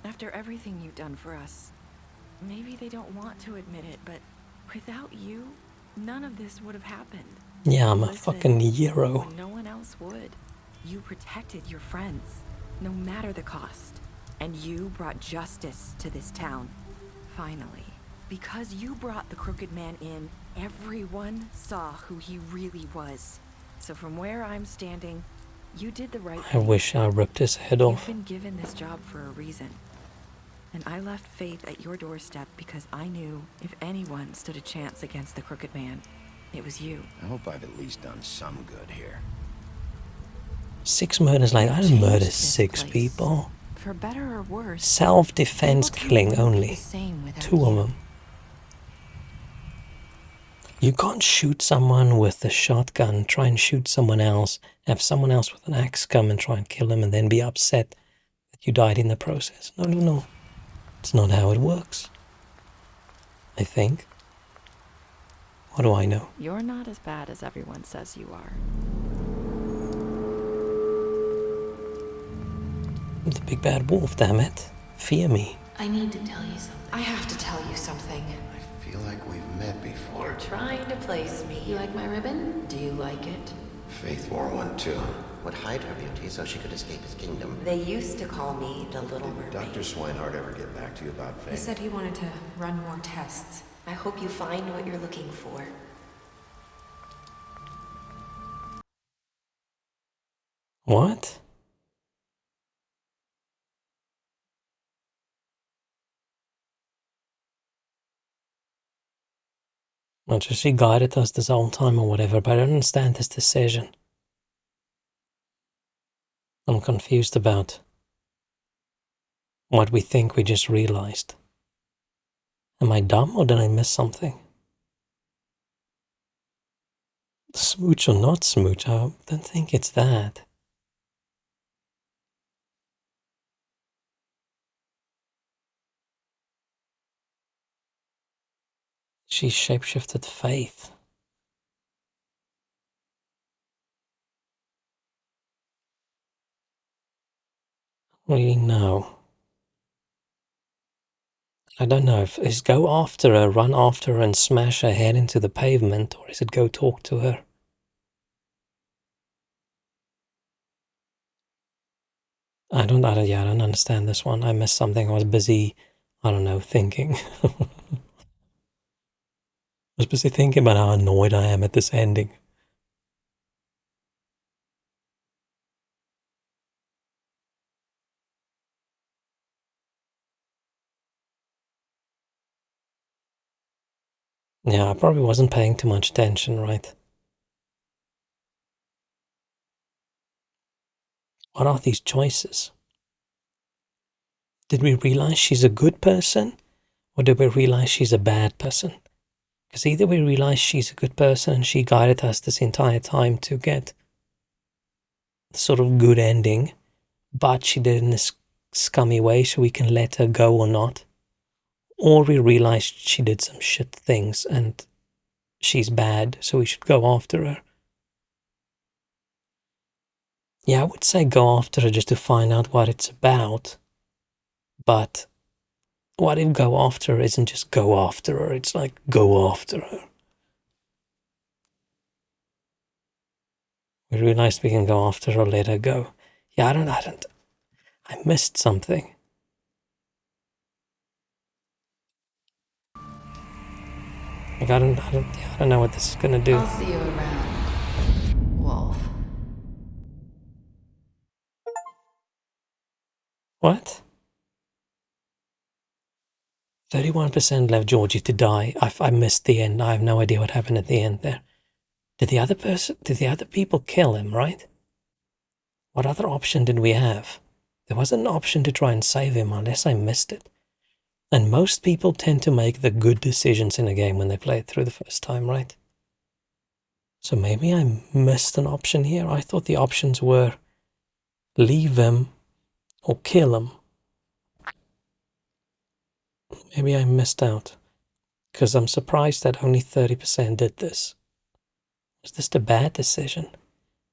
After everything you've done for us, maybe they don't want to admit it, but without you, none of this would have happened.
Yeah, I'm a
Listen,
fucking hero.
when no one else would. You protected your friends, no matter the cost. And you brought justice to this town. Finally. Because you brought the crooked man in, everyone saw who he really was. So from where I'm standing, you did the right
I
thing.
wish I ripped his head
You've
off.
been given this job for a reason. And I left Faith at your doorstep because I knew if anyone stood a chance against the crooked man, it was you.
I hope I've at least done some good here.
6 murders later. I didn't murder 6 people.
For better or worse.
Self-defense killing only.
The same without
2 of them. You can't shoot someone with a shotgun, try and shoot someone else, have someone else with an axe come and try and kill him, and then be upset that you died in the process. No, no, no. It's not how it works. I think. What do I know?
You're not as bad as everyone says you are.
The big bad wolf, damn it. Fear me.
I need to tell you something. I have to tell you something.
I feel like we've met before.
You're trying to place me. You like my ribbon? Do you like it?
Faith wore one too. Would hide her beauty so she could escape his kingdom.
They used to call me the Little Mermaid.
Dr. Swinehart ever get back to you about Faith?
He said he wanted to run more tests. I hope you find what you're looking for.
What? Not just she guided us this whole time or whatever, but I don't understand this decision. I'm confused about what we think we just realized. Am I dumb or did I miss something? Smooch or not smooch, I don't think it's that. She shapeshifted Faith. Really, no. I don't know if it's go after her, run after her and smash her head into the pavement, or is it go talk to her? I don't understand this one. I missed something. I was busy, I don't know, thinking. I was busy thinking about how annoyed I am at this ending. Yeah, I probably wasn't paying too much attention, right? What are these choices? Did we realize she's a good person? Or did we realize she's a bad person? Because either we realize she's a good person and she guided us this entire time to get the sort of good ending, but she did it in this scummy way so we can let her go or not. Or we realized she did some shit things and she's bad, so we should go after her. Yeah, I would say go after her just to find out what it's about. But what if go after her isn't just go after her, it's like go after her. We realized we can go after her or let her go. Yeah, I missed something. Like I don't know what this is gonna do.
I'll see you around, Wolf.
What? 31% left Georgie to die. I missed the end. I have no idea what happened at the end there. Did the other people kill him, right? What other option did we have? There wasn't an option to try and save him unless I missed it. And most people tend to make the good decisions in a game when they play it through the first time, right? So maybe I missed an option here. I thought the options were leave him or kill him. Maybe I missed out. Because I'm surprised that only 30% did this. Was this a bad decision?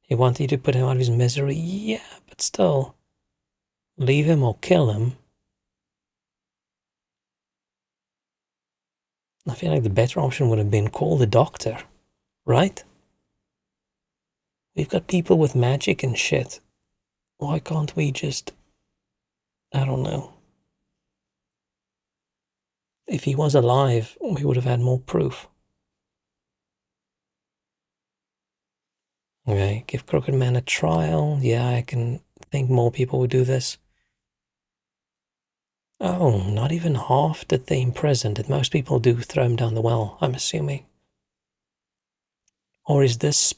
He wanted you to put him out of his misery? Yeah, but still. Leave him or kill him. I feel like the better option would have been call the doctor, right? We've got people with magic and shit. Why can't we just... I don't know. If he was alive, we would have had more proof. Okay, give Crooked Man a trial. Yeah, I can think more people would do this. Oh, not even half did they imprison. Did most people do throw him down the well, I'm assuming? Or is this...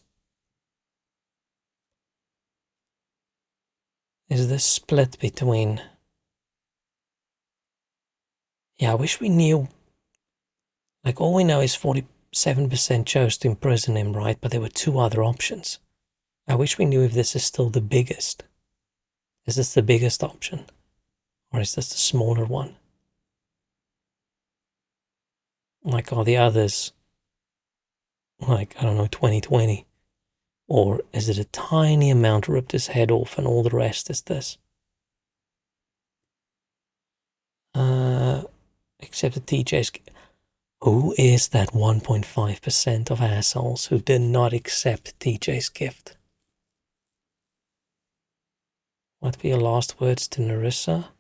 is this split between... Yeah, I wish we knew... Like, all we know is 47% chose to imprison him, right? But there were 2 other options. I wish we knew if this is still the biggest. Is this the biggest option? Or is this the smaller one? Like, are the others... like, I don't know, 2020? Or is it a tiny amount ripped his head off and all the rest is this? Except the TJ's... Who is that 1.5% of assholes who did not accept TJ's gift? What be your last words to Nerissa?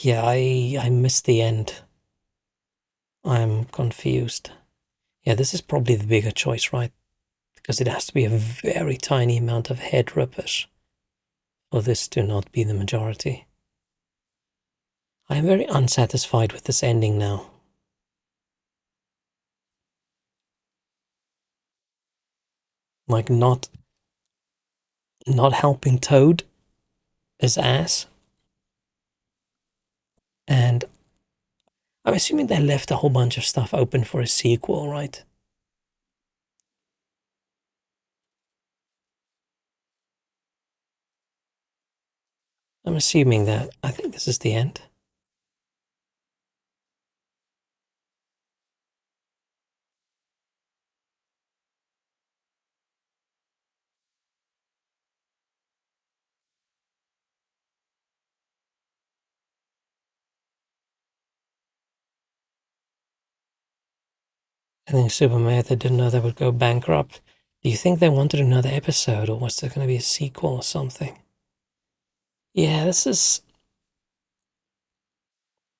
Yeah, I missed the end. I'm confused. Yeah, this is probably the bigger choice, right? Because it has to be a very tiny amount of head rippers for this to not be the majority. I am very unsatisfied with this ending now. Like, not helping Toad is ass. And I'm assuming they left a whole bunch of stuff open for a sequel, right? I'm assuming that. I think this is the end. I think Superman, they didn't know they would go bankrupt. Do you think they wanted another episode, or was there going to be a sequel or something? Yeah, this is...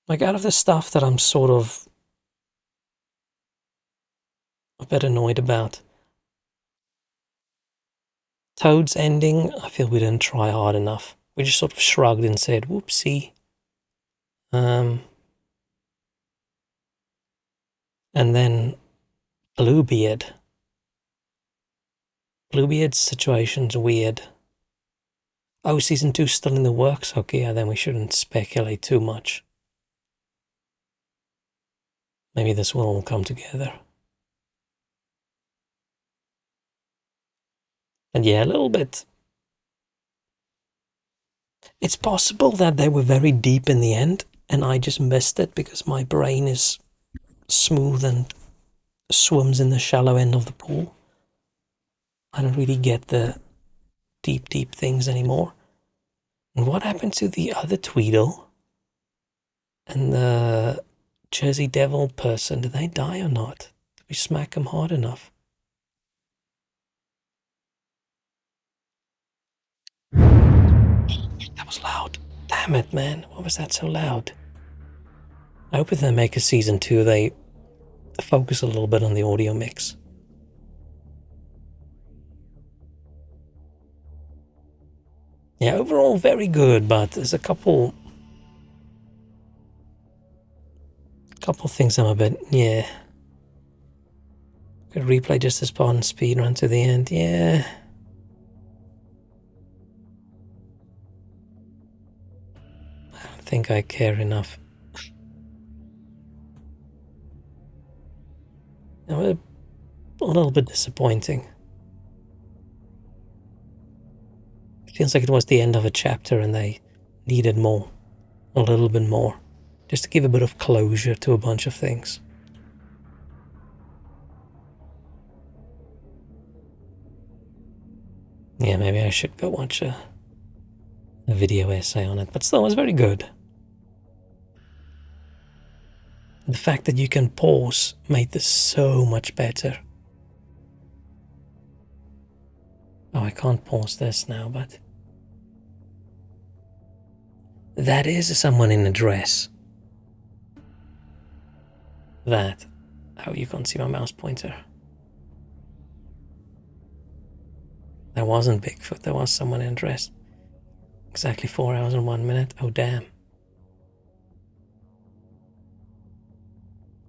like, out of the stuff that I'm sort of a bit annoyed about, Toad's ending, I feel we didn't try hard enough. We just sort of shrugged and said, whoopsie. And then Bluebeard. Bluebeard's situation's weird. Oh, season 2's still in the works? Okay, yeah, then we shouldn't speculate too much. Maybe this will all come together. And yeah, a little bit. It's possible that they were very deep in the end, and I just missed it because my brain is smooth and swims in the shallow end of the pool. I don't really get the deep, deep things anymore. And what happened to the other Tweedle and the Jersey Devil person? Did they die or not? Did we smack them hard enough? That was loud. Damn it, man. Why was that so loud? I hope if they make a season 2, they focus a little bit on the audio mix. Yeah, overall very good, but there's a couple things I'm a bit, yeah. Could replay just this part and speed run to the end, yeah. I don't think I care enough. A little bit disappointing. It feels like it was the end of a chapter and they needed more. A little bit more. Just to give a bit of closure to a bunch of things. Yeah, maybe I should go watch a video essay on it, but still, it was very good. The fact that you can pause made this so much better. Oh, I can't pause this now, but... that is someone in a dress. That. Oh, you can't see my mouse pointer. That wasn't Bigfoot, there was someone in a dress. Exactly 4 hours and 1 minute. Oh, damn.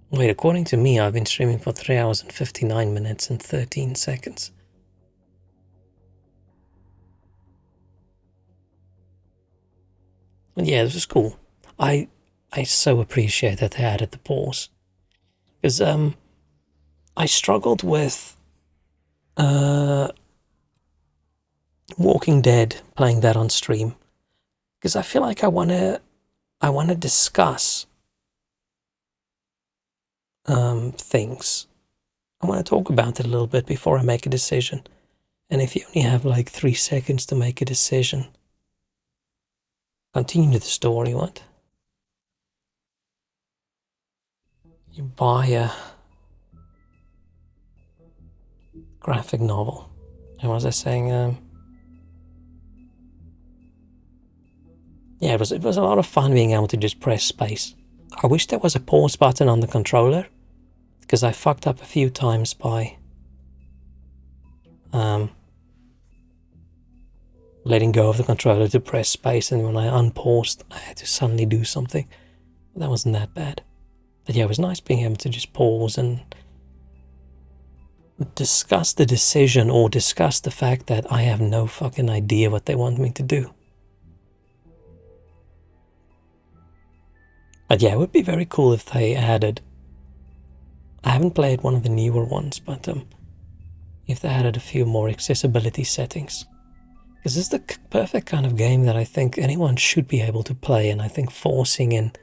Wait, according to me, I've been streaming for 3 hours and 59 minutes and 13 seconds. And yeah, this was cool. I so appreciate that they added the pause. Because I struggled with Walking Dead, playing that on stream. Because I feel like I wanna discuss things. I want to talk about it a little bit before I make a decision. And if you only have like 3 seconds to make a decision, continue the story, what? You buy a graphic novel. And what was I saying? Yeah, it was a lot of fun being able to just press space. I wish there was a pause button on the controller, because I fucked up a few times by letting go of the controller to press space, and when I unpaused, I had to suddenly do something. That wasn't that bad. But yeah, it was nice being able to just pause and discuss the decision, or discuss the fact that I have no fucking idea what they want me to do. But yeah, it would be very cool if they added... I haven't played one of the newer ones, but if they added a few more accessibility settings. Because this is the perfect kind of game that I think anyone should be able to play, and I think forcing in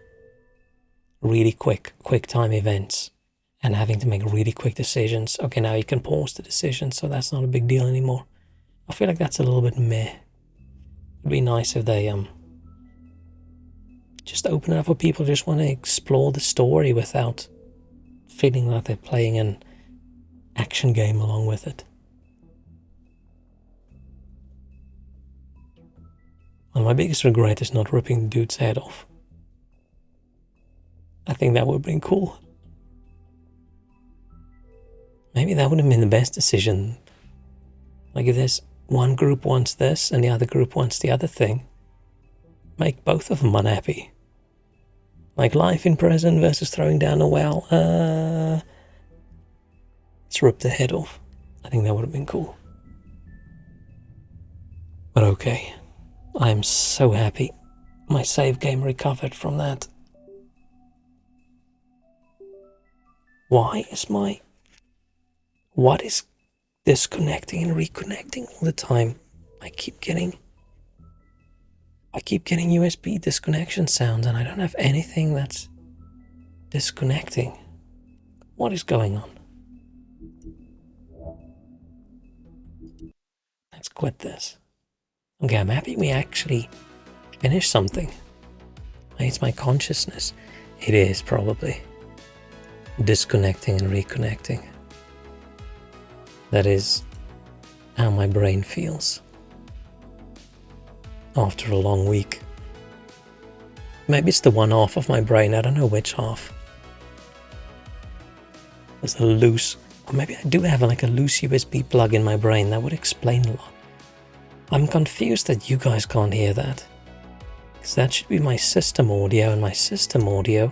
really quick time events and having to make really quick decisions. Okay, now you can pause the decision, so that's not a big deal anymore. I feel like that's a little bit meh. It'd be nice if they just open it up for people who just want to explore the story without feeling like they're playing an action game along with it. And my biggest regret is not ripping the dude's head off. I think that would have been cool. Maybe that would have been the best decision. Like if there's one group wants this and the other group wants the other thing, make both of them unhappy. Like life in prison versus throwing down a well. Let's rip the head off. I think that would have been cool. But okay. I'm so happy my save game recovered from that. What is disconnecting and reconnecting all the time? I keep getting USB disconnection sounds, and I don't have anything that's disconnecting. What is going on? Let's quit this. Okay, I'm happy we actually finished something. It's my consciousness. It is probably disconnecting and reconnecting. That is how my brain feels after a long week. Maybe it's the one half of my brain, I don't know which half. There's a loose, or maybe I do have like a loose USB plug in my brain. That would explain a lot. I'm confused that you guys can't hear that, because that should be my system audio, and my system audio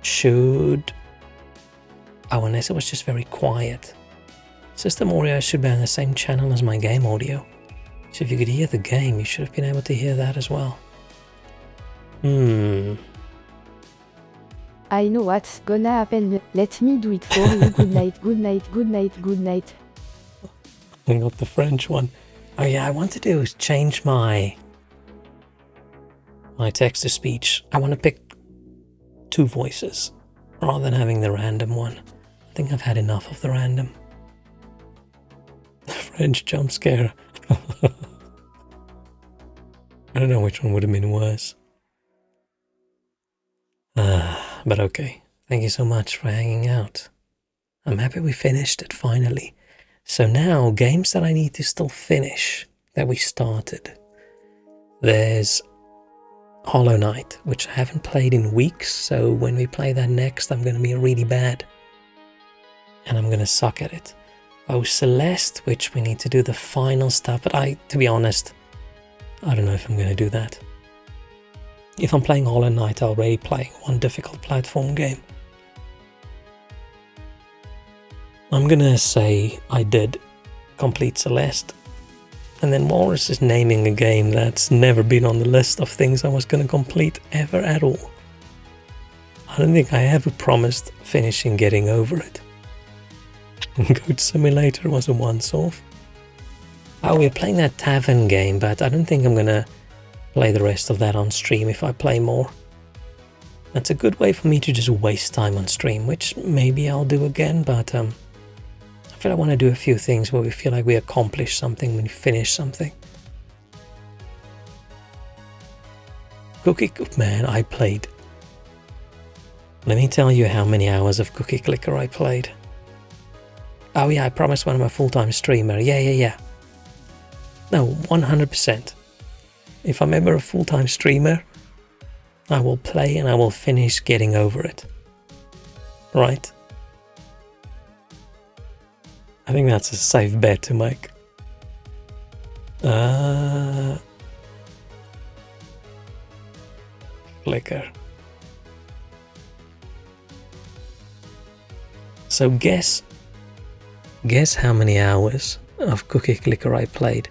should... Oh, unless it was just very quiet. System audio should be on the same channel as my game audio. So if you could hear the game, you should have been able to hear that as well.
I know what's gonna happen. Let me do it for you. Good night, good night, good night, good night.
I got the French one. Oh yeah, I want to do is change my text-to-speech. I want to pick 2 voices rather than having the random one. I think I've had enough of the random. The French jump scare. I don't know which one would have been worse. But okay. Thank you so much for hanging out. I'm happy we finished it finally. So now, games that I need to still finish, that we started. There's Hollow Knight, which I haven't played in weeks, so when we play that next, I'm going to be really bad. And I'm going to suck at it. Oh, Celeste, which we need to do the final stuff, but to be honest, I don't know if I'm going to do that. If I'm playing Hollow Knight, I'll already play one difficult platform game. I'm gonna say I did complete Celeste, And then Walrus is naming a game that's never been on the list of things I was going to complete ever at all. I don't think I ever promised finishing Getting Over It. Goat Simulator was a once-off. Oh, we're playing that tavern game, but I don't think I'm going to play the rest of that on stream if I play more. That's a good way for me to just waste time on stream, which maybe I'll do again, but I feel I want to do a few things where we feel like we accomplished something when we finish something. Cookie Man, I played. Let me tell you how many hours of Cookie Clicker I played. Oh yeah, I promised when I'm a full-time streamer. Yeah. No, 100%. If I'm ever a full-time streamer, I will play and I will finish Getting Over It. Right? I think that's a safe bet to make. Clicker. So guess how many hours of Cookie Clicker I played.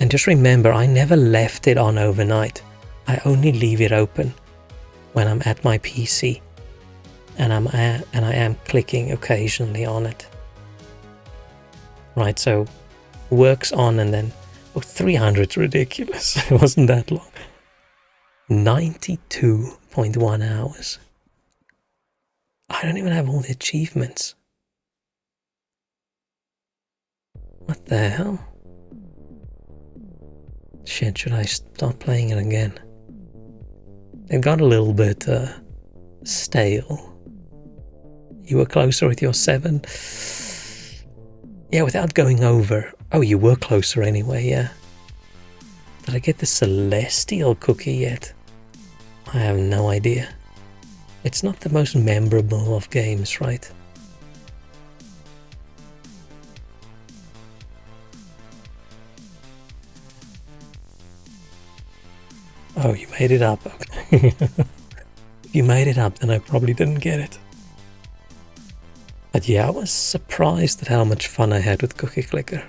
And just remember, I never left it on overnight. I only leave it open when I'm at my PC and I am clicking occasionally on it. Right, so works on and then 300's ridiculous. It wasn't that long. 92.1 hours. I don't even have all the achievements. What the hell? Shit, should I start playing it again? It got a little bit stale. You were closer with your 7? Yeah, without going over. Oh, you were closer anyway, yeah. Did I get the Celestial cookie yet? I have no idea. It's not the most memorable of games, right? Oh, you made it up. Okay. If you made it up, then I probably didn't get it. But yeah, I was surprised at how much fun I had with Cookie Clicker.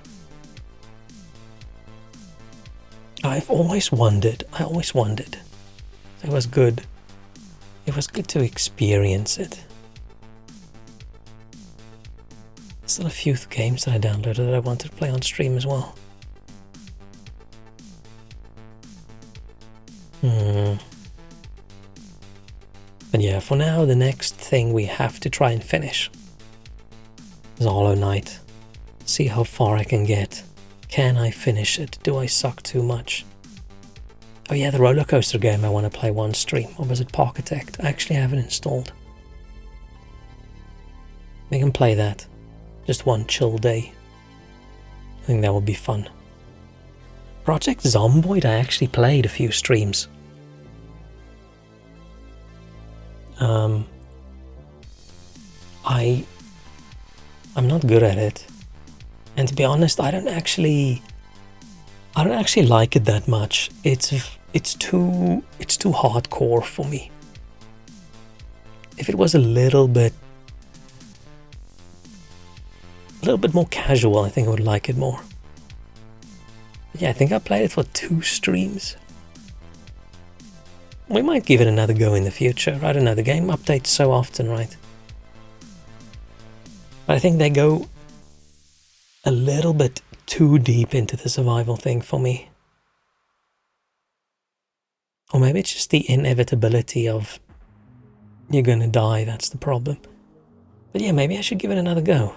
I always wondered. It was good. It was good to experience it. There's still a few games that I downloaded that I wanted to play on stream as well. But yeah, for now, the next thing we have to try and finish is Hollow Knight. See how far I can get. Can I finish it? Do I suck too much? Oh yeah, the roller coaster game I want to play one stream. Or was it Parkitect? I actually have it installed. We can play that. Just one chill day. I think that would be fun. Project Zomboid I actually played a few streams. I'm not good at it. And to be honest, I don't actually like it that much. It's too hardcore for me. If it was a little bit more casual, I think I would like it more. Yeah, I think I played it for 2 streams. We might give it another go in the future. I don't know, the game updates so often, right? But I think they go a little bit too deep into the survival thing for me. Or maybe it's just the inevitability of you're gonna die, that's the problem. But yeah, maybe I should give it another go.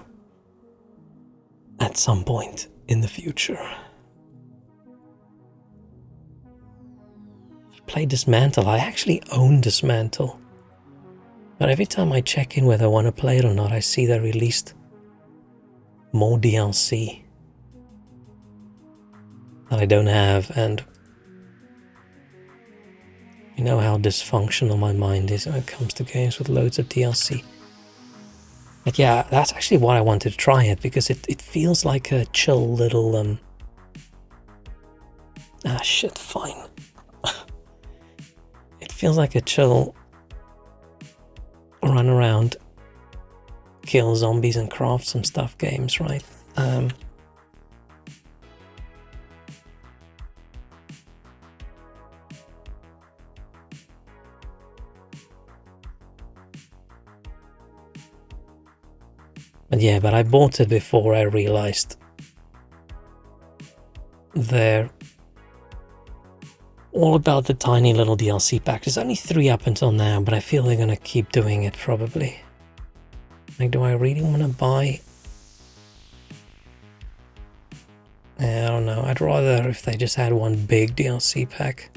At some point in the future. Play Dismantle. I actually own Dismantle. But every time I check in whether I want to play it or not, I see they released more DLC that I don't have, and you know how dysfunctional my mind is when it comes to games with loads of DLC. But yeah, that's actually why I wanted to try it, because it feels like a chill little fine. It feels like a chill run around, kill zombies and craft some stuff games, right? But yeah, but I bought it before I realized they're all about the tiny little DLC packs. There's only 3 up until now, but I feel they're gonna keep doing it probably. Like, do I really want to buy? I don't know. I'd rather if they just had one big DLC pack.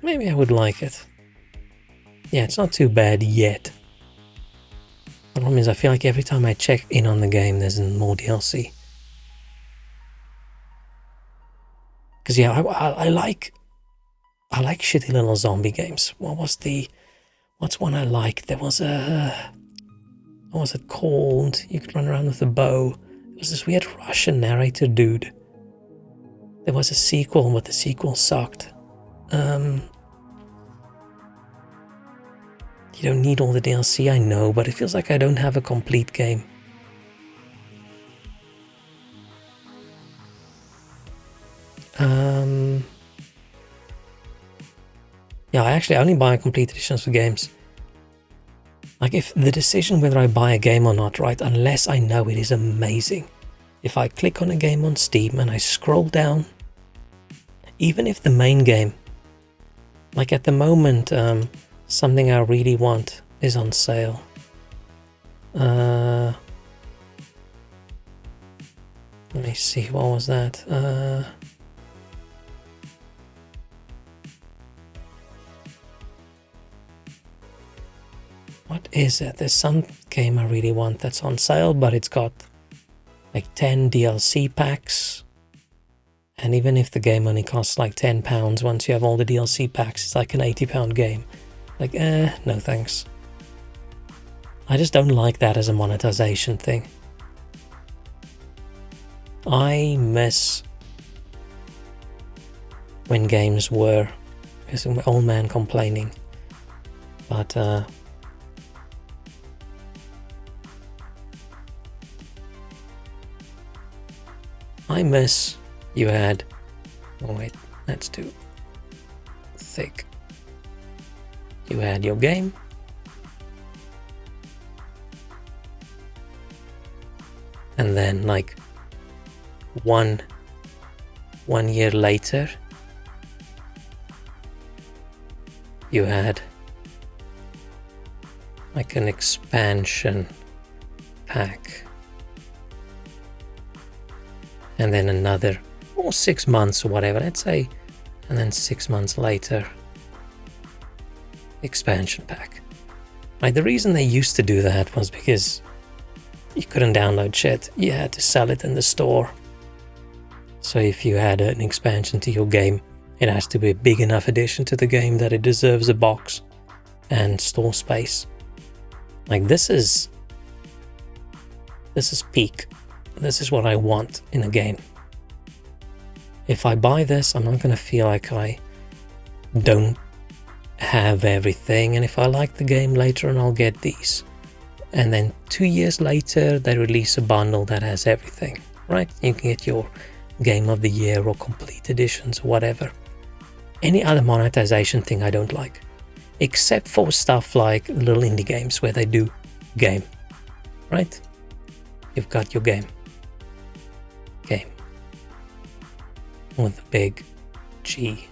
Maybe I would like it. Yeah, it's not too bad yet. The problem is I feel like every time I check in on the game there's more DLC. Because yeah, I like shitty little zombie games. What's one I liked? There was what was it called? You could run around with a bow. It was this weird Russian narrator dude. There was a sequel, but the sequel sucked. You don't need all the DLC, I know, but it feels like I don't have a complete game. Yeah, I actually only buy complete editions for games. Like, if the decision whether I buy a game or not, right, unless I know it is amazing. If I click on a game on Steam and I scroll down, even if the main game, like at the moment, something I really want is on sale. Let me see, what was that? What is it? There's some game I really want that's on sale, but it's got like 10 DLC packs. And even if the game only costs like £10, once you have all the DLC packs, it's like an £80 game. Like, no thanks. I just don't like that as a monetization thing. I miss when games were, as an old man complaining, but I miss you had, oh wait, that's too thick. You had your game, and then like one year later you had like an expansion pack, and then another, or 6 months or whatever, let's say, and then 6 months later, expansion pack. Like, the reason they used to do that was because you couldn't download shit, you had to sell it in the store. So if you had an expansion to your game, it has to be a big enough addition to the game that it deserves a box and store space. Like, this is peak. This is what I want in a game. If I buy this, I'm not going to feel like I don't have everything, and if I like the game later on, I'll get these. And then 2 years later, they release a bundle that has everything, right? You can get your Game of the Year or complete editions or whatever. Any other monetization thing I don't like, except for stuff like little indie games where they do game, right? You've got your game with a big G.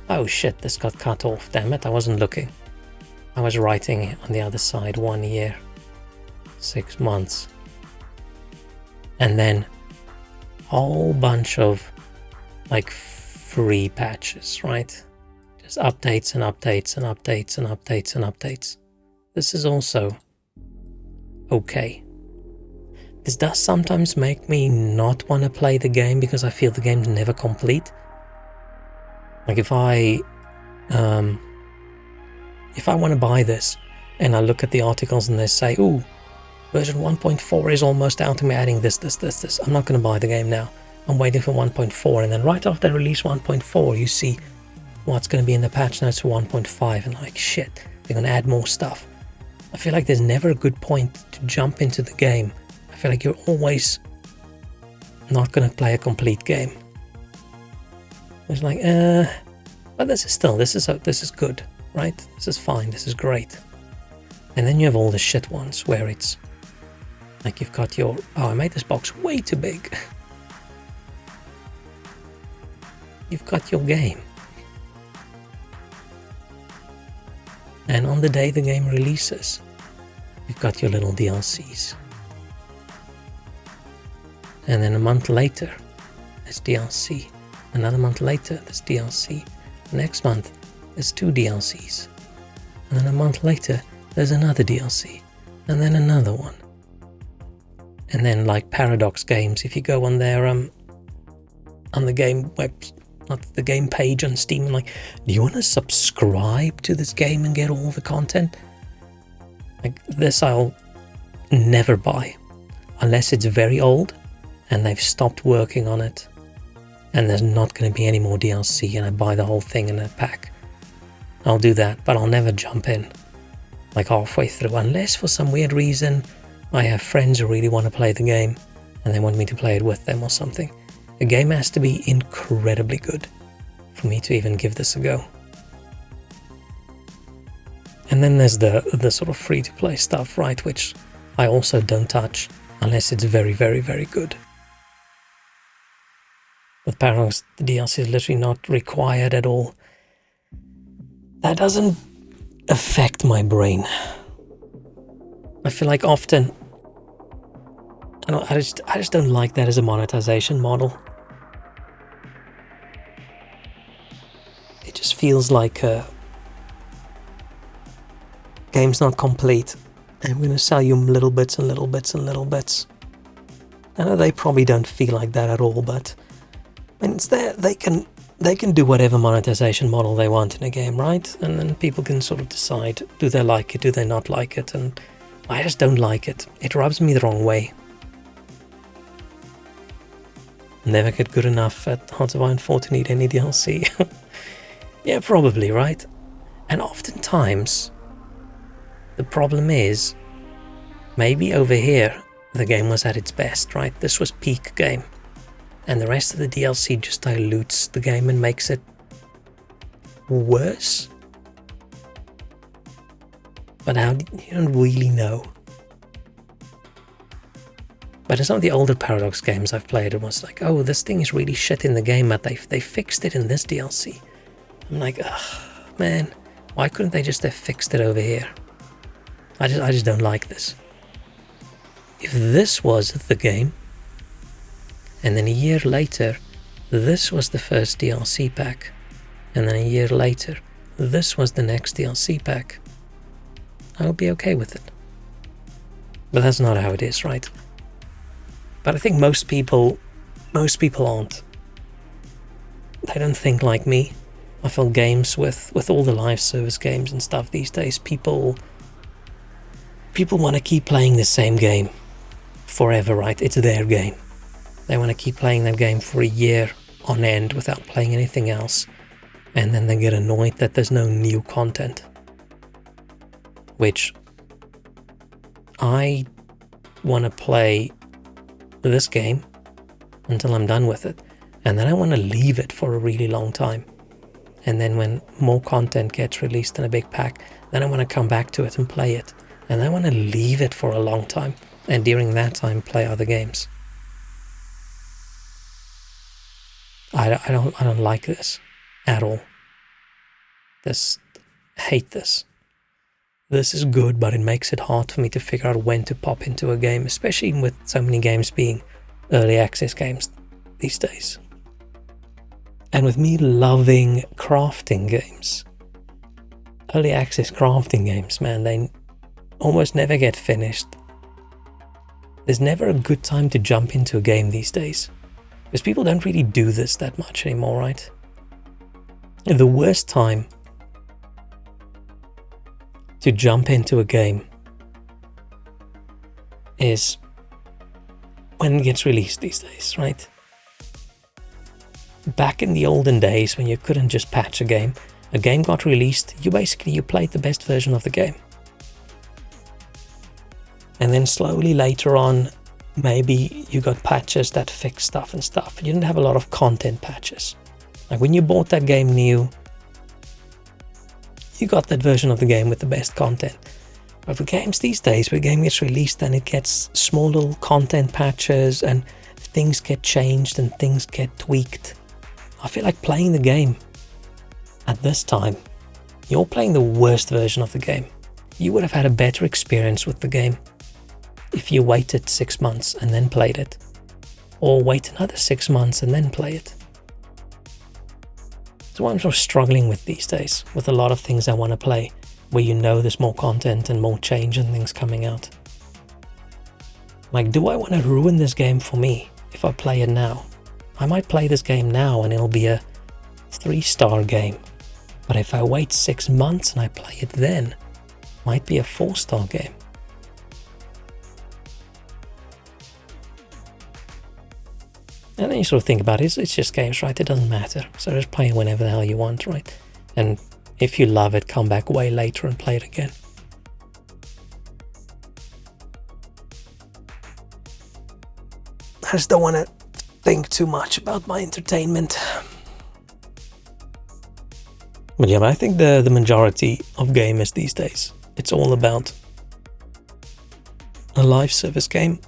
Oh shit, this got cut off, damn it, I wasn't looking. I was writing on the other side 1 year, 6 months. And then a whole bunch of like free patches, right? Just updates and updates and updates and updates and updates. This is also okay. This does sometimes make me not want to play the game because I feel the game's never complete. Like, if I want to buy this and I look at the articles and they say, ooh, version 1.4 is almost out and we're adding this, I'm not going to buy the game now. I'm waiting for 1.4, and then right after they release 1.4, you see what's going to be in the patch notes for 1.5, and like, shit, they're going to add more stuff. I feel like there's never a good point to jump into the game. I feel like you're always not going to play a complete game. It's like, But this is good, right? This is fine, this is great. And then you have all the shit ones where it's like you've got your, oh, I made this box way too big. You've got your game. And on the day the game releases, you've got your little DLCs. And then a month later, there's DLC. Another month later, there's DLC. Next month, there's 2 DLCs. And then a month later, there's another DLC. And then another one. And then like Paradox Games, if you go on their on the game web, not the game page on Steam, and like, do you want to subscribe to this game and get all the content? Like this I'll never buy. Unless it's very old and they've stopped working on it. And there's not going to be any more DLC and I buy the whole thing in a pack. I'll do that, but I'll never jump in like halfway through, unless for some weird reason I have friends who really want to play the game and they want me to play it with them or something. The game has to be incredibly good for me to even give this a go. And then there's the sort of free-to-play stuff, right, which I also don't touch unless it's very, very, very good. With Paradox, the DLC is literally not required at all. That doesn't affect my brain. I feel like often, I just don't like that as a monetization model. It just feels like game's not complete. I'm going to sell you little bits and little bits and little bits. I know they probably don't feel like that at all, but when it's there, they can do whatever monetization model they want in a game, right? And then people can sort of decide, do they like it, do they not like it? And I just don't like it. It rubs me the wrong way. Never get good enough at Hearts of Iron 4 to need any DLC. Yeah, probably, right? And oftentimes, the problem is, maybe over here, the game was at its best, right? This was peak game. And the rest of the DLC just dilutes the game and makes it worse. But how do you don't really know. But in some of the older Paradox games I've played, it was like, oh, this thing is really shit in the game, but they fixed it in this DLC. I'm like, ugh, man, why couldn't they just have fixed it over here? I just don't like this. If this was the game, and then a year later, this was the first DLC pack. And then a year later, this was the next DLC pack. I would be okay with it. But that's not how it is, right? But I think most people aren't. They don't think like me. I feel games with all the live service games and stuff these days, people want to keep playing the same game forever, right? It's their game. They want to keep playing that game for a year on end without playing anything else. And then they get annoyed that there's no new content. Which I want to play this game until I'm done with it. And then I want to leave it for a really long time. And then when more content gets released in a big pack, then I want to come back to it and play it. And I want to leave it for a long time. And during that time, play other games. I don't like this at all. Hate this. This is good, but it makes it hard for me to figure out when to pop into a game, especially with so many games being early access games these days. And with me loving crafting games, early access crafting games, man, they almost never get finished. There's never a good time to jump into a game these days. Because people don't really do this that much anymore, right? The worst time to jump into a game is when it gets released these days, right? Back in the olden days when you couldn't just patch a game got released, you played the best version of the game. And then slowly later on, maybe you got patches that fixed stuff and stuff. You didn't have a lot of content patches. Like when you bought that game new, you got that version of the game with the best content. But with games these days, where a game gets released and it gets small little content patches and things get changed and things get tweaked, I feel like playing the game at this time, you're playing the worst version of the game. You would have had a better experience with the game if you waited 6 months and then played it, or wait another 6 months and then play it. That's what I'm sort of struggling with these days, with a lot of things I want to play, where you know there's more content and more change and things coming out. Like, do I want to ruin this game for me if I play it now? I might play this game now and it'll be a 3-star game. But if I wait 6 months and I play it then, it might be a 4-star game. And then you sort of think about it, it's just games, right? It doesn't matter. So just play it whenever the hell you want, right? And if you love it, come back way later and play it again. I just don't want to think too much about my entertainment. But yeah, I think the majority of gamers these days, it's all about a live service game,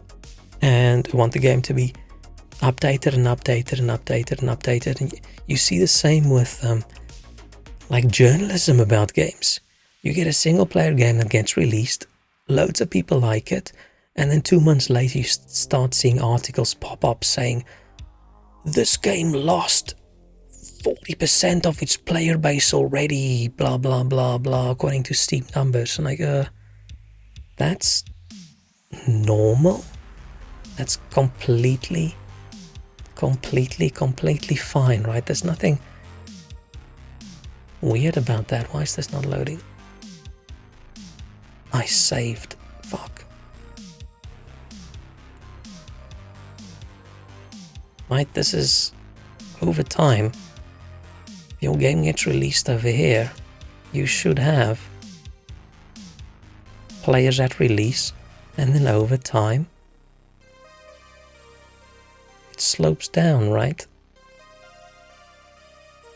and want the game to be updated and updated and updated and updated. And you see the same with like journalism about games. You get a single player game that gets released, loads of people like it, and then 2 months later you start seeing articles pop up saying this game lost 40% of its player base already, blah blah blah blah, according to Steam numbers. And like, that's normal. That's completely fine, right? There's nothing weird about that. Why is this not loading? I saved. Fuck. Right, this is over time. If your game gets released over here, you should have players at release, and then over time it slopes down, right?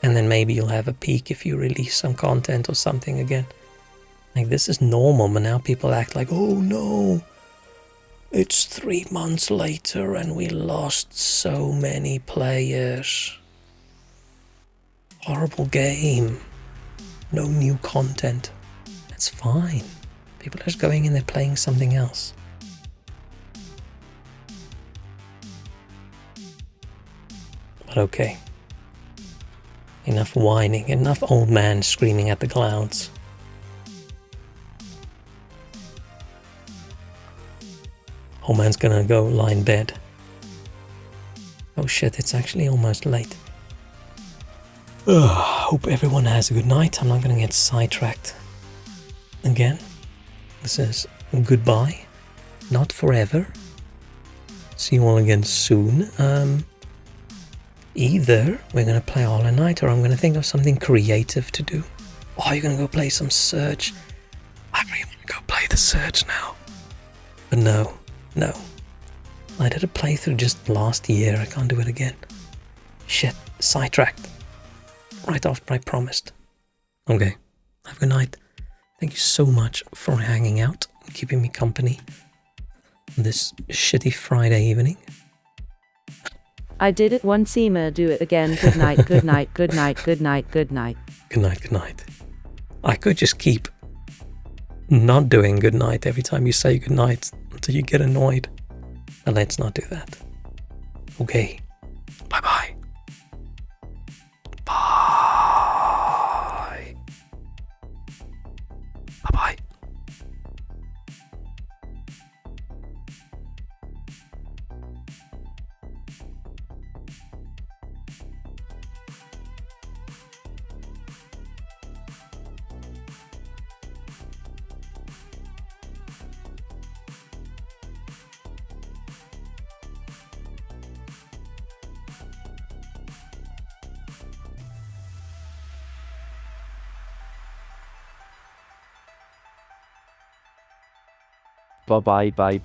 And then maybe you'll have a peak if you release some content or something again. Like, this is normal, but now people act like, oh no, it's 3 months later and we lost so many players. Horrible game. No new content. That's fine. People are just going in there playing something else. But okay. Enough whining, enough old man screaming at the clouds. Old man's gonna go lie in bed. Oh shit, it's actually almost late. Hope everyone has a good night. I'm not gonna get sidetracked again. This is goodbye. Not forever. See you all again soon. Either we're gonna play Hollow Knight, or I'm gonna think of something creative to do. Oh, you're gonna go play some Surge. I really want to go play the Surge now. But no. I did a playthrough just last year. I can't do it again. Shit, sidetracked. Right after I promised. Okay, have a good night. Thank you so much for hanging out and keeping me company this shitty Friday evening.
I did it once, Seema, do it again. Good night, good night, good night, good night, good night.
Good night, good night. I could just keep not doing good night every time you say good night until you get annoyed. And let's not do that. Okay. Bye-bye. Bye. Bye-bye.
Bye-bye, babe.